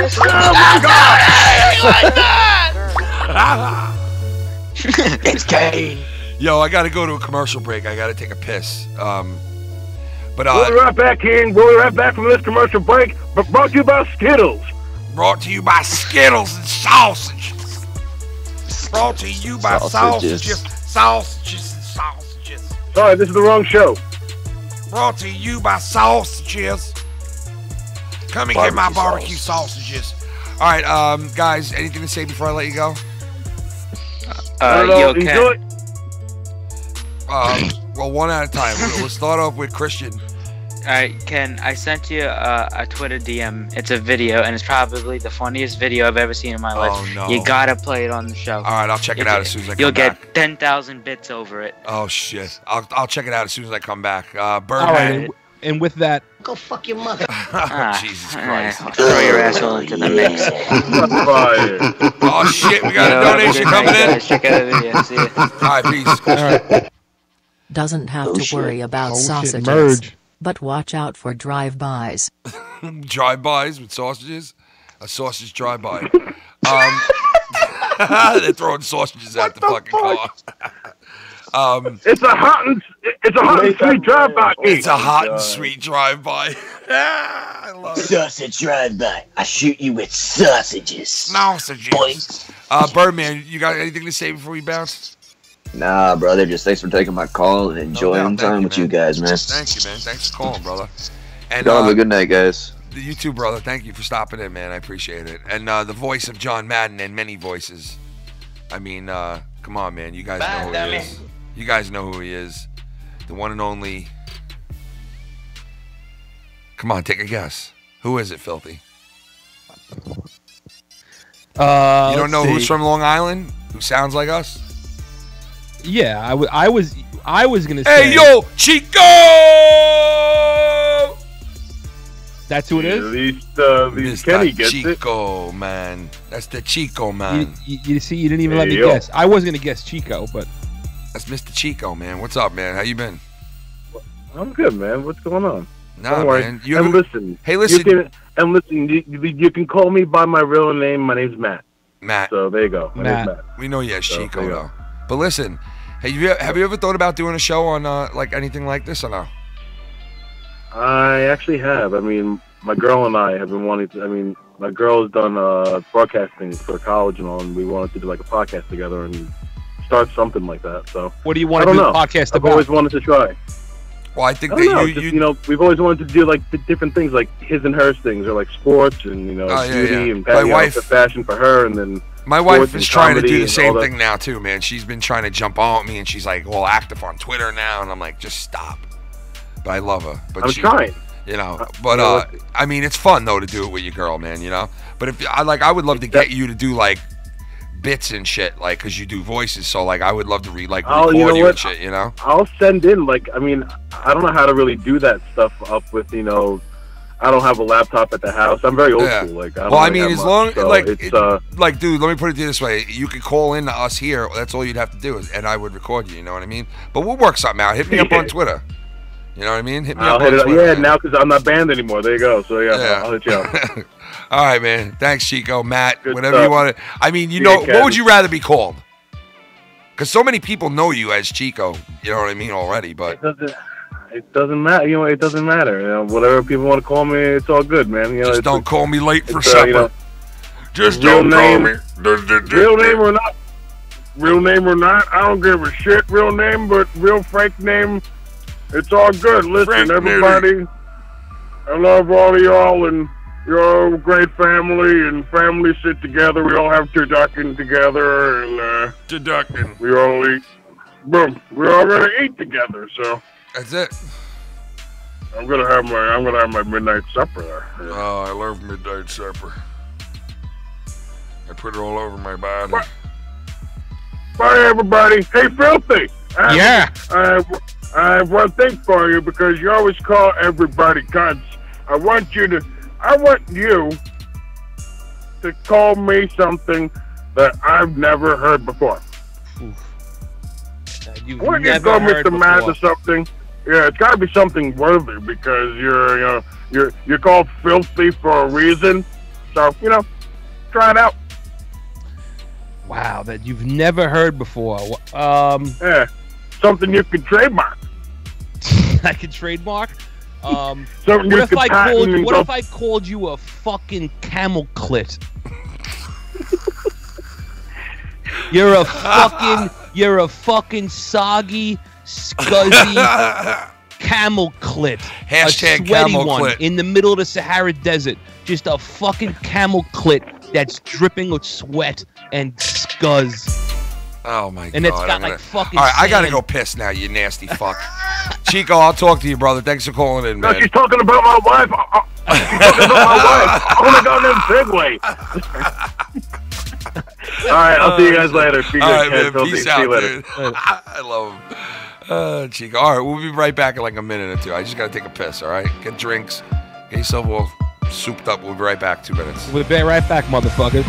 S9: my God!
S17: It's Kane.
S11: Yo, I gotta go to a commercial break. I gotta take a piss.
S10: We'll be right back, King. We'll be right back from this commercial break, but brought to you by Skittles.
S11: Brought to you by Skittles and sausages. Brought to you by sausages and sausages.
S10: Sorry, this is the wrong show.
S11: Brought to you by sausages. Come and get my barbecue sausages. All right, guys, anything to say before I let you go?
S14: Yo, Ken.
S11: Well, one at a time. Let's start off with Christian.
S14: Alright, Ken, I sent you a Twitter DM. It's a video, and it's probably the funniest video I've ever seen in my life.
S11: Oh, no.
S14: You gotta play it on the show.
S11: Alright, I'll check it out as soon as I come
S14: You'll
S11: back.
S14: get 10,000 bits over it.
S11: Oh, shit. I'll check it out as soon as I come back. Birdman.
S4: All right, and with that,
S21: go fuck your mother.
S11: Jesus Christ.
S14: I'll throw your asshole into the mix.
S11: Oh, shit, we got a donation coming in.
S14: Guys, check out the video. See ya.
S11: Alright, peace. All right.
S8: Doesn't have to worry about sausages,
S4: merge.
S8: but watch out for drive-bys.
S11: Drive-bys with sausages? A sausage drive-by. They're throwing sausages at the fucking car.
S10: It's a hot and sweet drive-by.
S11: It's a hot and sweet drive-by. I love it.
S21: Sausage drive-by. I shoot you with sausages.
S11: Sausages. Birdman, you got anything to say before we bounce?
S17: Nah, brother. Just thanks for taking my call and enjoying time with you guys, man.
S11: Thank you, man. Thanks for calling, brother. And
S17: Y'all have a good night, guys.
S11: You too, brother. Thank you for stopping in, man. I appreciate it. And the voice of John Madden and many voices. I mean, come on, man. You guys know who he is. You guys know who he is. The one and only. Come on, take a guess. Who is it, Filthy? You don't know who's from Long Island? Who sounds like us?
S4: Yeah, I was gonna say.
S11: Hey, yo, Chico!
S4: That's who it is.
S10: At least Kenny gets
S11: Chico, man. That's the Chico, man.
S4: You see, you didn't even let me guess. I wasn't gonna guess Chico, but
S11: that's Mr. Chico, man. What's up, man? How you been?
S10: I'm good, man. What's going on?
S11: Nah,
S10: Don't worry.
S11: man.
S10: Hey, listen. You can call me by my real name. My name's Matt.
S11: Matt.
S10: So there you go. My name's Matt.
S11: We know you as
S10: So,
S11: Chico,
S10: there you
S11: though. But listen, have you ever thought about doing a show on like anything like this or no?
S10: I actually have. I mean, my girl and I have been wanting to. I mean, my girl has done broadcasting for college and all, and we wanted to do like a podcast together and start something like that. So
S4: what do you want to do a podcast
S10: I've
S4: about?
S10: always wanted to try.
S11: Well, I think
S10: I don't know, we've always wanted to do like the different things, like his and hers things, or like sports and beauty and fashion for her, and then
S11: my wife is trying to do the
S10: and
S11: same
S10: all that.
S11: thing now too, man. She's been trying to jump on me, and she's like all active on Twitter now, and I'm like, just stop. But I love her. But
S10: I'm trying.
S11: You know, but I mean, it's fun though to do it with your girl, man. You know, but if I would love to get you to do like bits and shit, like, cause you do voices, so like I would love to record you and shit, you know.
S10: I'll send in, like, I mean, I don't know how to really do that stuff up with, I don't have a laptop at the house. I'm very old school. Like, I mean,
S11: as long like dude, let me put it this way: you could call in to us here. That's all you'd have to do, and I would record you. You know what I mean? But we'll work something out. Hit me up on Twitter. You know what I mean? Hit me up on Twitter.
S10: Yeah, now because I'm not banned anymore. There you go. So yeah. I'll hit you up.
S11: All right, man. Thanks, Chico. Matt,
S10: Good
S11: whatever
S10: stuff.
S11: you want to. I mean, what would you rather be called? Because so many people know you as Chico. You know what I mean already, but
S10: it doesn't matter. It doesn't matter. Whatever people want to call me, it's all good, man.
S11: Just don't call me late for supper. Just
S10: real
S11: don't
S10: name,
S11: call me.
S10: Real name or not. Real name or not. I don't give a shit. Real name, but real fake name. It's all good. Listen,
S2: Frank
S10: everybody. I love all of y'all, and you're a great family, and families sit together. We all have turducken together, and
S11: turducken.
S10: We all eat. Boom. We're all gonna eat together. So
S11: that's it.
S10: I'm gonna have my midnight supper there.
S2: Oh, I love midnight supper. I put it all over my body.
S10: Bye, everybody. Hey, Filthy.
S4: Yeah.
S10: I have one thing for you, because you always call everybody cunts. I want you to call me something that I've never heard before.
S4: You've
S10: When you
S4: never
S10: call
S4: heard
S10: Mr. Matt
S4: before.
S10: or something, yeah, it's got to be something worthy, because you're called filthy for a reason. So try it out.
S4: Wow, that you've never heard before.
S10: Yeah, something you can trademark.
S4: I can trademark.
S10: Something
S4: What
S10: you
S4: if
S10: could
S4: I
S10: patent and go-
S4: called you a fucking camel clit? You're a fucking soggy, scuzzy camel clit.
S11: Hashtag
S4: a sweaty
S11: camel
S4: one
S11: clit.
S4: in the middle of the Sahara Desert. Just a fucking camel clit that's dripping with sweat and scuzz.
S11: Oh my god!
S4: And it's got like fucking.
S11: All right, I gotta
S4: sand.
S11: go piss now. You nasty fuck. Chico, I'll talk to you, brother. Thanks for calling in,
S10: No,
S11: man.
S10: she's talking about my wife. She's talking about my wife. I want to go in segue. All right, I'll see you guys later. Be
S11: All
S10: good,
S11: right,
S10: Ken.
S11: man.
S10: Filthy.
S11: Peace
S10: See
S11: out,
S10: you later.
S11: dude. I love him. Chico. All right, we'll be right back in like a minute or two. I just gotta take a piss. All right, get drinks, get yourself all souped up. We'll be right back. 2 minutes.
S4: We'll be right back, motherfucker.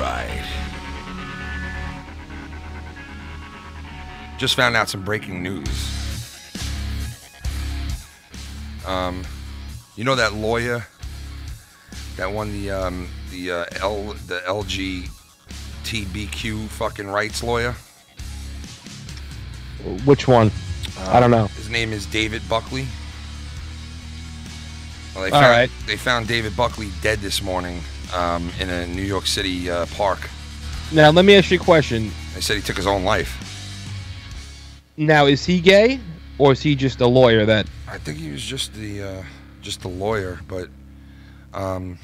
S11: right. Just found out some breaking news. You know that lawyer that won the LGBTQ fucking rights lawyer?
S4: Which one? I don't know.
S11: His name is David Buckley. Well, they found David Buckley dead this morning in a New York City park.
S4: Now, let me ask you a question.
S11: They said he took his own life.
S4: Now, is he gay, or is he just a lawyer that...
S11: I think he was just the lawyer, but I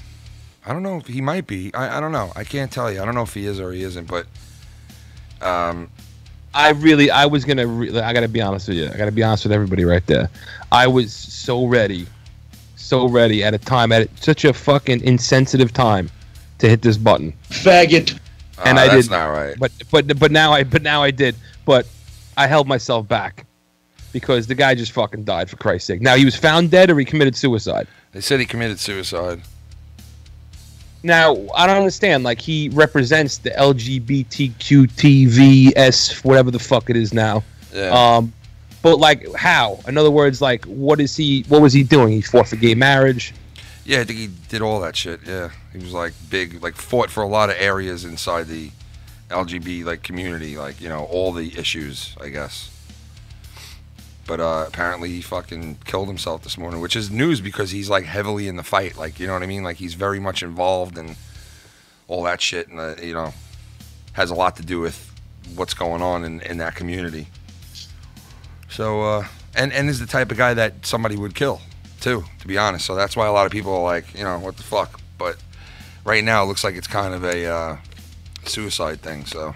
S11: don't know if he might be. I don't know. I can't tell you. I don't know if he is or he isn't, but
S4: I gotta be honest with you. I gotta be honest with everybody right there. I was so ready at a time, at such a fucking insensitive time, to hit this button.
S5: Faggot.
S4: And I
S11: that's
S4: did
S11: not right.
S4: But now I did. But I held myself back because the guy just fucking died, for Christ's sake. Now, he was found dead or he committed suicide?
S11: They said he committed suicide.
S4: Now, I don't understand. Like, he represents the LGBTQTVS, whatever the fuck it is now.
S11: Yeah.
S4: But, like, how? In other words, like, what was he doing? He fought for gay marriage?
S11: Yeah, I think he did all that shit, yeah. He was, like, big, like, fought for a lot of areas inside the LGBT, like, community, like, you know, all the issues, I guess. But apparently he fucking killed himself this morning, which is news because he's, like, heavily in the fight. Like, you know what I mean? Like, he's very much involved in all that shit and, you know, has a lot to do with what's going on in that community. So, and is the type of guy that somebody would kill, too, to be honest. So that's why a lot of people are like, you know, what the fuck? But right now it looks like it's kind of a suicide thing, so...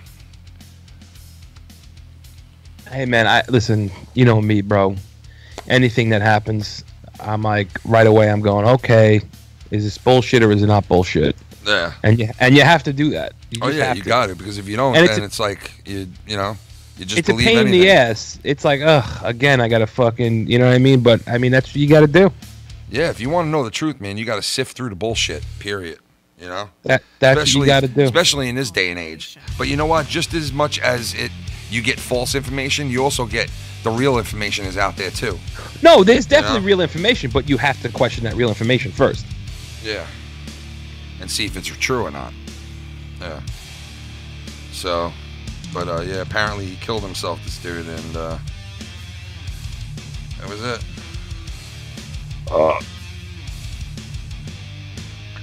S4: Hey, man, listen, you know me, bro. Anything that happens, I'm like, right away, I'm going, okay, is this bullshit or is it not bullshit?
S11: Yeah.
S4: And you have to do that. You
S11: got it, because if you don't,
S4: and
S11: then it's like, you know, you just
S4: it's
S11: believe
S4: a pain
S11: anything.
S4: in the ass. It's like, again, I got to fucking, you know what I mean? But, I mean, that's what you got to do.
S11: Yeah, if you want to know the truth, man, you got to sift through the bullshit, period. You know?
S4: That's what you got to do.
S11: Especially in this day and age. But you know what? Just as much as you get false information, you also get the real information is out there too.
S4: No, there's definitely real information, but you have to question that real information first.
S11: Yeah. And see if it's true or not. Yeah. So, but yeah, apparently he killed himself, this dude, and that was it.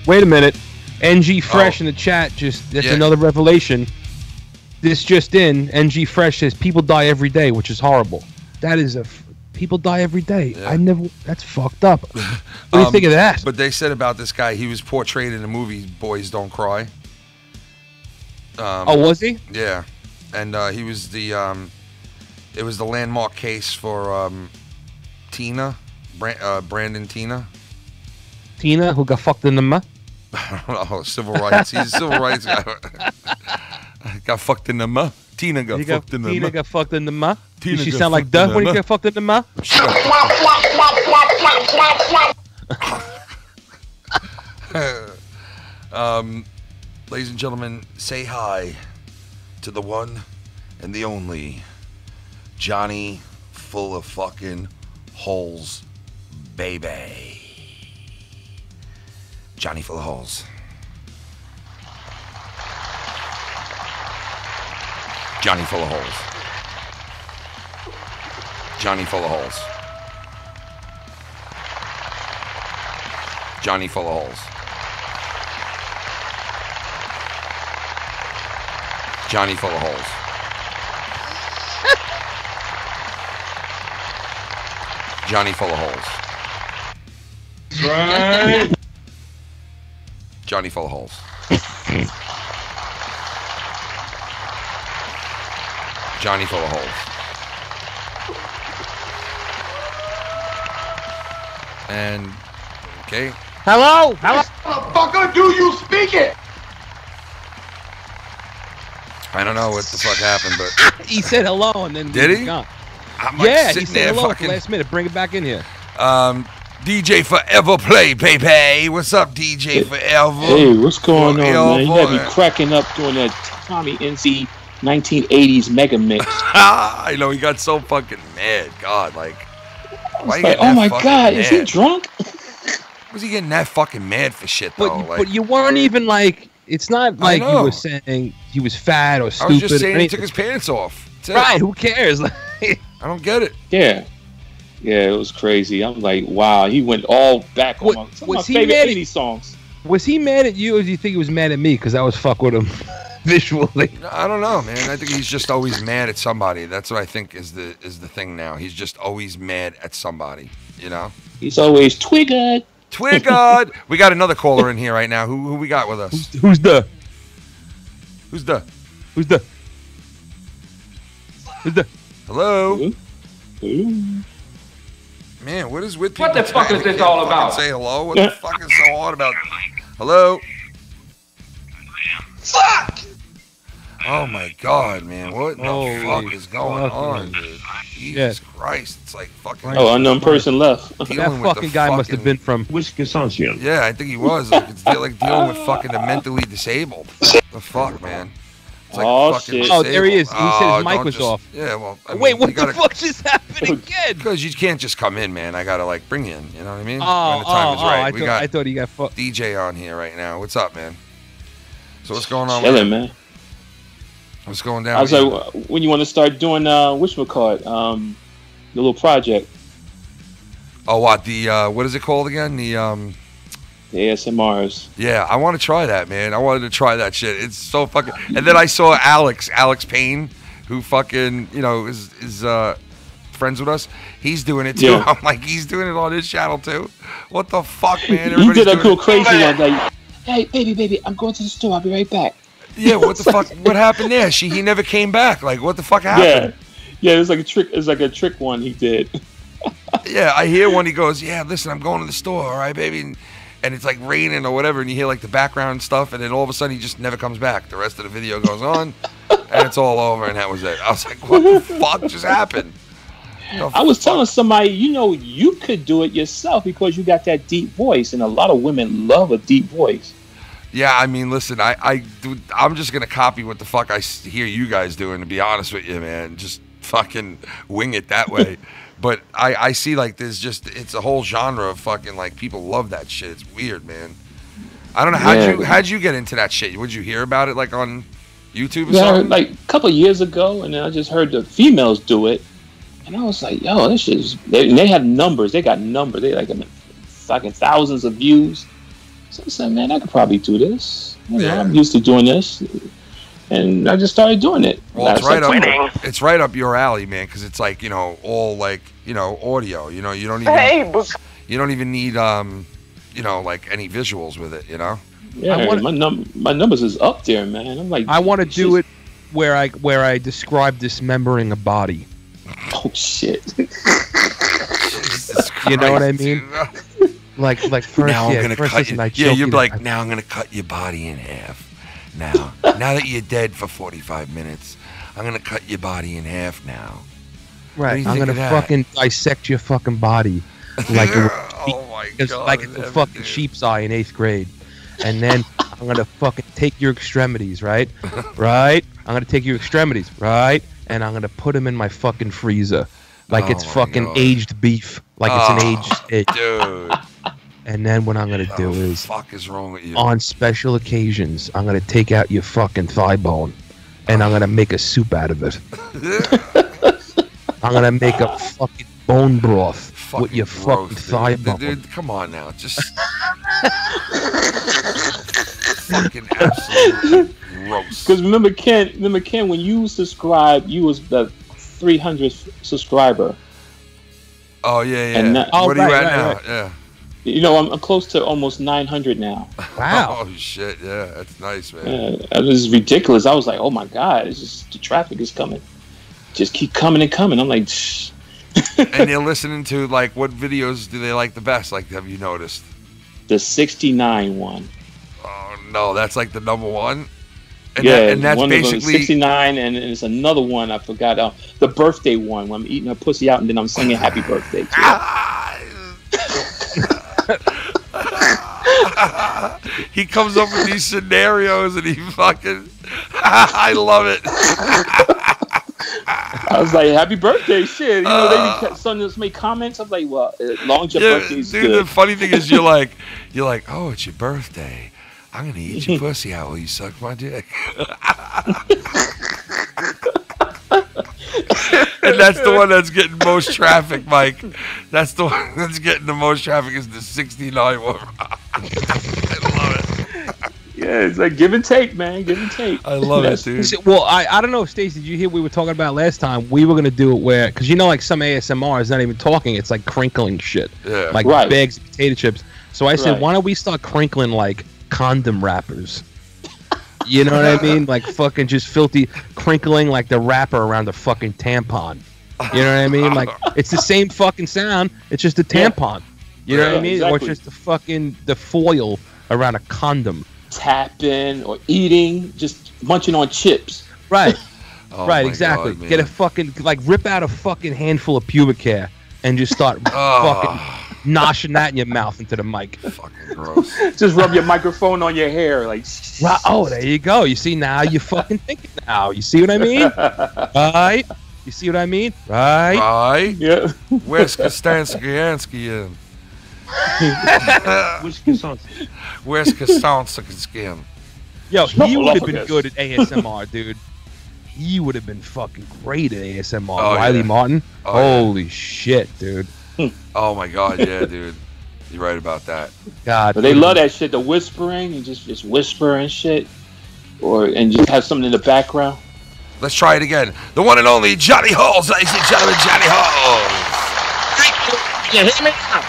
S4: Wait a minute. NG Fresh in the chat, that's another revelation. This just in, NG Fresh says people die every day, which is horrible. That is people die every day. Yeah. That's fucked up. What do you think of that?
S11: But they said about this guy, he was portrayed in the movie Boys Don't Cry.
S4: Oh, was he?
S11: Yeah. And he was it was the landmark case for Tina, Brandon Tina.
S4: Tina, who got fucked in the mouth?
S11: I don't know, civil rights. He's a civil rights guy. Got fucked in the mouth. Tina got fucked in the mouth.
S4: Tina got fucked in the mouth. Did she sound like Doug when he got fucked in the mouth?
S11: Ladies and gentlemen, say hi to the one and the only Johnny full of fucking holes, baby. Johnny full of holes. Johnny full of holes. Johnny full of holes. Johnny full of holes. Johnny full of holes. Johnny full of holes.
S5: Right.
S11: Johnny full of holes. Johnny full of holes. And okay.
S4: Hello?
S9: Motherfucker, do you speak it?
S11: I don't know what the fuck happened, but
S4: he said hello and then
S11: did he?
S4: Gone.
S11: I'm like
S4: yeah, he
S11: sitting
S4: said
S11: there
S4: hello
S11: fucking
S4: last minute. Bring it back in here.
S11: DJ Forever Play, baby. What's up, DJ Forever?
S20: Hey, what's going on, man? You had me
S11: Forever.
S20: cracking up doing that Tommy NC 1980s mega mix.
S11: I know he got so fucking mad. God, like, why you
S20: Like,
S11: getting
S20: oh
S11: that
S20: my
S11: fucking
S20: God,
S11: mad?
S20: is he drunk?
S11: Was he getting that fucking mad for shit though?
S4: But you weren't even like. It's not like you
S11: know.
S4: were saying he was fat or
S11: I
S4: stupid.
S11: was just
S4: or
S11: saying he
S4: anything.
S11: took his pants off. That's it.
S4: Right? Who cares?
S11: I don't get it.
S20: Yeah. Yeah, it was crazy. I'm like, wow, he went all back on some of my
S4: was he
S20: favorite
S4: mad at-
S20: 80s songs.
S4: Was he mad at you, or do you think he was mad at me because I was fuck with him visually?
S11: I don't know, man. I think he's just always mad at somebody. That's what I think is the thing now. He's just always mad at somebody. You know.
S20: He's always twiggered.
S11: Twiggered. We got another caller in here right now. Who we got with us?
S4: Who's the?
S11: Hello. Man, what is with
S9: What
S11: people
S9: the fuck
S11: today?
S9: is
S11: They
S9: this
S11: can't
S9: all
S11: fucking
S9: about?
S11: Say hello. What the fuck is so hard about? Hello.
S9: Fuck!
S11: Oh my God, man! What the
S4: Holy
S11: fuck is going
S4: fuck,
S11: on,
S4: man.
S11: dude? Jesus Christ! It's like fucking.
S20: Oh, unknown person left.
S11: Dealing
S4: That
S11: with
S4: fucking
S11: the
S4: guy must have been from
S5: Wisconsin.
S11: Yeah, I think he was. Like, it's like dealing with fucking the mentally disabled. The fuck, man. It's like
S20: Oh,
S11: fucking
S20: shit.
S4: Oh, there he is. He said
S11: Oh,
S4: his mic
S11: don't
S4: was
S11: just-
S4: off.
S11: Yeah, well. I
S4: Wait,
S11: mean,
S4: what
S11: you gotta,
S4: the fuck just happened again?
S11: Because you can't just come in, man. I gotta like bring you in. You know what I mean?
S4: Oh,
S11: when the time is right. We got
S4: I thought he got fucked.
S11: DJ on here right now. What's up, man? So what's going on?
S20: Chilling, man.
S11: What's going down?
S20: I was
S11: with you?
S20: like, when you want to start doing whatchamacallit, the little project,
S11: Oh, what the what is it called again? The
S20: the ASMRs.
S11: Yeah, I want to try that, man. I wanted to try that shit. It's so fucking. And then I saw Alex Payne, who fucking is friends with us. He's doing it too.
S20: Yeah.
S11: I'm like, he's doing it on his channel too. What the fuck, man?
S20: You did a
S11: doing
S20: cool
S11: it.
S20: crazy one, like, hey, baby, I'm going to the store. I'll be right back.
S11: Yeah, what the fuck? What happened there? He never came back. Like, what the fuck happened?
S20: Yeah, it was like a trick. It was like a trick one he did.
S11: Yeah, I hear when he goes, yeah, listen, I'm going to the store, all right, baby, and it's like raining or whatever, and you hear like the background stuff, and then all of a sudden he just never comes back. The rest of the video goes on, and it's all over, and that was it. I was like, what the fuck just happened?
S20: I was telling somebody, you could do it yourself because you got that deep voice, and a lot of women love a deep voice.
S11: Yeah, I mean, listen, I'm just gonna copy what the fuck I hear you guys doing. To be honest with you, man, just fucking wing it that way. But I see like it's a whole genre of fucking like people love that shit. It's weird, man. I don't know how'd you get into that shit? Would you hear about it like on YouTube or something?
S20: Like a couple of years ago, and then I just heard the females do it, and I was like, yo, this shit is. They have numbers. They got numbers. They like fucking thousands of views. So I said, man, I could probably do this. I'm used to doing this, and I just started doing it.
S11: Well, it's right up your alley, man, because it's like all like audio. You don't even need like any visuals with it.
S20: Yeah, my numbers is up there, man. I'm like,
S4: I want to do it where I describe dismembering a body.
S20: Oh shit!
S4: You know what I mean? Like first,
S11: now I'm gonna
S4: first
S11: cut
S4: listen,
S11: you.
S4: I
S11: Yeah,
S4: choke
S11: you'd
S4: you
S11: be like,
S4: to-
S11: now I'm gonna cut your body in half. Now that you're dead for 45 minutes, I'm gonna cut your body in half now. What do
S4: Right,
S11: you
S4: I'm
S11: think
S4: gonna
S11: of that?
S4: fucking dissect your fucking body like
S11: Oh my God,
S4: like it's a fucking sheep's eye in 8th grade, and then I'm gonna fucking take your extremities, right? Right? I'm gonna take your extremities, right? And I'm gonna put them in my fucking freezer, like it's
S11: Oh my
S4: fucking
S11: God.
S4: aged beef, like it's an aged steak.
S11: Dude.
S4: And then what I'm gonna do
S11: What the
S4: is,
S11: fuck is wrong with you?
S4: on special occasions, I'm gonna take out your fucking thigh bone, and I'm gonna make a soup out of it. I'm gonna make a fucking bone broth with your fucking
S11: Gross,
S4: thigh
S11: dude.
S4: bone.
S11: Dude, come on now, just fucking absolutely gross.
S20: Because remember Ken, when you subscribed, you was the 300th subscriber.
S11: Oh yeah.
S20: And now-
S11: What are you
S20: right,
S11: at now?
S20: right.
S11: Yeah.
S20: I'm close to almost 900 now.
S4: Wow.
S11: Oh shit, yeah, that's nice, man.
S20: Yeah, it was ridiculous. I was like, oh my god, it's just the traffic is coming. Just keep coming and coming. I'm like, shh.
S11: And they're listening to like what videos do they like the best? Like, have you noticed?
S20: The 69 one.
S11: Oh no, that's like the number one. And
S20: Yeah,
S11: and that's
S20: one of them,
S11: basically
S20: 69, and it's another one I forgot. The birthday one, when I'm eating her pussy out and then I'm singing happy birthday to her.
S11: He comes up with these scenarios and he fucking. I love it.
S20: I was like, "Happy birthday, shit!" You know, they some just make comments. I'm like, "Well, long as your birthday's
S11: dude,
S20: good."
S11: the funny thing is, you're like, "Oh, it's your birthday. I'm gonna eat your pussy out while you suck my dick." And that's the one that's getting most traffic, Mike. That's the one that's getting the most traffic is the 69 one. I love it.
S20: Yeah, it's like give and take, man. Give and take.
S11: I love it, dude.
S4: Well, I don't know, Stacey, did you hear what we were talking about last time? We were going to do it where, because like some ASMR is not even talking, it's like crinkling shit.
S11: Yeah.
S4: Like bags of potato chips. So I said, why don't we start crinkling like condom wrappers? You know what I mean? Like fucking just filthy crinkling like the wrapper around a fucking tampon. You know what I mean? Like it's the same fucking sound. It's just a tampon. You know what I mean?
S20: Exactly.
S4: Or it's just the foil around a condom.
S20: Tapping or eating, just munching on chips.
S4: Right.
S11: Oh
S4: right,
S11: my
S4: exactly.
S11: God, man.
S4: Get a fucking rip out a fucking handful of pubic hair and just start fucking noshing that in your mouth into the mic.
S11: Fucking gross.
S20: Just rub your microphone on your hair, like.
S4: Right. Oh, there you go. You see now, you fucking thinking now. You see what I mean? Right. You see what I mean? Right.
S11: Right.
S20: Yeah.
S11: Where's Kostansky in? Where's Kostansky?
S4: Yo, he would have been good at ASMR, dude. He would have been fucking great at ASMR.
S11: Oh,
S4: Riley
S11: yeah.
S4: Martin.
S11: Oh,
S4: Holy shit, dude.
S11: Oh my God, yeah, dude. You're right about that.
S4: God.
S20: But they love that shit, the whispering, and just whisper and shit, and just have something in the background.
S11: Let's try it again. The one and only Johnny Halls, ladies and gentlemen, Johnny Halls.
S7: You hear me now?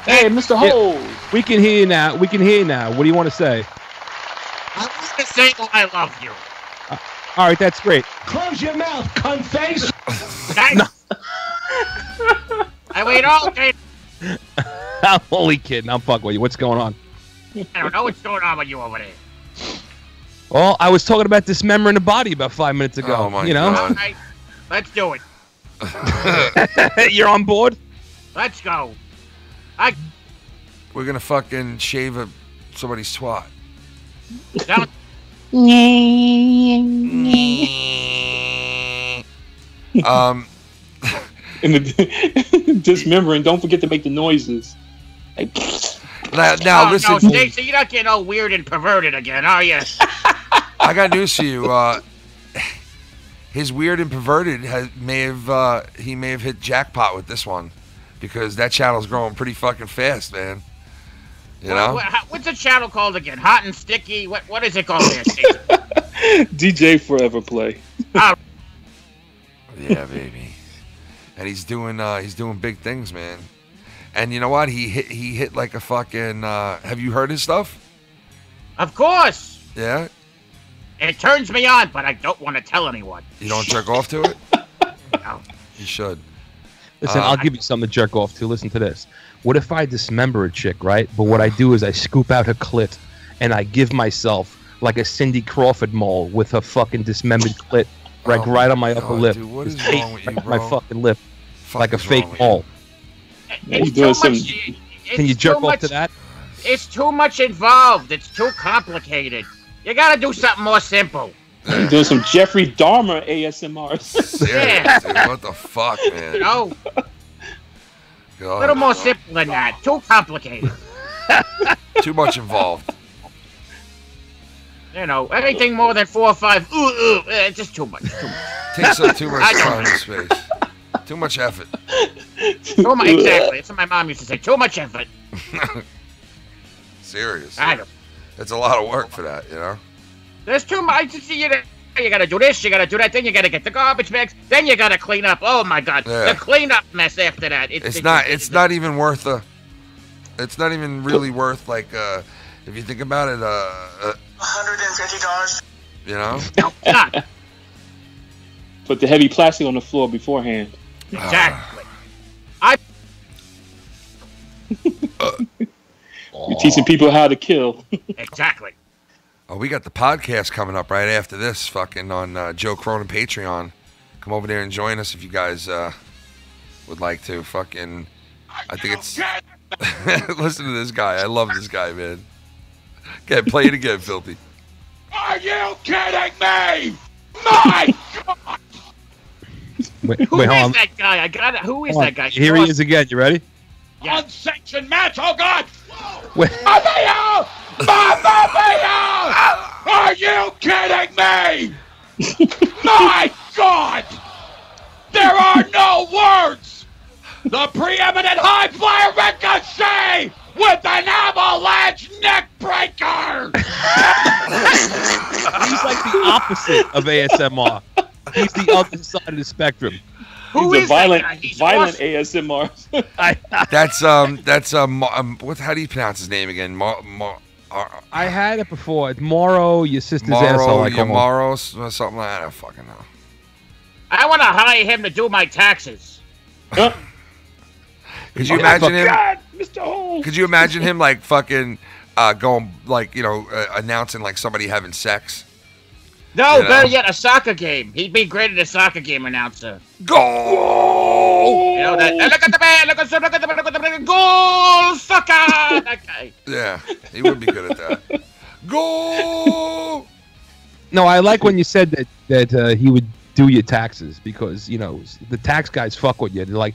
S20: Hey, Mr. Halls.
S4: We can hear you now. We can hear you now. What do you want to say?
S7: I want to say that I love you.
S4: All right, that's great.
S5: Close your mouth, cunt face.
S7: I wait all day.
S4: I'm only kidding. I'm fucking with you. What's going on?
S7: I don't know what's going on with you over there.
S4: Well, I was talking about dismembering the body about 5 minutes ago.
S11: Oh, my
S4: you know?
S11: God.
S7: All right, let's do it.
S4: You're on board?
S7: Let's go.
S11: We're gonna fucking shave somebody's twat.
S7: Down.
S20: And the dismembering, don't forget to make the noises. Like,
S11: now
S7: Oh,
S11: listen.
S7: no, Stacey, you're not getting all weird and perverted again, are you?
S11: I got news for you. His weird and perverted may have hit jackpot with this one, because that channel's growing pretty fucking fast, man. You know?
S7: What's the channel called again? Hot and Sticky? What is it called there, Stacey?
S20: DJ Forever Play.
S11: Yeah, baby. And he's doing big things, man. And you know what? He hit like a fucking. Have you heard his stuff?
S7: Of course.
S11: Yeah.
S7: It turns me on, but I don't want to tell anyone.
S11: You don't jerk off to it?
S7: No.
S11: You should.
S4: Listen, I'll give you something to jerk off to. Listen to this. What if I dismember a chick, right? But what I do is I scoop out her clit and I give myself like a Cindy Crawford mole with a fucking dismembered clit right on my upper lip.
S11: Dude, what is
S4: Just
S11: wrong with you,
S4: right
S11: bro?
S4: my fucking lip. Like a
S11: is
S4: fake
S11: wrong with
S4: mole.
S7: It's
S20: doing
S7: too much.
S20: some-
S4: Can you jerk off to that?
S7: It's too much involved. It's too complicated. You gotta do something more simple.
S20: You're doing some Jeffrey Dahmer ASMR.
S11: Serious, dude. What the fuck, man?
S7: No,
S11: God.
S7: a little more simple than that. Too complicated.
S11: Too much involved.
S7: You know, anything more than 4 or 5. It's just too much. Too much.
S11: Takes up too much
S7: I don't
S11: time and space. Too much effort.
S7: Too much. Exactly. That's what my mom used to say. Too much effort.
S11: Serious.
S7: I don't.
S11: It's a lot of work for that, you know?
S7: There's too much. You gotta do this. You gotta do that. Then you gotta get the garbage bags. Then you gotta clean up. Oh my God,
S11: Yeah.
S7: the cleanup mess after that.
S11: It's not even worth it's not even really worth, like, if you think about it,
S7: $150.
S11: you know?
S7: No, not.
S20: Put the heavy plastic on the floor beforehand.
S7: Exactly.
S20: You're teaching people how to kill.
S7: Exactly.
S11: Oh, we got the podcast coming up right after this, fucking on Joe Cronin Patreon. Come over there and join us if you guys would like to fucking. I think it's. Listen to this guy. I love this guy, man. Okay, play it again, Filthy.
S9: Are you kidding me? My God!
S1: Who is that guy? I got it. Who is that guy?
S4: Here he is again. You ready?
S9: Unsanctioned match. Oh God!
S4: Wait.
S9: Mamma mia! Are you kidding me? My God! There are no words. The preeminent high flyer Ricochet with an avalanche neck breaker.
S4: He's like the opposite of ASMR. He's the other side of the spectrum.
S20: He's a violent ASMR.
S11: That's how do you pronounce his name again?
S4: I had it before. It's Morrow, your sister's
S11: Morrow,
S4: asshole.
S11: Morrow, something like that. I don't fucking know.
S1: I want to hire him to do my taxes.
S11: Could you imagine him?
S1: God, Mr. Hole.
S11: Could you imagine him like fucking going like announcing like somebody having sex?
S1: No, better yet, a soccer game. He'd be great at a soccer game announcer.
S11: Goal!
S1: You know that? Look at the man! Look at the man! Goal! Soccer! That guy.
S11: Yeah, he would be good at that. Goal!
S4: No, I like when you said that he would do your taxes because the tax guys fuck with you. They're like,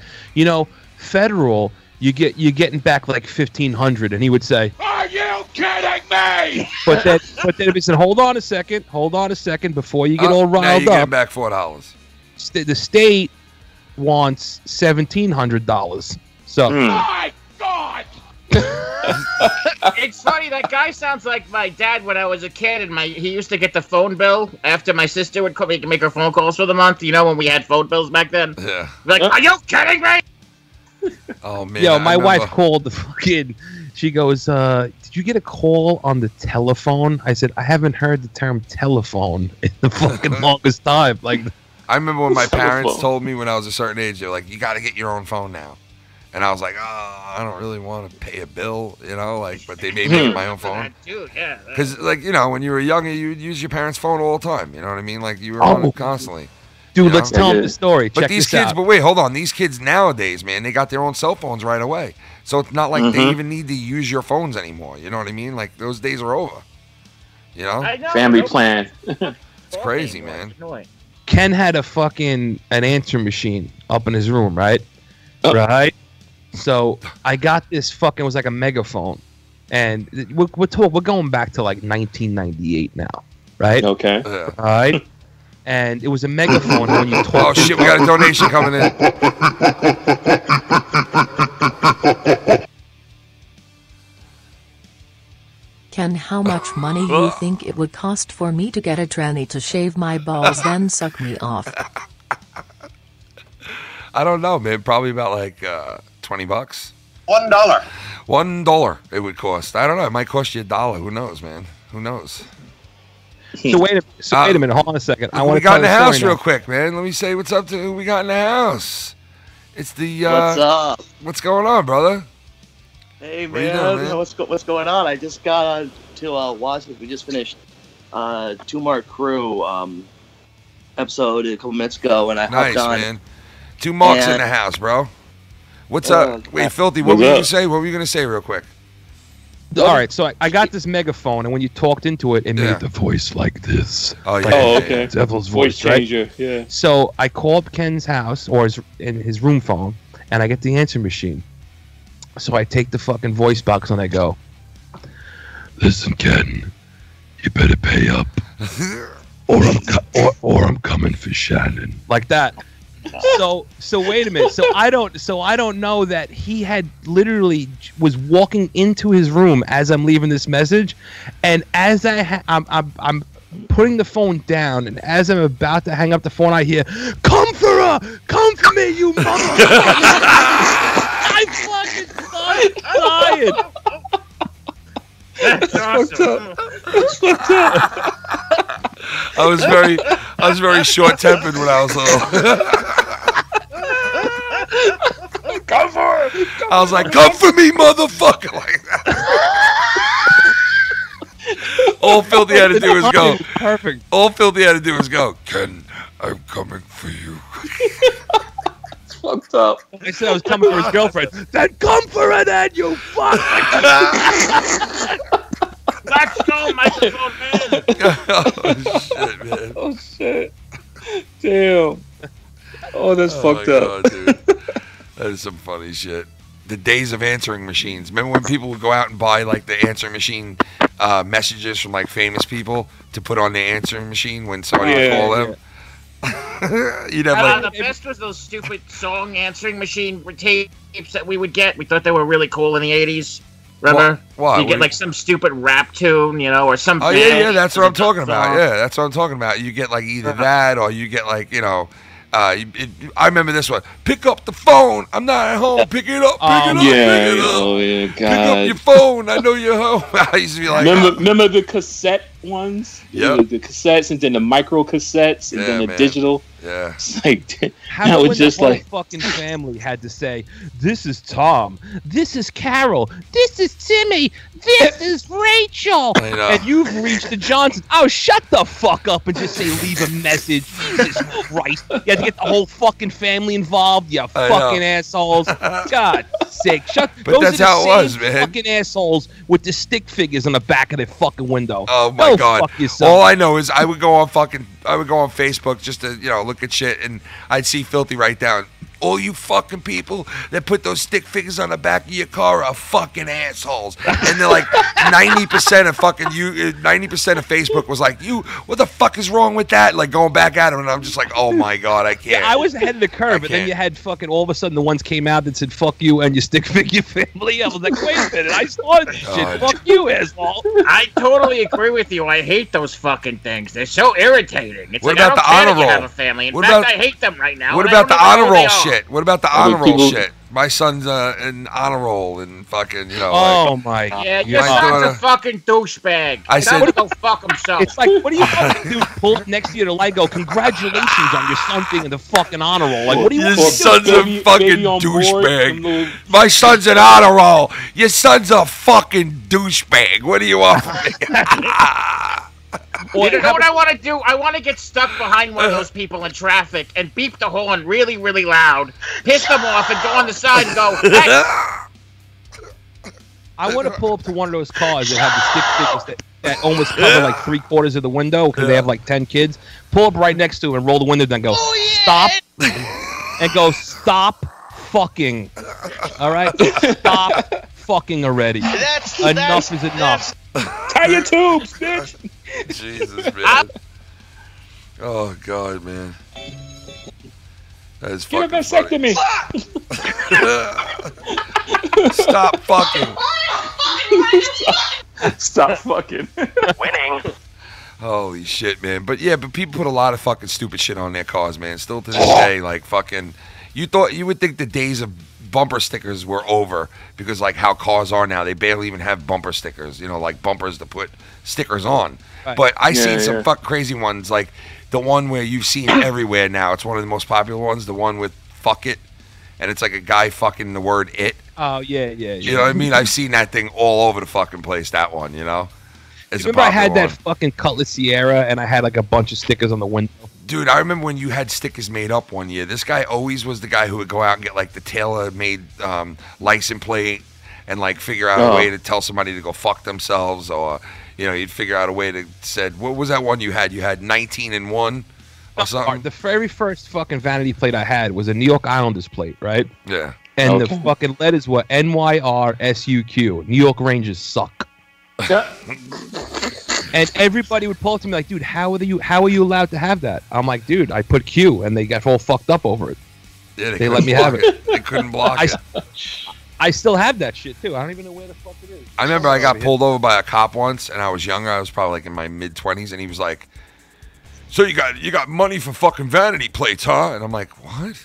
S4: federal, you're getting back like $1,500, and he would say,
S9: "Are you kidding me?"
S4: But then if he said, hold on a second before you get all riled
S11: now you get
S4: up.
S11: back $4.
S4: The state wants $1,700. So.
S9: My God!
S1: It's funny, that guy sounds like my dad when I was a kid, and he used to get the phone bill after my sister would make her phone calls for the month, when we had phone bills back then.
S11: Yeah.
S1: Like, are you kidding me?
S11: Oh, man.
S4: Yo, my wife called the fucking... She goes, did you get a call on the telephone? I said, I haven't heard the term telephone in the fucking longest time. Like,
S11: I remember when my parents told me when I was a certain age, they're like, you got to get your own phone now. And I was like, oh, I don't really want to pay a bill, but they made me get my own phone.
S1: Dude, yeah.
S11: Because, when you were younger, you would use your parents' phone all the time. You know what I mean? Like, you were on it constantly.
S4: Dude, let's tell them the story.
S11: But
S4: Check
S11: these
S4: this
S11: kids,
S4: out.
S11: but wait, hold on. These kids nowadays, man, they got their own cell phones right away. So it's not like they even need to use your phones anymore. You know what I mean? Like, those days are over.
S1: I know,
S20: Family plan.
S11: It's crazy, man.
S4: Ken had an answer machine up in his room, right? Right? So I got this it was like a megaphone. And we're going back to like 1998 now, right?
S20: Okay.
S4: All right? And it was a megaphone when you talk.
S11: Oh, shit, we got a donation coming in.
S8: Ken, how much money you think it would cost for me to get a tranny to shave my balls then suck me off?
S11: I don't know, man. Probably about like $20.
S22: $1.
S11: $1 it would cost. I don't know. It might cost you $1. Who knows, man? Who knows?
S4: So wait a minute. Hold on a second. I want
S11: we
S4: to
S11: got in the house
S4: real
S11: real quick, man. Let me say what's up to who we got in the house. It's the
S22: What's up?
S11: What's going on, brother?
S22: Hey
S11: What are you
S22: man,
S11: doing, man?
S22: what's going on? I just got on to watch it. We just finished Two Mark Crew episode a couple minutes ago, and I
S11: Nice,
S22: hopped on.
S11: man. Two Marks in
S22: And-
S11: the house, bro. What's up? Wait, Filthy, what were you gonna say? What were you gonna say real quick?
S4: All right, so I got this megaphone, and when you talked into it, it made the voice like this.
S11: Oh, yeah.
S4: Like
S20: okay.
S4: Devil's
S20: Voice
S4: voice, right?
S20: changer, yeah.
S4: So I called Ken's house, or his room phone, and I get the answer machine. So I take the fucking voice box and I go, "Listen, Ken, you better pay up, or I'm coming for Shannon." Like that. So wait a minute. So I don't know that he had literally was walking into his room as I'm leaving this message, and as I'm putting the phone down, and as I'm about to hang up the phone, I hear, "Come for her! Come for me, you motherfucker!" I fucking started dying.
S1: That's awesome.
S11: I was very short tempered when I was little.
S9: Come for her!
S11: I was like, "Come for me, motherfucker!" Like that. All Filthy had to do was go.
S4: Perfect.
S11: All Filthy had to do was go. "Ken, I'm coming for you."
S4: It's
S20: fucked up.
S4: I said I was coming for his girlfriend. Then come for it, then, you fuck.
S1: Let's go, microphone man.
S11: Oh shit, man.
S20: Oh shit. Damn. Oh, that's fucked
S11: my
S20: up.
S11: God, dude. That is some funny shit. The days of answering machines. Remember when people would go out and buy like the answering machine messages from like famous people to put on the answering machine when somebody would call them? You'd have like
S1: the best was those stupid song answering machine tapes that we would get. We thought they were really cool in the 80s. Remember?
S11: What?
S1: You get like some stupid rap tune, you know, or some.
S11: Oh yeah, that's what I'm talking about. Yeah, that's what I'm talking about. You get like either that or you get like, you know, I remember this one. Pick up the phone. I'm not at home. Pick it up. Pick it up.
S20: Yeah.
S11: Pick it up.
S20: Oh yeah. God.
S11: Pick up your phone. I know you're home. I used to be like,
S20: remember the cassette ones?
S11: Yeah.
S20: The cassettes and then the micro cassettes and then the digital.
S11: Yeah.
S20: It's like
S4: How
S20: was
S4: when
S20: just
S4: the whole
S20: like
S4: fucking family had to say, "This is Tom. This is Carol. This is Timmy. This is Rachel."
S11: I know.
S4: And you've reached the Johnson. Oh, shut the fuck up and just say leave a message. Jesus Christ! You had to get the whole fucking family involved. You fucking assholes. God sake, shut.
S11: But
S4: those
S11: that's
S4: are the
S11: how it
S4: same
S11: was, man.
S4: Fucking assholes with the stick figures on the back of their fucking window.
S11: Oh my
S4: Go
S11: God!
S4: Fuck yourself.
S11: All I know is I would go on Facebook just to, you know, look at shit, and I'd see Filthy write down, all you fucking people that put those stick figures on the back of your car are fucking assholes. And they're like 90% of fucking you, 90% of Facebook was like, you, what the fuck is wrong with that? Like going back at him, and I'm just like, oh my God, I can't.
S4: Yeah, I was ahead of the curve, but then you had fucking all of a sudden the ones came out that said "fuck you" and your stick figure family. I was like, wait a minute, I saw this shit. Fuck you, asshole.
S1: I totally agree with you. I hate those fucking things. They're so irritating. It's
S11: What
S1: like,
S11: about
S1: I
S11: the
S1: don't care
S11: honor
S1: that you
S11: roll?
S1: have a family. In
S11: What
S1: fact,
S11: about-
S1: I hate them right now.
S11: What
S1: and I
S11: about the
S1: don't even know
S11: honor
S1: who they
S11: roll
S1: are.
S11: shit? What about the
S20: Other
S11: honor roll
S20: people-
S11: shit? My son's in honor roll and fucking, you know.
S4: Oh
S11: like,
S4: my God.
S1: Yeah, your
S11: My
S1: son's
S11: daughter-
S1: a fucking douchebag.
S11: I
S1: Tell
S11: said-
S1: him to go fuck himself.
S4: It's like, what do you fucking do? Pull up next to you to Lego. Congratulations on your son being in the fucking honor roll. Like, what do you
S11: Your
S4: want to do?
S11: son's a fucking douchebag. My son's an honor roll. Your son's a fucking douchebag. What do you want from me?
S1: You know what I want to do? I want to get stuck behind one of those people in traffic and beep the horn really, really loud, piss them off, and go on the side and go, hey!
S4: I want to pull up to one of those cars that have the stick figures that almost cover like 3/4 of the window because they have like 10 kids. Pull up right next to it and roll the window down and go, stop. And go, stop fucking. All right? Stop fucking already. Enough is enough.
S20: tie your tubes, bitch.
S11: Jesus, man. Oh, God, man. That is
S20: Get a
S11: fucking
S20: vasectomy.
S11: Stop fucking.
S20: Stop fucking.
S21: Winning.
S11: Holy shit, man. But yeah, but people put a lot of fucking stupid shit on their cars, man. Still to this day, like fucking, you would think the days of bumper stickers were over because like how cars are now, they barely even have bumper stickers, you know, like bumpers to put stickers on.
S4: Right.
S11: But I
S20: Yeah,
S11: seen some
S20: yeah.
S11: fuck crazy ones, like the one where you've seen everywhere now. It's one of the most popular ones, the one with fuck it, and it's like a guy fucking the word it.
S4: Oh, yeah.
S11: You know what I mean? I've seen that thing all over the fucking place, that one, you know? It's a
S4: Remember I had
S11: popular
S4: that
S11: one.
S4: fucking Cutlass Sierra and I had like a bunch of stickers on the window.
S11: Dude, I remember when you had stickers made up one year. This guy always was the guy who would go out and get like the tailor-made license plate and like figure out a way to tell somebody to go fuck themselves, or you know, he'd figure out a way to said, what was that one you had? You had 19 and 1 or something.
S4: The very first fucking vanity plate I had was a New York Islanders plate, right?
S11: Yeah.
S4: And the fucking letters were NYRSUQ. New York Rangers suck. And everybody would pull up to me like, dude, how are you allowed to have that? I'm like, dude, I put Q, and they got all fucked up over it.
S11: Yeah,
S4: They let me have it.
S11: They couldn't block it.
S4: I still have that shit too. I don't even know where the fuck it is.
S11: I remember I got pulled over by a cop once, and I was younger. I was probably like in my mid-20s, and he was like, "So you got money for fucking vanity plates, huh?" And I'm like, "What?"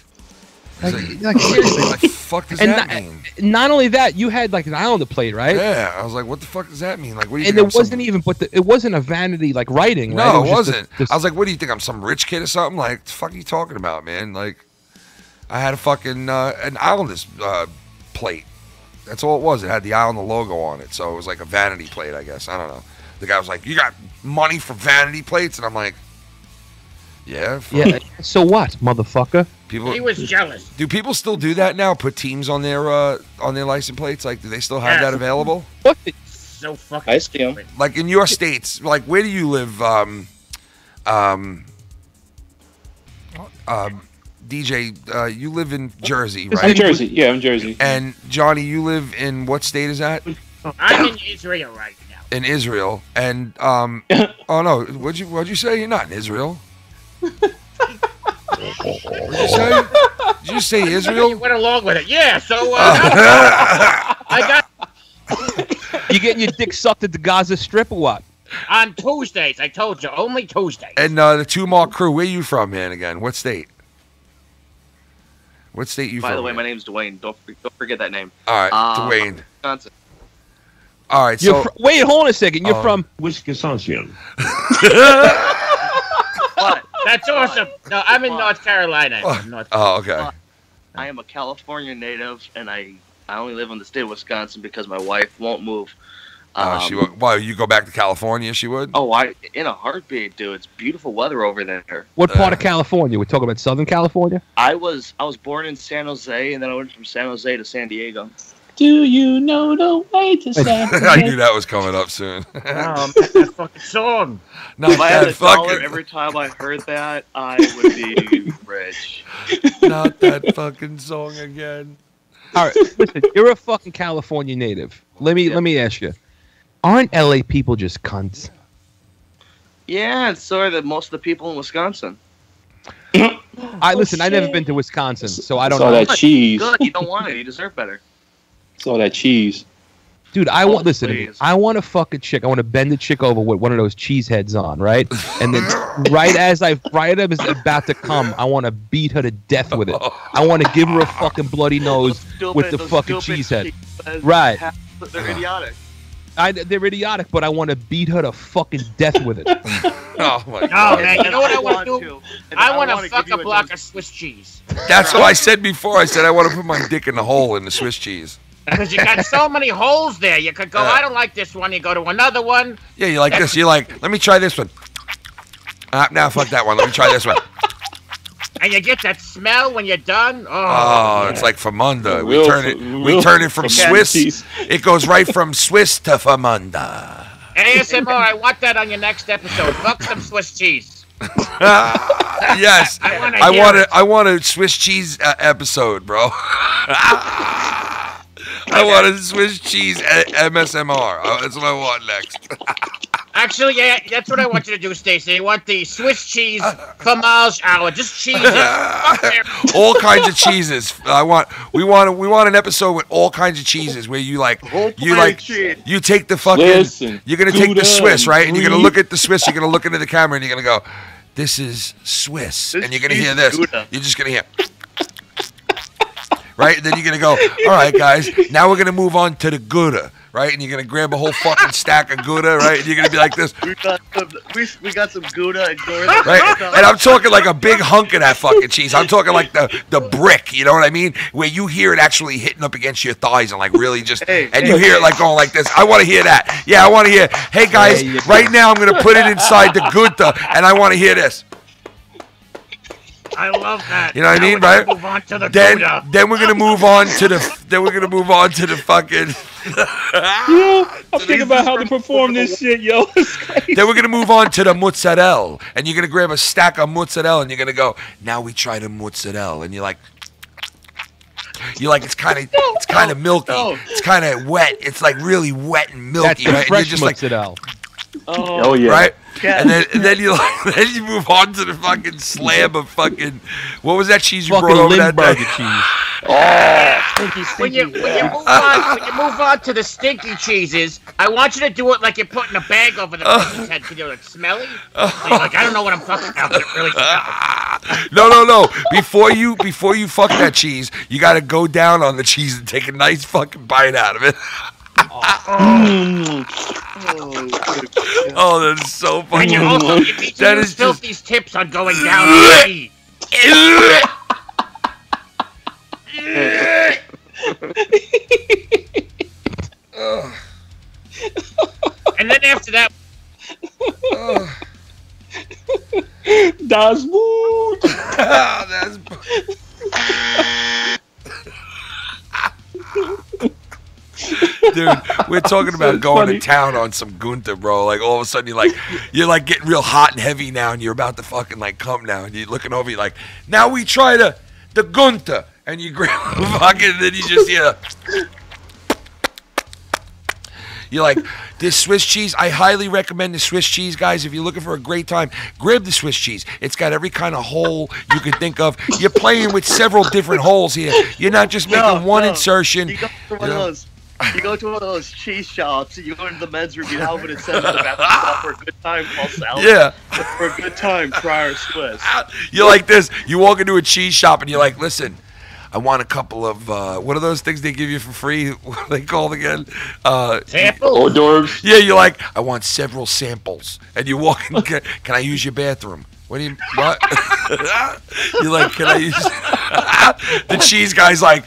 S4: Like seriously,
S11: What the fuck does that mean?
S4: Not only that, you had like an Islander plate, right?
S11: Yeah, I was like, "What the fuck does that mean?" Like, what do you?
S4: And
S11: think
S4: it wasn't even, it wasn't a vanity like writing. Right?
S11: No, it
S4: was just
S11: wasn't. I was like, "What do you think? I'm some rich kid or something?" Like, the fuck are you talking about, man? Like, I had a fucking an Islanders plate. That's all it was. It had the Islander logo on it, so it was like a vanity plate, I guess. I don't know. The guy was like, "You got money for vanity plates?" And I'm like, Yeah.
S4: Yeah. So what, motherfucker?
S11: People.
S1: He was jealous.
S11: Do people still do that now? Put teams on their license plates? Like, do they still have that available?
S4: What?
S1: So fucking.
S22: I see him.
S11: Like in your states, like where do you live? DJ, you live in Jersey, right?
S20: I'm Jersey. Yeah, I'm Jersey.
S11: And Johnny, you live in what state is that?
S1: I'm in Israel right now.
S11: In Israel. And oh no, what'd you say? You're not in Israel. What'd you say? Did you say Israel?
S1: You went along with it. Yeah. So I got.
S4: You getting your dick sucked at the Gaza Strip or what?
S1: On Tuesdays, I told you, only Tuesdays.
S11: And the 2 Mark crew, where you from, man? Again, what state? What state you from?
S22: By the way,
S11: man?
S22: my name's Dwayne. Don't forget that name.
S11: All right, Dwayne.
S22: Wisconsin.
S11: All right, so
S4: wait, hold on a second. You're from
S13: Wisconsin.
S22: But
S1: that's awesome. No, I'm in North Carolina.
S11: Oh, okay.
S22: I am a California native, and I only live in the state of Wisconsin because my wife won't move.
S11: She would. Why you go back to California? She would.
S22: Oh, in a heartbeat, dude. It's beautiful weather over there.
S4: What part of California? We're talking about Southern California?
S22: I was born in San Jose, and then I went from San Jose to San Diego.
S20: Do you know the way to San Jose?
S11: I knew that was coming up soon.
S1: That fucking song.
S11: Not
S22: if I had
S11: that
S22: a dollar
S11: fucking.
S22: every time I heard that, I would be rich.
S11: Not that fucking song again.
S4: All right, listen. You're a fucking California native. Let me ask you. Aren't LA people just cunts?
S22: Yeah, it's sort of most of the people in Wisconsin.
S4: Listen. I've never been to Wisconsin, so I don't know.
S20: All that cheese.
S22: Good, you don't want it. You deserve better.
S20: It's all that cheese.
S4: Dude, I want listen to me.
S22: please.
S4: I want to fuck a chick. I want to bend the chick over with one of those cheese heads on, right? And then right as about to come, I want to beat her to death with it. I want to give her a fucking bloody nose with the fucking cheese head. Right.
S22: They're idiotic.
S4: They're idiotic, but I want to beat her to fucking death with it.
S11: Oh my
S1: No,
S11: god.
S1: man. You know what I want to do? I want to
S22: wanna
S1: fuck
S22: give
S1: a
S22: you
S1: block of Swiss cheese.
S11: That's what I said before. I said I want to put my dick in the hole in the Swiss cheese.
S1: Because you got so many holes there. You could go, I don't like this one. You go to another one.
S11: Yeah, you like this. You're like, let me try this one. Now fuck that one. Let me try this one.
S1: And you get that smell when you're done.
S11: Oh, it's like Famunda. We
S20: Real
S11: turn it from
S20: cat
S11: Swiss.
S20: cheese.
S11: It goes right from Swiss to Famunda.
S1: ASMR, I want that on your next episode. Fuck some Swiss cheese.
S11: Yes, I want a Swiss cheese episode, bro. I want a Swiss cheese MSMR. That's what I want next.
S1: Actually, yeah, that's what I want you to do, Stacey. I want the Swiss cheese fromage hour. Just cheeses.
S11: All kinds of cheeses. We want an episode with all kinds of cheeses where you take the fucking
S20: Listen,
S11: you're gonna take the
S20: Gouda
S11: Swiss, right? And you're gonna
S20: brie.
S11: look at the Swiss, you're gonna look into the camera and you're gonna go, this is Swiss. And you're gonna hear this. You're just gonna hear right? And then you're gonna go, all right, guys, now we're gonna move on to the Gouda, right? And you're gonna grab a whole fucking stack of Gouda, right? And you're gonna be like this,
S22: We got some Gouda and Gouda.
S11: right? And I'm talking like a big hunk of that fucking cheese. I'm talking like the brick, you know what I mean? Where you hear it actually hitting up against your thighs and like really just, and you hear it like going like this. I want to hear that. Yeah, I want to hear. Hey guys, right now I'm gonna put it inside the Gouda, and I want to hear this.
S1: I love that.
S11: You know what I mean,
S1: Now we're
S11: right?
S1: gonna Move on to the
S11: Then
S1: Gouda.
S11: we're gonna move on to the. Then we're gonna move on to the fucking.
S20: Yeah, I'm thinking about how to perform this shit, yo.
S11: Then we're gonna move on to the mozzarella, and you're gonna grab a stack of mozzarella, and you're gonna go. Now we try the mozzarella, and you're like, it's kind of milky, it's kind of wet, it's like really wet and milky,
S4: That's the
S11: right? And
S4: fresh
S11: you're just like,
S4: mozzarella.
S20: Oh yeah.
S11: right?
S22: Yeah.
S11: And then you move on to the fucking slab of fucking what was that cheese you
S4: Fucking
S11: brought over that
S4: Limburger
S11: day?
S4: cheese.
S1: When you move on to the stinky cheeses, I want you to do it like you're putting a bag over the person's head. You know, it's smelly. So you're like, I don't know what I'm fucking about, but it really smells.
S11: No. Before you fuck that cheese, you got to go down on the cheese and take a nice fucking bite out of it. Oh, that's so
S1: And
S11: funny.
S1: you also you need to
S11: That
S1: use
S11: is
S1: Filthy's tips on going down on the cheese. And then after that,
S20: Das Boot.
S11: That's Dude, we're talking about going to town on some Gunther, bro. Like all of a sudden you're like getting real hot and heavy now, and you're about to fucking like come now, and you're looking over, you're like, now we try the Gunther, and you grab the fucking, and then you just hear. You're like, this Swiss cheese, I highly recommend the Swiss cheese, guys. If you're looking for a great time, grab the Swiss cheese. It's got every kind of hole you can think of. You're playing with several different holes here. You're not just making one insertion.
S22: You go to one of those. You go to one of those cheese shops, and you go into the men's room, you have it says in the bathroom for a good time, call salad.
S11: Yeah.
S22: For a good time, try our Swiss.
S11: You're like this. You walk into a cheese shop, and you're like, listen, I want a couple of, what are those things they give you for free? What are they called again?
S1: Samples?
S20: Hors d'oeuvres.
S11: Yeah, you're like, I want several samples. And you walk in, can I use your bathroom? What? You're like, can I use... The cheese guy's like,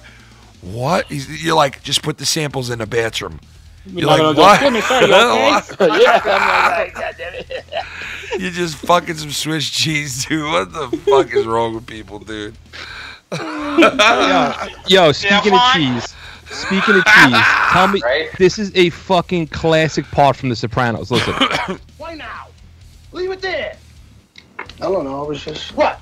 S11: what? You're like, just put the samples in the bathroom. You're like, what? You're just fucking some Swiss cheese, dude. What the fuck is wrong with people, dude?
S4: Yo, speaking of cheese, tell me, this is a fucking classic part from The Sopranos. Listen.
S5: Why now? Leave it there. I don't know. I was just... What?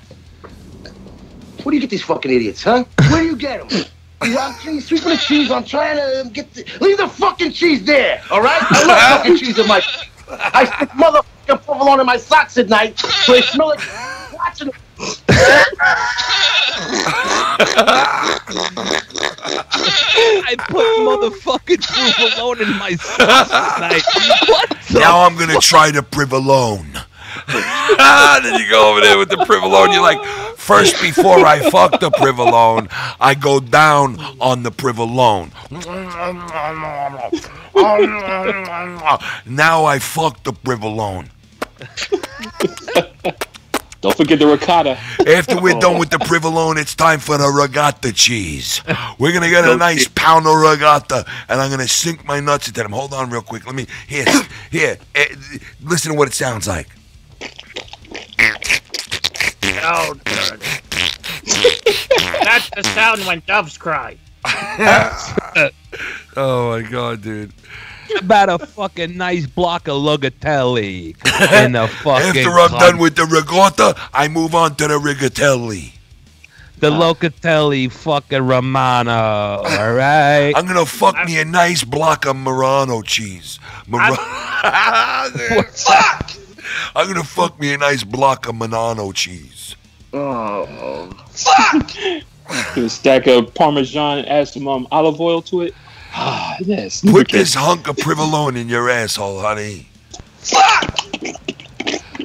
S5: Where do you get these fucking idiots, huh? Where do you get them? I'm sweeping the cheese. I'm trying to get the... Leave the fucking cheese there, all right? I love fucking cheese in my... I stick motherfucking provolone in my socks at night, so they smell like... Watching it.
S4: I put motherfucking provolone in my socks at night. What the
S11: Now I'm going to try the provolone. Then you go over there with the provolone. You're like, first, before I fuck the provolone, I go down on the provolone. Now I fuck the provolone.
S20: Don't forget the ricotta.
S11: After we're done with the provolone, it's time for the regatta cheese. We're going to get a nice pound of regatta, and I'm going to sink my nuts into them. Hold on real quick. Let me, here, listen to what it sounds like.
S1: Oh, dirty. That's the sound when doves cry.
S11: Oh, my God, dude.
S4: About a fucking nice block of Logatelli in the fucking...
S11: After I'm done with the regatta, I move on to the rigatelli.
S4: The Locatelli fucking Romano, all right?
S11: I'm going to fuck me a nice block of Murano cheese. Fuck! I'm going to fuck me a nice block of Milano cheese.
S22: Oh.
S20: Fuck! Gonna stack of Parmesan and add some olive oil to it. Ah, yes.
S11: Put this hunk of provolone in your asshole, honey.
S20: Fuck!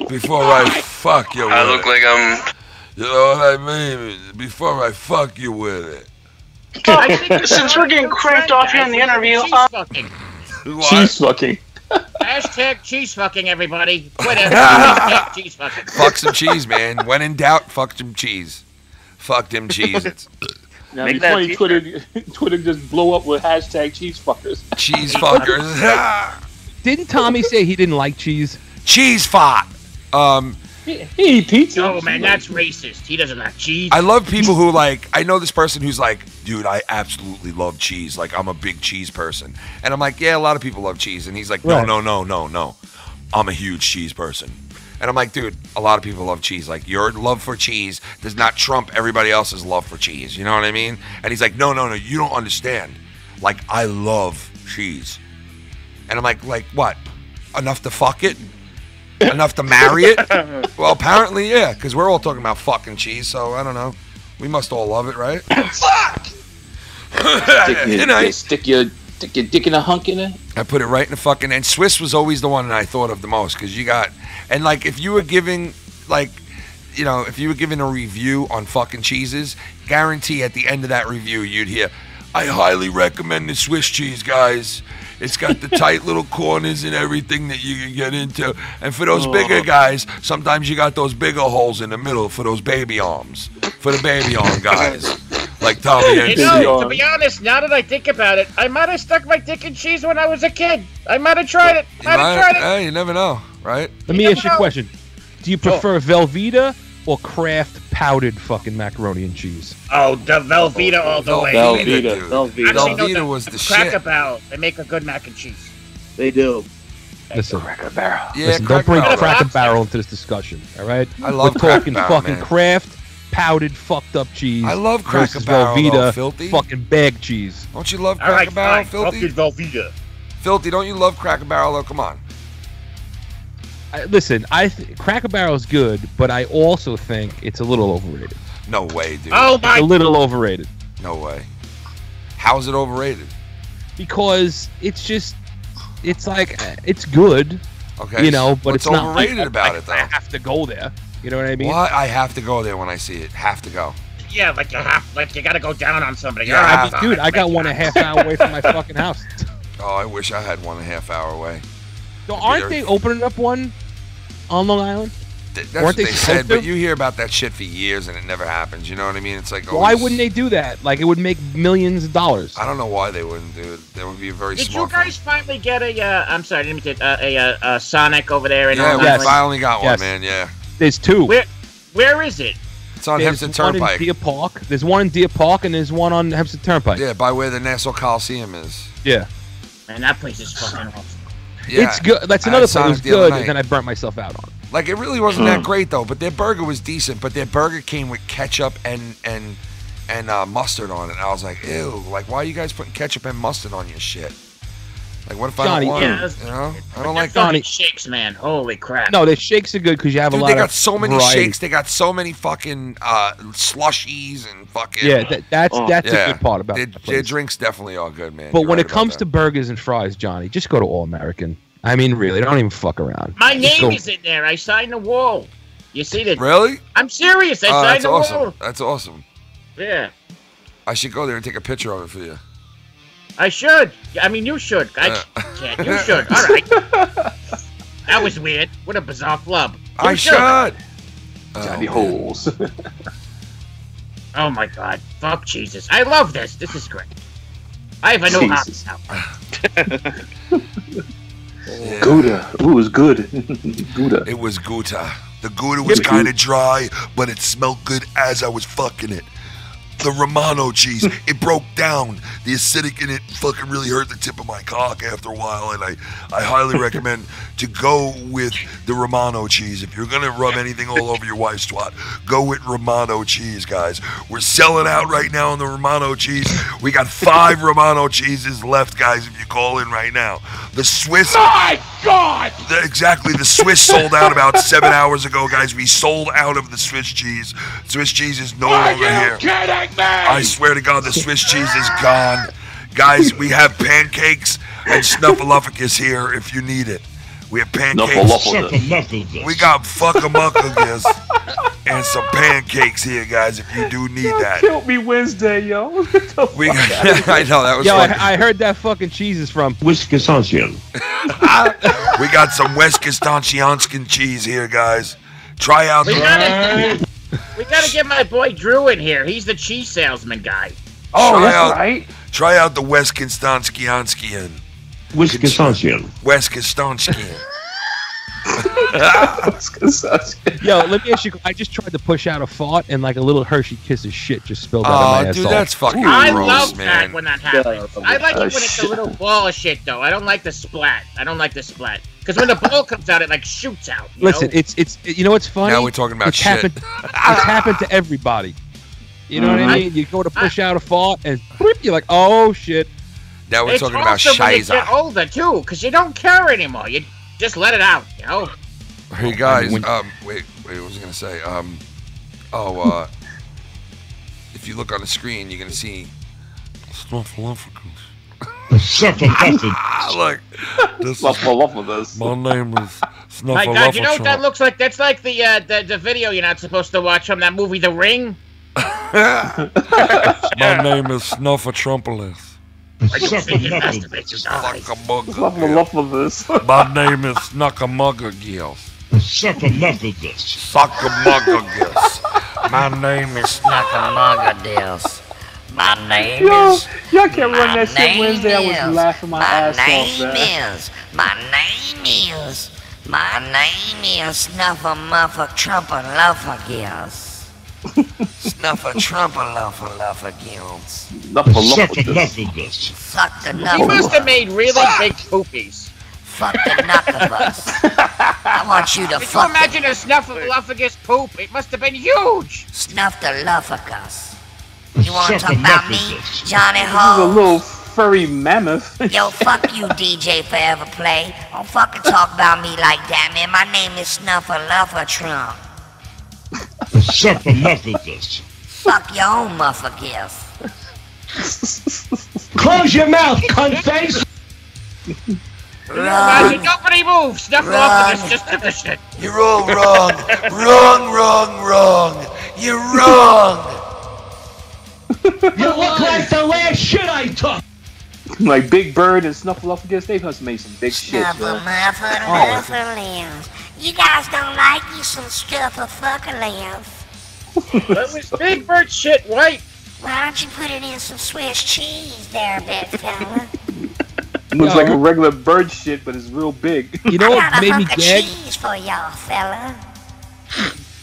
S11: Before I fuck you with
S16: I look like I'm...
S11: You know what I mean? Before I fuck you with it.
S12: I think since we're getting cranked off here in the interview,
S1: Cheese fucking.
S20: Cheese fucking.
S1: Hashtag cheese fucking, everybody. Twitter. Hashtag cheese fucking.
S11: Fuck some cheese, man. When in doubt, fuck some cheese. Fuck them cheeses.
S20: Now, it'd be funny Twitter just blow up with hashtag cheese fuckers.
S11: Cheese fuckers.
S4: Didn't Tommy say he didn't like cheese?
S11: Cheese fart.
S20: He eat pizza.
S1: Oh man, that's racist. He doesn't like cheese.
S11: I love people who like. I know this person who's like, dude, I absolutely love cheese. Like, I'm a big cheese person, and I'm like, yeah, a lot of people love cheese, and he's like, no,
S4: Right.
S11: no, I'm a huge cheese person, and I'm like, dude, a lot of people love cheese. Like, your love for cheese does not trump everybody else's love for cheese. You know what I mean? And he's like, no, you don't understand. Like, I love cheese, and I'm like what? Enough to fuck it? Enough to marry it? Well, apparently, yeah, because we're all talking about fucking cheese, so I don't know. We must all love it, right? Fuck!
S20: Stick your dick in a hunk in it.
S11: I put it right in the fucking... And Swiss was always the one that I thought of the most, because you got... And, like, if you were giving, like, you know, if you were giving a review on fucking cheeses, guarantee at the end of that review, you'd hear, I highly recommend the Swiss cheese, guys. It's got the tight little corners and everything that you can get into. And for those bigger guys, sometimes you got those bigger holes in the middle for those baby arms. For the baby arm guys. Like Tommy and
S1: You know, to be honest, now that I think about it, I might have stuck my dick in cheese when I was a kid. I might have tried it.
S11: You never know, right?
S4: Let me ask you a question. Do you prefer Velveeta or Kraft powdered fucking macaroni and cheese?
S1: Oh, the Velveeta all the way.
S11: Velveeta was the
S1: Cracker
S11: shit.
S1: Barrel. They make a good mac and cheese.
S22: They do.
S4: Listen,
S22: Cracker Barrel.
S11: Yeah,
S4: listen, don't
S11: Cracker
S4: bring
S11: Barrel.
S4: Cracker Barrel into this discussion, all right?
S11: I love
S4: We're
S11: Cracker
S4: talking
S11: Barrel,
S4: fucking
S11: man.
S4: Kraft powdered fucked up cheese.
S11: I love Cracker
S4: versus
S11: Barrel,
S4: Velveeta
S11: though, Filthy.
S4: fucking bag cheese.
S11: Don't you love
S1: All
S11: Cracker
S1: right,
S11: Barrel,
S1: fine.
S11: Filthy?
S1: Fucking Velveeta.
S11: Filthy, don't you love Cracker Barrel, though? Come on.
S4: Listen, Cracker Barrel is good, but I also think it's a little overrated.
S11: No way, dude.
S1: Oh
S4: It's a little overrated.
S11: No way. How is it overrated?
S4: Because it's just, it's like, it's good.
S11: Okay.
S4: You know, but
S11: what's
S4: it's not
S11: overrated
S4: like,
S11: about
S4: I,
S11: it, though?
S4: I have to go there. You know what I mean?
S11: What? I have to go there when I see it. Have to go.
S1: Yeah, like you gotta go down on somebody.
S11: Yeah,
S1: All right,
S4: Dude, I got 1.5 hour away from my fucking house.
S11: Oh, I wish I had 1.5 hour away.
S4: So aren't they opening up one on Long Island?
S11: That's
S4: Weren't
S11: what they
S4: supposed
S11: said,
S4: to?
S11: but you hear about that shit for years and it never happens. You know what I mean? It's like,
S4: Why
S11: always-
S4: wouldn't they do that? Like, it would make millions of dollars.
S11: I don't know why they wouldn't do it. That would be a very
S1: Did you
S11: smart.
S1: guys finally get a? I'm sorry, I didn't mean to. A Sonic over there in
S11: Yeah,
S1: Long
S11: we
S1: Island?
S11: finally got one,
S4: Yes.
S11: man. Yeah,
S4: There's two.
S1: Where is it?
S11: it's on
S4: There's
S11: Hempstead
S4: one in
S11: Turnpike.
S4: Deer Park. There's one in Deer Park, and there's one on Hempstead Turnpike.
S11: Yeah, by where the Nassau Coliseum is.
S4: Yeah.
S1: Man, that place is fucking awesome.
S11: Yeah,
S4: It's good. That's
S11: I
S4: another
S11: had
S4: place that was
S11: Sonic the other
S4: good,
S11: night.
S4: and then I burnt myself out on.
S11: Like, it really wasn't that great though. But their burger was decent. But their burger came with ketchup and mustard on it. And I was like, ew. Like, why are you guys putting ketchup and mustard on your shit? Like, what if I
S4: Johnny,
S11: don't want
S1: yeah,
S11: it? You know, I don't like
S1: Johnny shakes, man. Holy crap!
S4: No, the shakes are good because you have
S11: Dude,
S4: a lot
S11: they
S4: of
S11: got so many
S4: variety.
S11: shakes. They got so many fucking slushies and fucking.
S4: Yeah, that's
S11: Yeah.
S4: a good part about
S11: their,
S4: that
S11: their
S4: place.
S11: drinks definitely are good, man.
S4: But
S11: You're
S4: when
S11: right
S4: it comes
S11: about
S4: to burgers and fries, Johnny, just go to All American. I mean, really, don't even fuck around.
S1: My
S4: Just
S1: name
S4: go-
S1: is in there. I signed the wall. You see that?
S11: that. Really?
S1: I'm serious. I
S11: Oh,
S1: signed
S11: that's
S1: the
S11: awesome.
S1: wall.
S11: That's awesome.
S1: Yeah,
S11: I should go there and take a picture of it for you.
S1: I should. I mean, you should. I can't. You should. All right. That was weird. What a bizarre flub. You
S11: I should.
S20: Johnny Holes.
S1: Oh my God! Fuck Jesus! I love this. This is great. I have a new house now.
S20: Gouda. Ooh, it was good. Gouda.
S2: It was Gouda. The Gouda was kind of dry, but it smelled good as I was fucking it. The Romano cheese, it broke down. The acidic in it fucking really hurt the tip of my cock after a while, and I highly recommend to go with the Romano cheese. If you're gonna rub anything all over your wife's twat, go with Romano cheese, guys. We're selling out right now on the Romano cheese. We got 5 Romano cheeses left, guys, if you call in right now. The Swiss...
S9: My God!
S2: Exactly, the Swiss sold out about 7 hours ago, guys. We sold out of the Swiss cheese. Swiss cheese is no
S9: Are
S2: longer
S9: you
S2: here.
S9: kidding me?
S2: I swear to God, the Swiss cheese is gone. Guys, we have pancakes and snuffleupagus here if you need it. We have pancakes.
S13: Snuffleupagus.
S2: We got fuckamuckagus and some pancakes here, guys, if you do need that.
S20: Killed me Wednesday, yo.
S11: We I know that was
S4: Yo,
S11: funny.
S4: I heard that fucking cheese is from
S13: Wisconsin.
S2: We got some West Wisconsin cheese here, guys. Try out
S1: We
S2: the...
S1: gotta get my boy Drew in here. He's the cheese salesman guy.
S20: Oh,
S2: Try
S20: that's
S2: out-
S20: right.
S2: Try out the West Wisconsin.
S13: Wisconsin.
S2: West Wisconsin.
S4: Yo, let me ask you. I just tried to push out a fart, and like a little Hershey kiss of shit just spilled out of my
S11: Oh,
S4: asshole.
S11: dude, that's fucking
S1: I
S11: gross,
S1: love
S11: man.
S1: that when that happens. I like it when it's a
S20: shit.
S1: little ball of shit, though. I don't like the splat. I don't like the splat. Because when the ball comes out, it like shoots out. You
S4: Listen,
S1: know?
S4: it's you know what's funny?
S11: Now we're talking about
S4: it's
S11: shit.
S4: Happened, it's happened to everybody. You know what I mean? You go to push out a fart, and whoop, you're like, oh shit.
S11: Now we're
S1: It's
S11: talking about
S1: also when you
S11: Shiza.
S1: get older, too, because you don't care anymore. You just let it out, you know?
S11: Hey guys,
S4: When-
S11: wait, what was I gonna say? If you look on the screen, you're gonna see snuffleupagus.
S13: Snuffleupagus.
S11: Look, this is,
S20: Snuffleupagus.
S11: my name is
S1: My God, you know what that
S11: Snuffleupagus.
S1: looks like? That's like the video you're not supposed to watch from that movie, The Ring.
S11: My name is Snuffleupagus.
S1: Where you sit and masturbate, you guys.
S20: Snuffleupagus.
S11: My name is Snuffleupagus.
S13: Snuffleupagus.
S11: Snuffleupagus. My name is
S7: Snuffleupagus. My name
S20: Yo,
S7: is.
S20: y'all can't run that shit
S7: name
S20: Wednesday. I was
S7: is-
S20: laughing my ass off,
S7: name
S20: man.
S7: is. My name is. My name is Snuffer Muffer Trumper Luffer Gills.
S11: Snuffer Trumper Luffer Gills.
S7: Suck the knuckle.
S1: He must have made really big poopies.
S7: Fuck the knucklebuss. I want you to
S1: Could
S7: fuck
S1: you imagine a snuffleupagus poop? It must have been huge.
S7: Snuff the luffagus. You want to talk about me, Johnny
S20: This is a
S7: Ho?
S20: little furry mammoth.
S7: Yo, fuck you, DJ Forever Play. Don't fucking talk about me like that, man. My name is Snuffer Luffer Trump. Fuck your own muffagus.
S5: Close your mouth, cunt face!
S1: Imagine nobody moves. Snuffleupagus just took the shit.
S11: You're all wrong. wrong. You're wrong.
S5: You look like the last shit I took!
S20: Like Big Bird and Snuffleupagus, they must have made some big shit,
S7: Snuffer
S20: man.
S7: Muffer Luffer Limbs. You guys don't like you some stuffer fucker limbs.
S1: That was Big Bird shit, right?
S7: Why don't you put it in some Swiss cheese there, big fella?
S20: Looks like a regular bird shit, but it's real big.
S4: You know
S7: I
S4: what
S7: got a
S4: made me
S7: hunk of
S4: gag?
S7: cheese for y'all, fella.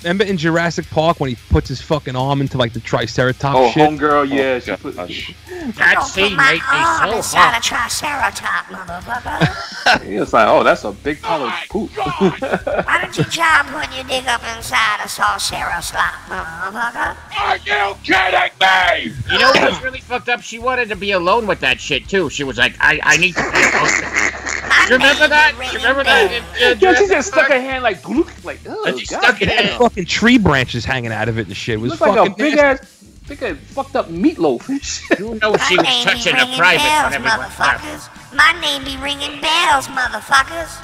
S4: Remember in Jurassic Park when he puts his fucking arm into like the Triceratops
S20: Oh,
S4: shit?
S20: homegirl, yeah. She put,
S1: That scene made me so
S7: Inside a
S1: hot.
S7: triceratops, motherfucker.
S20: it's like, oh, that's a big pile of poop.
S7: Why don't you try putting your dick up inside a saucero slot, motherfucker?
S9: Are you kidding me?
S1: You know what was really fucked up? She wanted to be alone with that shit too. She was like, I need to be alone. You remember that? You remember that?
S20: Yeah, she just stuck her hand like, glook, like, oh,
S1: And she
S20: God
S1: stuck it
S20: damn.
S1: in.
S4: Fucking tree branches hanging out of it and shit. It was
S20: Looks like
S4: fucking
S20: a big
S4: nasty.
S20: ass fucked up meatloaf.
S1: You know she was
S7: My name be
S1: touching the
S7: ringing
S1: private
S7: bells,
S1: when everyone left.
S7: motherfuckers. My name be ringing bells, motherfuckers.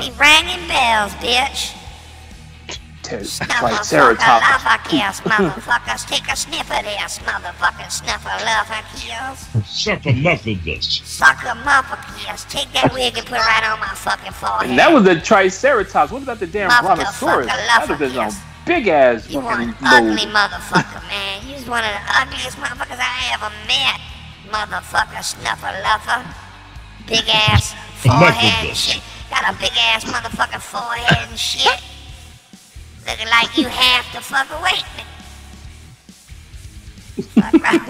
S7: Be ringing bells, bitch.
S20: Triceratops.
S7: Luffagus, motherfuckers. Take a sniff of this, motherfucking snuffer luffagus. Suck a muffagus. Take that wig and put it right on my fucking forehead.
S20: And that was the Triceratops. What about the damn Brontosaurus? That was just a big ass
S7: You
S20: fucking
S7: one ugly
S20: load.
S7: motherfucker, man. You was one of the ugliest motherfuckers I ever met. Motherfucker, snuffer luffer. Big ass forehead and shit. Got a big ass motherfucking forehead and shit. Looking like you have to fuck away. Fuck right.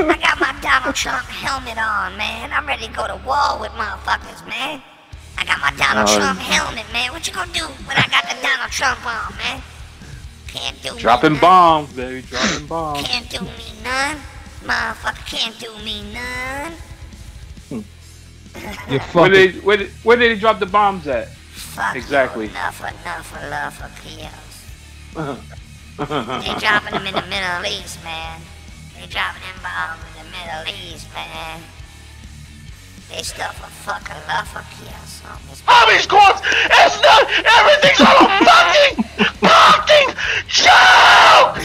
S7: I got my Donald Trump helmet on, man. I'm ready to go to war with motherfuckers, man. I got my Donald Trump helmet, man. What you gonna do when I got the Donald Trump on, man? Can't do
S20: Dropping
S7: me
S20: bombs, baby. Dropping bombs.
S7: none. Can't do me none. Motherfucker can't do me none.
S4: You
S20: Where
S4: fucking.
S20: did he drop the bombs at?
S7: Fuck
S20: Exactly.
S7: you, luffer kills. They dropping them in the Middle East, man. They dropping them bombs in the Middle East, man. They stuff a fucking luffer kills on this.
S9: Hobby's corpse! It's not! Everything's all a fucking joke!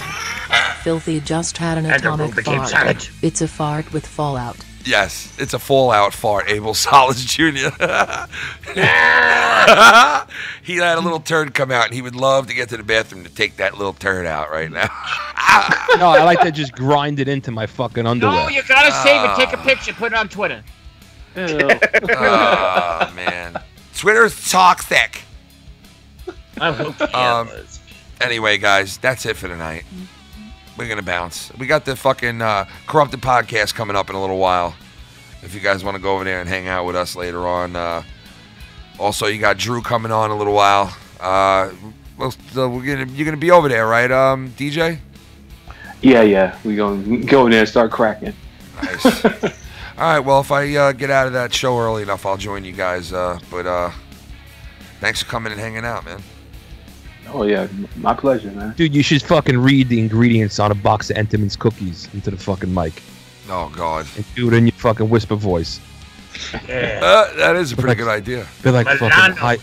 S8: Filthy just had an
S1: And the room
S8: atomic
S1: became
S8: fart.
S1: silent.
S8: It's a fart with fallout.
S11: Yes, it's a Fallout fart, Abel Solis Jr. He had a little turd come out, and he would love to get to the bathroom to take that little turd out right now.
S4: No, I like to just grind it into my fucking underwear.
S1: No, you gotta save it, take a picture, put it on Twitter.
S11: Oh, man. Twitter's toxic. Anyway, guys, that's it for tonight. We're going to bounce. We got the fucking Corrupted Podcast coming up in a little while. If you guys want to go over there and hang out with us later on. Also, you got Drew coming on in a little while. You're gonna be over there, right, DJ?
S20: Yeah. We gonna go in there and start cracking.
S11: Nice. All right. Well, if I get out of that show early enough, I'll join you guys. But thanks for coming and hanging out, man.
S20: Oh yeah, my pleasure, man.
S4: Dude, you should fucking read the ingredients on a box of Entenmann's cookies into the fucking mic.
S11: Oh God.
S4: And do it in your fucking whisper voice.
S11: That is a pretty good idea.
S4: Be like fucking high.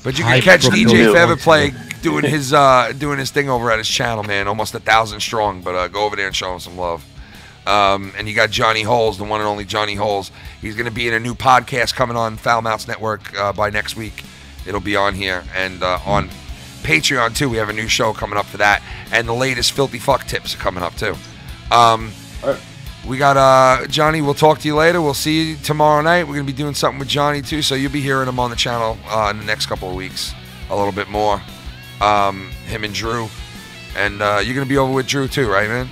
S11: But you can catch DJ Feather Play doing his thing over at his channel, man. Almost 1,000 strong. But go over there and show him some love. And you got Johnny Holes, the one and only Johnny Holes. He's going to be in a new podcast coming on Foul Mouths Network by next week. It'll be on here. And on Patreon, too, we have a new show coming up for that. And the latest Filthy Fuck tips are coming up, too. We got Johnny. We'll talk to you later. We'll see you tomorrow night. We're gonna be doing something with Johnny too, so you'll be hearing him on the channel in the next couple of weeks, a little bit more. Him and Drew, and you're gonna be over with Drew too, right, man?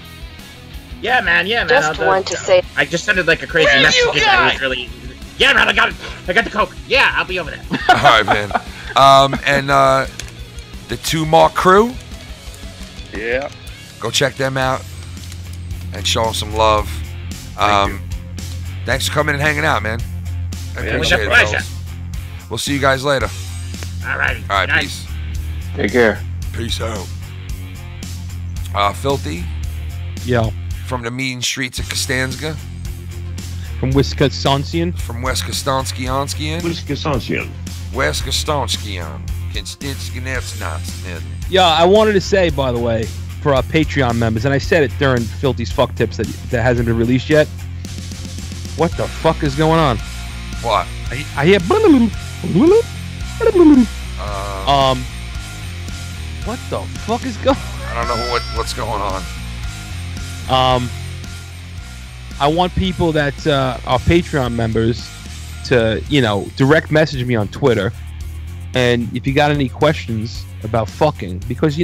S1: Yeah, man.
S3: Just want to say.
S1: I just sounded like a crazy Mexican. I was really. Yeah, man. I got the coke. Yeah, I'll be over there.
S11: All right, man. And the 2 Mark crew.
S10: Yeah.
S11: Go check them out and show them some love. Thanks for coming and hanging out, man. I appreciate it, fellas. We'll see you guys later.
S1: All right.
S11: All right, peace.
S20: Take care.
S11: Peace out. Filthy.
S4: Yo.
S11: From the mean streets of Costanza.
S4: From Wisconsin.
S11: From West Wisconsin.
S13: Wisconsin.
S11: West Wisconsin. Constanza.
S4: Yeah, I wanted to say, by the way, for our Patreon members, and I said it during Filthy's Fuck Tips that hasn't been released yet. What the fuck is going on?
S11: What?
S4: I hear. What the fuck is going?
S11: I don't know what's going on.
S4: I want people that are Patreon members to, direct message me on Twitter, and if you got any questions about fucking, because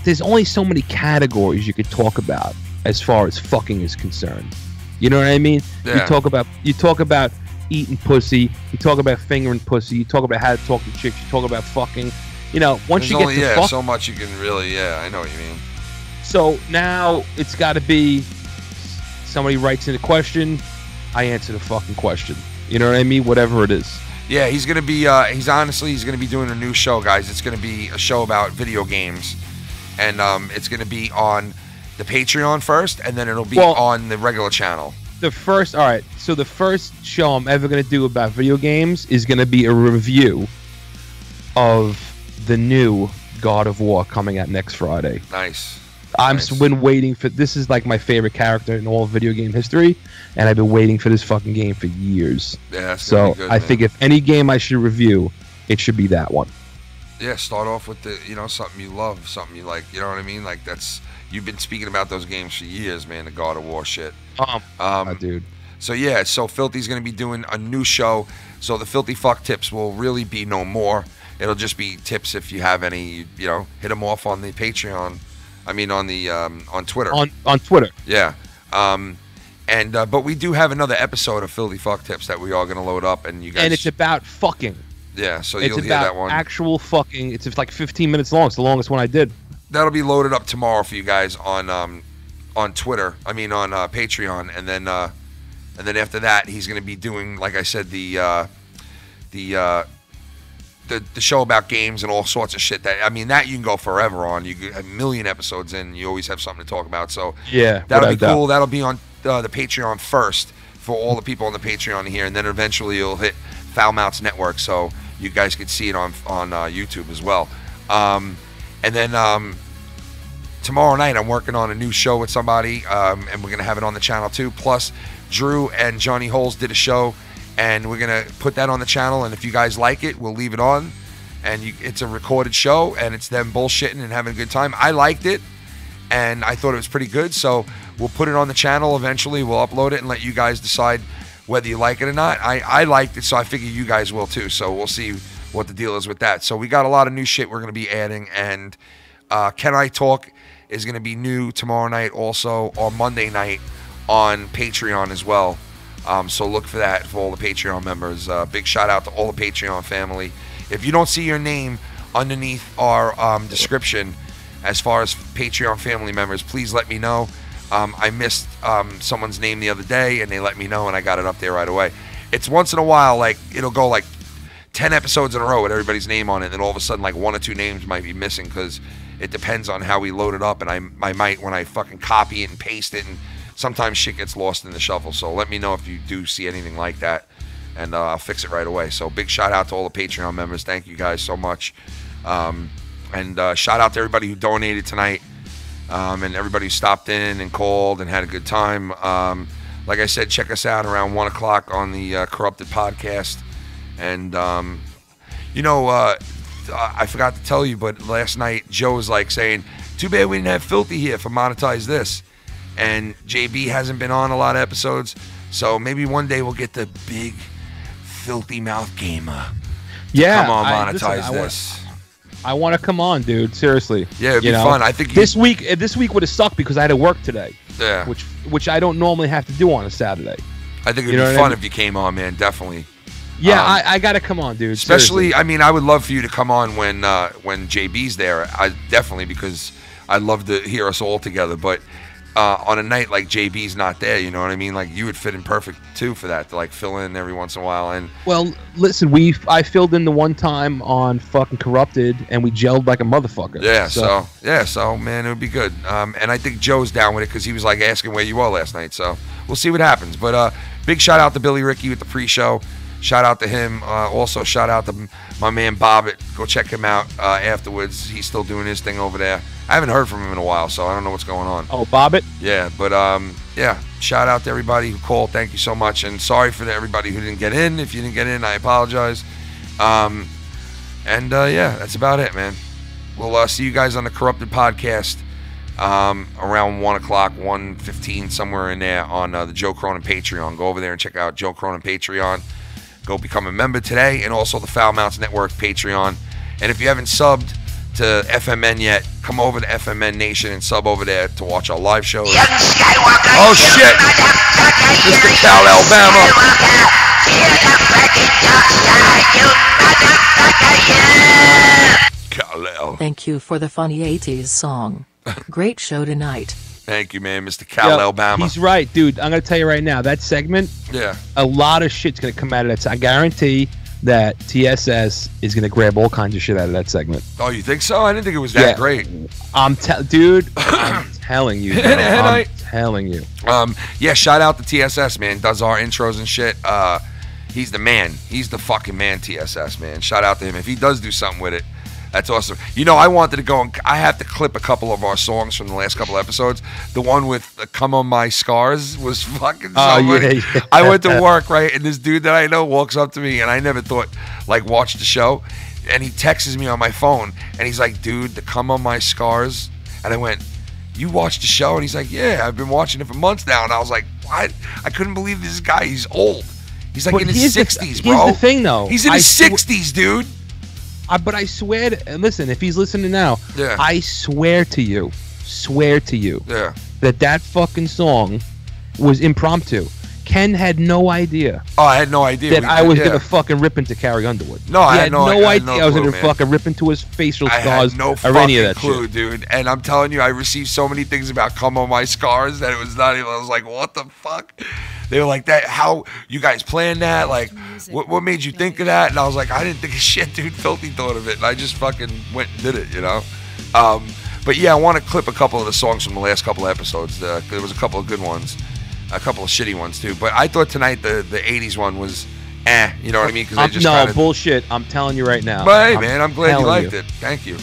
S4: there's only so many categories you could talk about as far as fucking is concerned. You know what I mean?
S11: Yeah.
S4: You talk about eating pussy. You talk about fingering pussy. You talk about how to talk to chicks. You talk about fucking. Once you get to fuck,
S11: so much you can really. I know what you mean.
S4: So now it's got to be somebody writes in a question, I answer the fucking question. You know what I mean? Whatever it is.
S11: Yeah, he's gonna be. He's gonna be doing a new show, guys. It's gonna be a show about video games, and it's gonna be on the Patreon first, and then it'll be on the regular channel.
S4: The first show I'm ever gonna do about video games is gonna be a review of the new God of War coming out next Friday.
S11: Nice.
S4: Been waiting for this. Is like my favorite character in all video game history, and I've been waiting for this fucking game for years.
S11: Yeah, it's
S4: so
S11: gonna be good,
S4: I think if any game I should review, it should be that one.
S11: Yeah, start off with the something you love, something you like. You know what I mean? Like you've been speaking about those games for years, man. The God of War shit.
S4: Dude.
S11: So yeah, Filthy's gonna be doing a new show. So the Filthy Fuck Tips will really be no more. It'll just be tips if you have any. Hit them off on the Patreon. I mean on the on Twitter.
S4: On Twitter.
S11: Yeah. But we do have another episode of Filthy Fuck Tips that we are gonna load up, and you guys.
S4: And it's about fucking.
S11: Yeah, so you'll hear that one.
S4: Actual fucking. It's like 15 minutes long. It's the longest one I did.
S11: That'll be loaded up tomorrow for you guys on Twitter. I mean on Patreon, and then after that he's gonna be doing, like I said, the show about games and all sorts of shit. That you can go forever on. You get a million episodes in. You always have something to talk about. So
S4: yeah,
S11: that'll be cool. That'll be on the Patreon first for all the people on the Patreon here, and then eventually it'll hit Foul Mouths Network, so you guys can see it on YouTube as well. And then tomorrow night I'm working on a new show with somebody, and we're gonna have it on the channel too. Plus, Drew and Johnny Holes did a show, and we're gonna put that on the channel. And if you guys like it, we'll leave it on. And it's a recorded show, and it's them bullshitting and having a good time. I liked it, and I thought it was pretty good. So we'll put it on the channel eventually. We'll upload it and let you guys decide whether you like it or not. I liked it, so I figure you guys will too. So we'll see what the deal is with that. So we got a lot of new shit we're going to be adding, and Can I Talk is going to be new tomorrow night also, or Monday night on Patreon as well. So look for that for all the Patreon members. Big shout out to all the Patreon family. If you don't see your name underneath our description as far as Patreon family members, please let me know. I missed someone's name the other day, and they let me know, and I got it up there right away. It's once in a while, like, it'll go like 10 episodes in a row with everybody's name on it, and then all of a sudden, like, 1 or 2 names might be missing, because it depends on how we load it up, and I might, when I fucking copy it and paste it, and sometimes shit gets lost in the shuffle. So let me know if you do see anything like that, and I'll fix it right away. So big shout out to all the Patreon members. Thank you guys so much. And shout out to everybody who donated tonight, and everybody who stopped in and called and had a good time. Like I said, check us out around 1 o'clock on the Corrupted Podcast. And, I forgot to tell you, but last night Joe was like saying, too bad we didn't have Filthy here for Monetize This. and JB hasn't been on a lot of episodes. So maybe one day we'll get the big, filthy mouth gamer.
S4: Yeah,
S11: Come on, monetize this.
S4: I want to come on, dude. Seriously.
S11: Yeah, it'd be fun. I think
S4: this week would have sucked because I had to work today.
S11: Yeah.
S4: Which I don't normally have to do on a Saturday.
S11: I think it'd be fun if you came on, man. Definitely.
S4: Yeah, I gotta come on, dude.
S11: Especially,
S4: seriously.
S11: I mean, I would love for you to come on when JB's there. I definitely, because I'd love to hear us all together. But on a night like JB's not there, you know what I mean? Like, you would fit in perfect too for that, to like fill in every once in a while. And
S4: Well, listen, I filled in the one time on fucking Corrupted, and we gelled like a motherfucker.
S11: yeah, so man, it would be good. And I think Joe's down with it because he was like asking where you were last night. So we'll see what happens. But big shout out to Billy Ricky with the pre-show. Shout out to him. Also, shout out to my man Bobbit. Go check him out afterwards. He's still doing his thing over there. I haven't heard from him in a while, so I don't know what's going on.
S4: Oh, Bobbit?
S11: Yeah, but yeah, shout out to everybody who called. Thank you so much. And sorry for everybody who didn't get in. If you didn't get in, I apologize. Yeah, that's about it, man. We'll see you guys on the Corrupted podcast around 1 o'clock, 1:15, somewhere in there on the Joe Cronin Patreon. Go over there and check out Joe Cronin Patreon. Go become a member today, and also the Foul Mounts Network Patreon. And if you haven't subbed to FMN yet, come over to FMN Nation and sub over there to watch our live shows. Oh shit! Mr. Cal Alabama. Cal.
S8: Thank you for the funny 80s song. Great show tonight.
S11: Thank you, man, Mr. Cal Alabama.
S4: He's right, dude. I'm gonna tell you right now, that segment, a lot of shit's gonna come out of that. I guarantee that TSS is gonna grab all kinds of shit out of that segment.
S11: Oh, you think so? I didn't think it was that great.
S4: Dude, I'm telling you. I'm telling you.
S11: Yeah, shout out to TSS, man. Does our intros and shit. He's the man. He's the fucking man, TSS, man. Shout out to him. If he does do something with it, that's awesome. You know, I wanted to go and I have to clip a couple of our songs from the last couple episodes. The one with Come On My Scars was fucking so funny.
S4: Yeah.
S11: I went to work, right, and this dude that I know walks up to me, and I never thought, like, watch the show, and he texts me on my phone, and he's like, dude, the Come On My Scars, and I went, you watched the show? And he's like, yeah, I've been watching it for months now, and I was like, what? I couldn't believe this guy, he's old. He's like in his 60s, bro.
S4: Here's the thing, though.
S11: He's in his 60s, dude.
S4: But I swear, and listen, if he's listening now, I swear to you, that fucking song was impromptu. Ken had no idea.
S11: Oh, I had no idea
S4: that I was gonna fucking rip into Carrie Underwood.
S11: No, I had no
S4: idea I was
S11: clue,
S4: gonna
S11: man.
S4: fucking rip into his facial scars.
S11: I had no
S4: or
S11: fucking
S4: any of that
S11: clue,
S4: shit.
S11: dude. And I'm telling you, I received so many things about Come On My Scars that it was not even. I was like, what the fuck? They were like, that. How you guys planned that? Like, what made you think of that? And I was like, I didn't think of shit, dude. Filthy thought of it, and I just fucking went and did it, you know. But yeah, I want to clip a couple of the songs from the last couple of episodes. There was a couple of good ones, a couple of shitty ones too. But I thought tonight the 80s one was, you know what I mean? Because I just kinda,
S4: bullshit. I'm telling you right now.
S11: But hey, man, I'm glad you liked it. Thank you.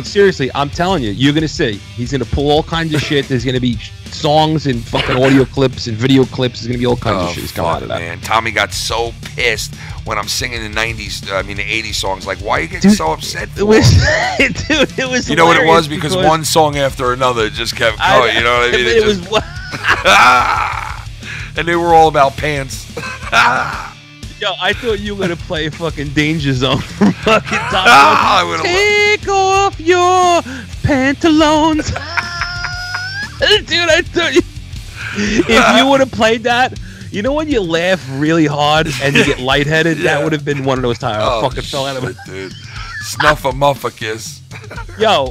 S4: Seriously, I'm telling you, you're gonna see. He's gonna pull all kinds of shit. There's gonna be songs and fucking audio clips and video clips. There's gonna be all kinds of shit coming out of that.
S11: Man, Tommy got so pissed when I'm singing the 80s songs. Like, why are you getting so upset for?
S4: It was.
S11: You know what it was? Because one song after another just kept going. You know what I mean?
S4: It was.
S11: And they were all about pants.
S4: Yo, I thought you were gonna play fucking Danger Zone from fucking Top. Take off your pantaloons. Dude, I thought if you would have played that, you know when you laugh really hard and you get lightheaded, that would have been one of those times. I fucking fell out of it.
S11: Dude. Snuff a muffa kiss.
S4: Yo,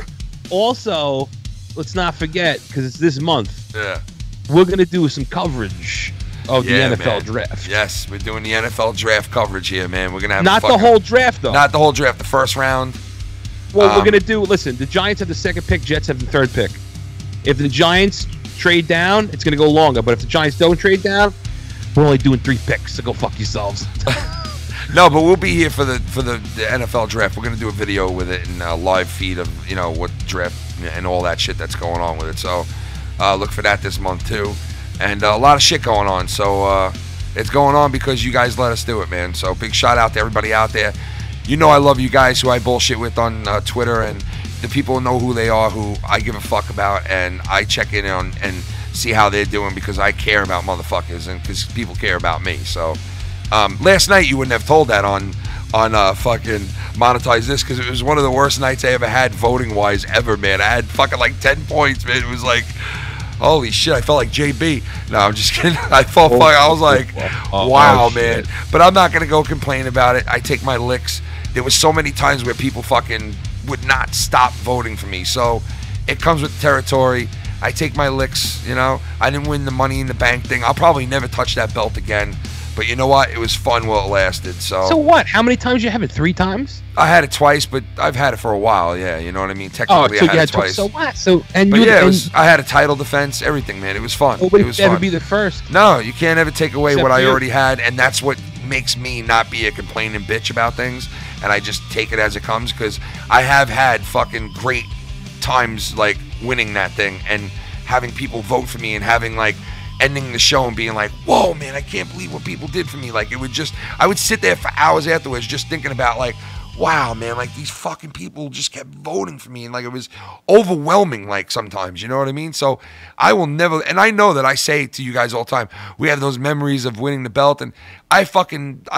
S4: also, let's not forget, because it's this month.
S11: Yeah.
S4: We're gonna do some coverage of the NFL
S11: man.
S4: draft.
S11: Yes, we're doing the NFL draft coverage here, man. We're gonna have
S4: not the whole draft though.
S11: Not the whole draft. The first round.
S4: Well, we're gonna do. Listen, the Giants have the second pick. Jets have the third pick. If the Giants trade down, it's gonna go longer. But if the Giants don't trade down, we're only doing 3 picks. So go fuck yourselves.
S11: No, but we'll be here for the NFL draft. We're gonna do a video with it and a live feed of what draft and all that shit that's going on with it. So look for that this month too. And a lot of shit going on. So it's going on because you guys let us do it, man. So big shout out to everybody out there. You know I love you guys who I bullshit with on Twitter, and the people know who they are, who I give a fuck about, and I check in on and see how they're doing because I care about motherfuckers and because people care about me. So last night you wouldn't have told that on fucking Monetize This because it was one of the worst nights I ever had voting wise ever, man. I had fucking like 10 points, man. It was like, holy shit, I felt like JB. No, I'm just kidding. I was like, wow, man. But I'm not going to go complain about it. I take my licks. There was so many times where people fucking would not stop voting for me. So it comes with the territory. I take my licks, you know. I didn't win the Money in the Bank thing. I'll probably never touch that belt again. But you know what? It was fun while it lasted. So
S4: what? How many times you have it? 3 times?
S11: I had it twice, but I've had it for a while. Yeah, you know what I mean. Technically, I had it twice.
S4: So what?
S11: I had a title defense, everything, man. It was fun.
S4: Nobody
S11: it was
S4: could ever
S11: fun.
S4: be the first.
S11: No, you can't ever take away
S4: Except
S11: what I
S4: you.
S11: already had, and that's what makes me not be a complaining bitch about things. And I just take it as it comes because I have had fucking great times like winning that thing and having people vote for me and having like ending the show and being like, whoa, man, I can't believe what people did for me. Like, it would just, I would sit there for hours afterwards just thinking about, like, wow, man, like, these fucking people just kept voting for me. And, like, it was overwhelming, like, sometimes, you know what I mean? So I will never, and I know that I say to you guys all the time, we have those memories of winning the belt, and I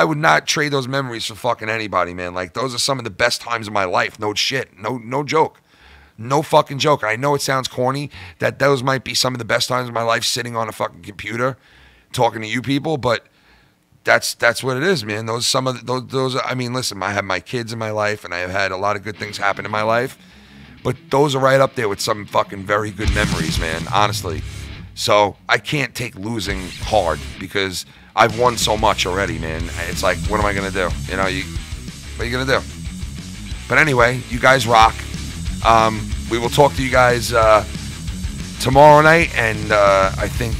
S11: would not trade those memories for fucking anybody, man. Like, those are some of the best times of my life. No shit. No joke. No fucking joke. I know it sounds corny that those might be some of the best times of my life sitting on a fucking computer talking to you people, but that's what it is, man. Those I mean, listen, I have my kids in my life and I have had a lot of good things happen in my life, but those are right up there with some fucking very good memories, man, honestly. So I can't take losing hard because I've won so much already, man. It's like, what am I going to do? You know, what are you going to do? But anyway, you guys rock. We will talk to you guys tomorrow night and I think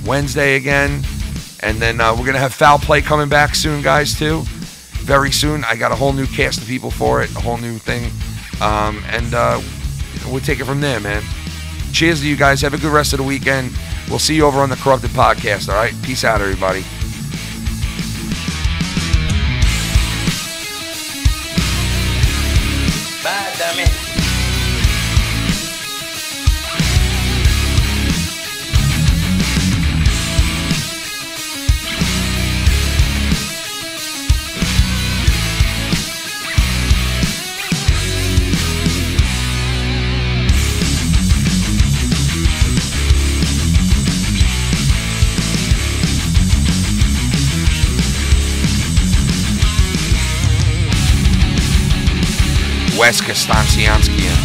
S11: Wednesday again. And then we're going to have Foul Play coming back soon, guys, too. Very soon. I got a whole new cast of people for it, a whole new thing. And we'll take it from there, man. Cheers to you guys. Have a good rest of the weekend. We'll see you over on the Corrupted Podcast, all right? Peace out, everybody.
S21: Bye, dummy.
S11: Wes Costanziansky.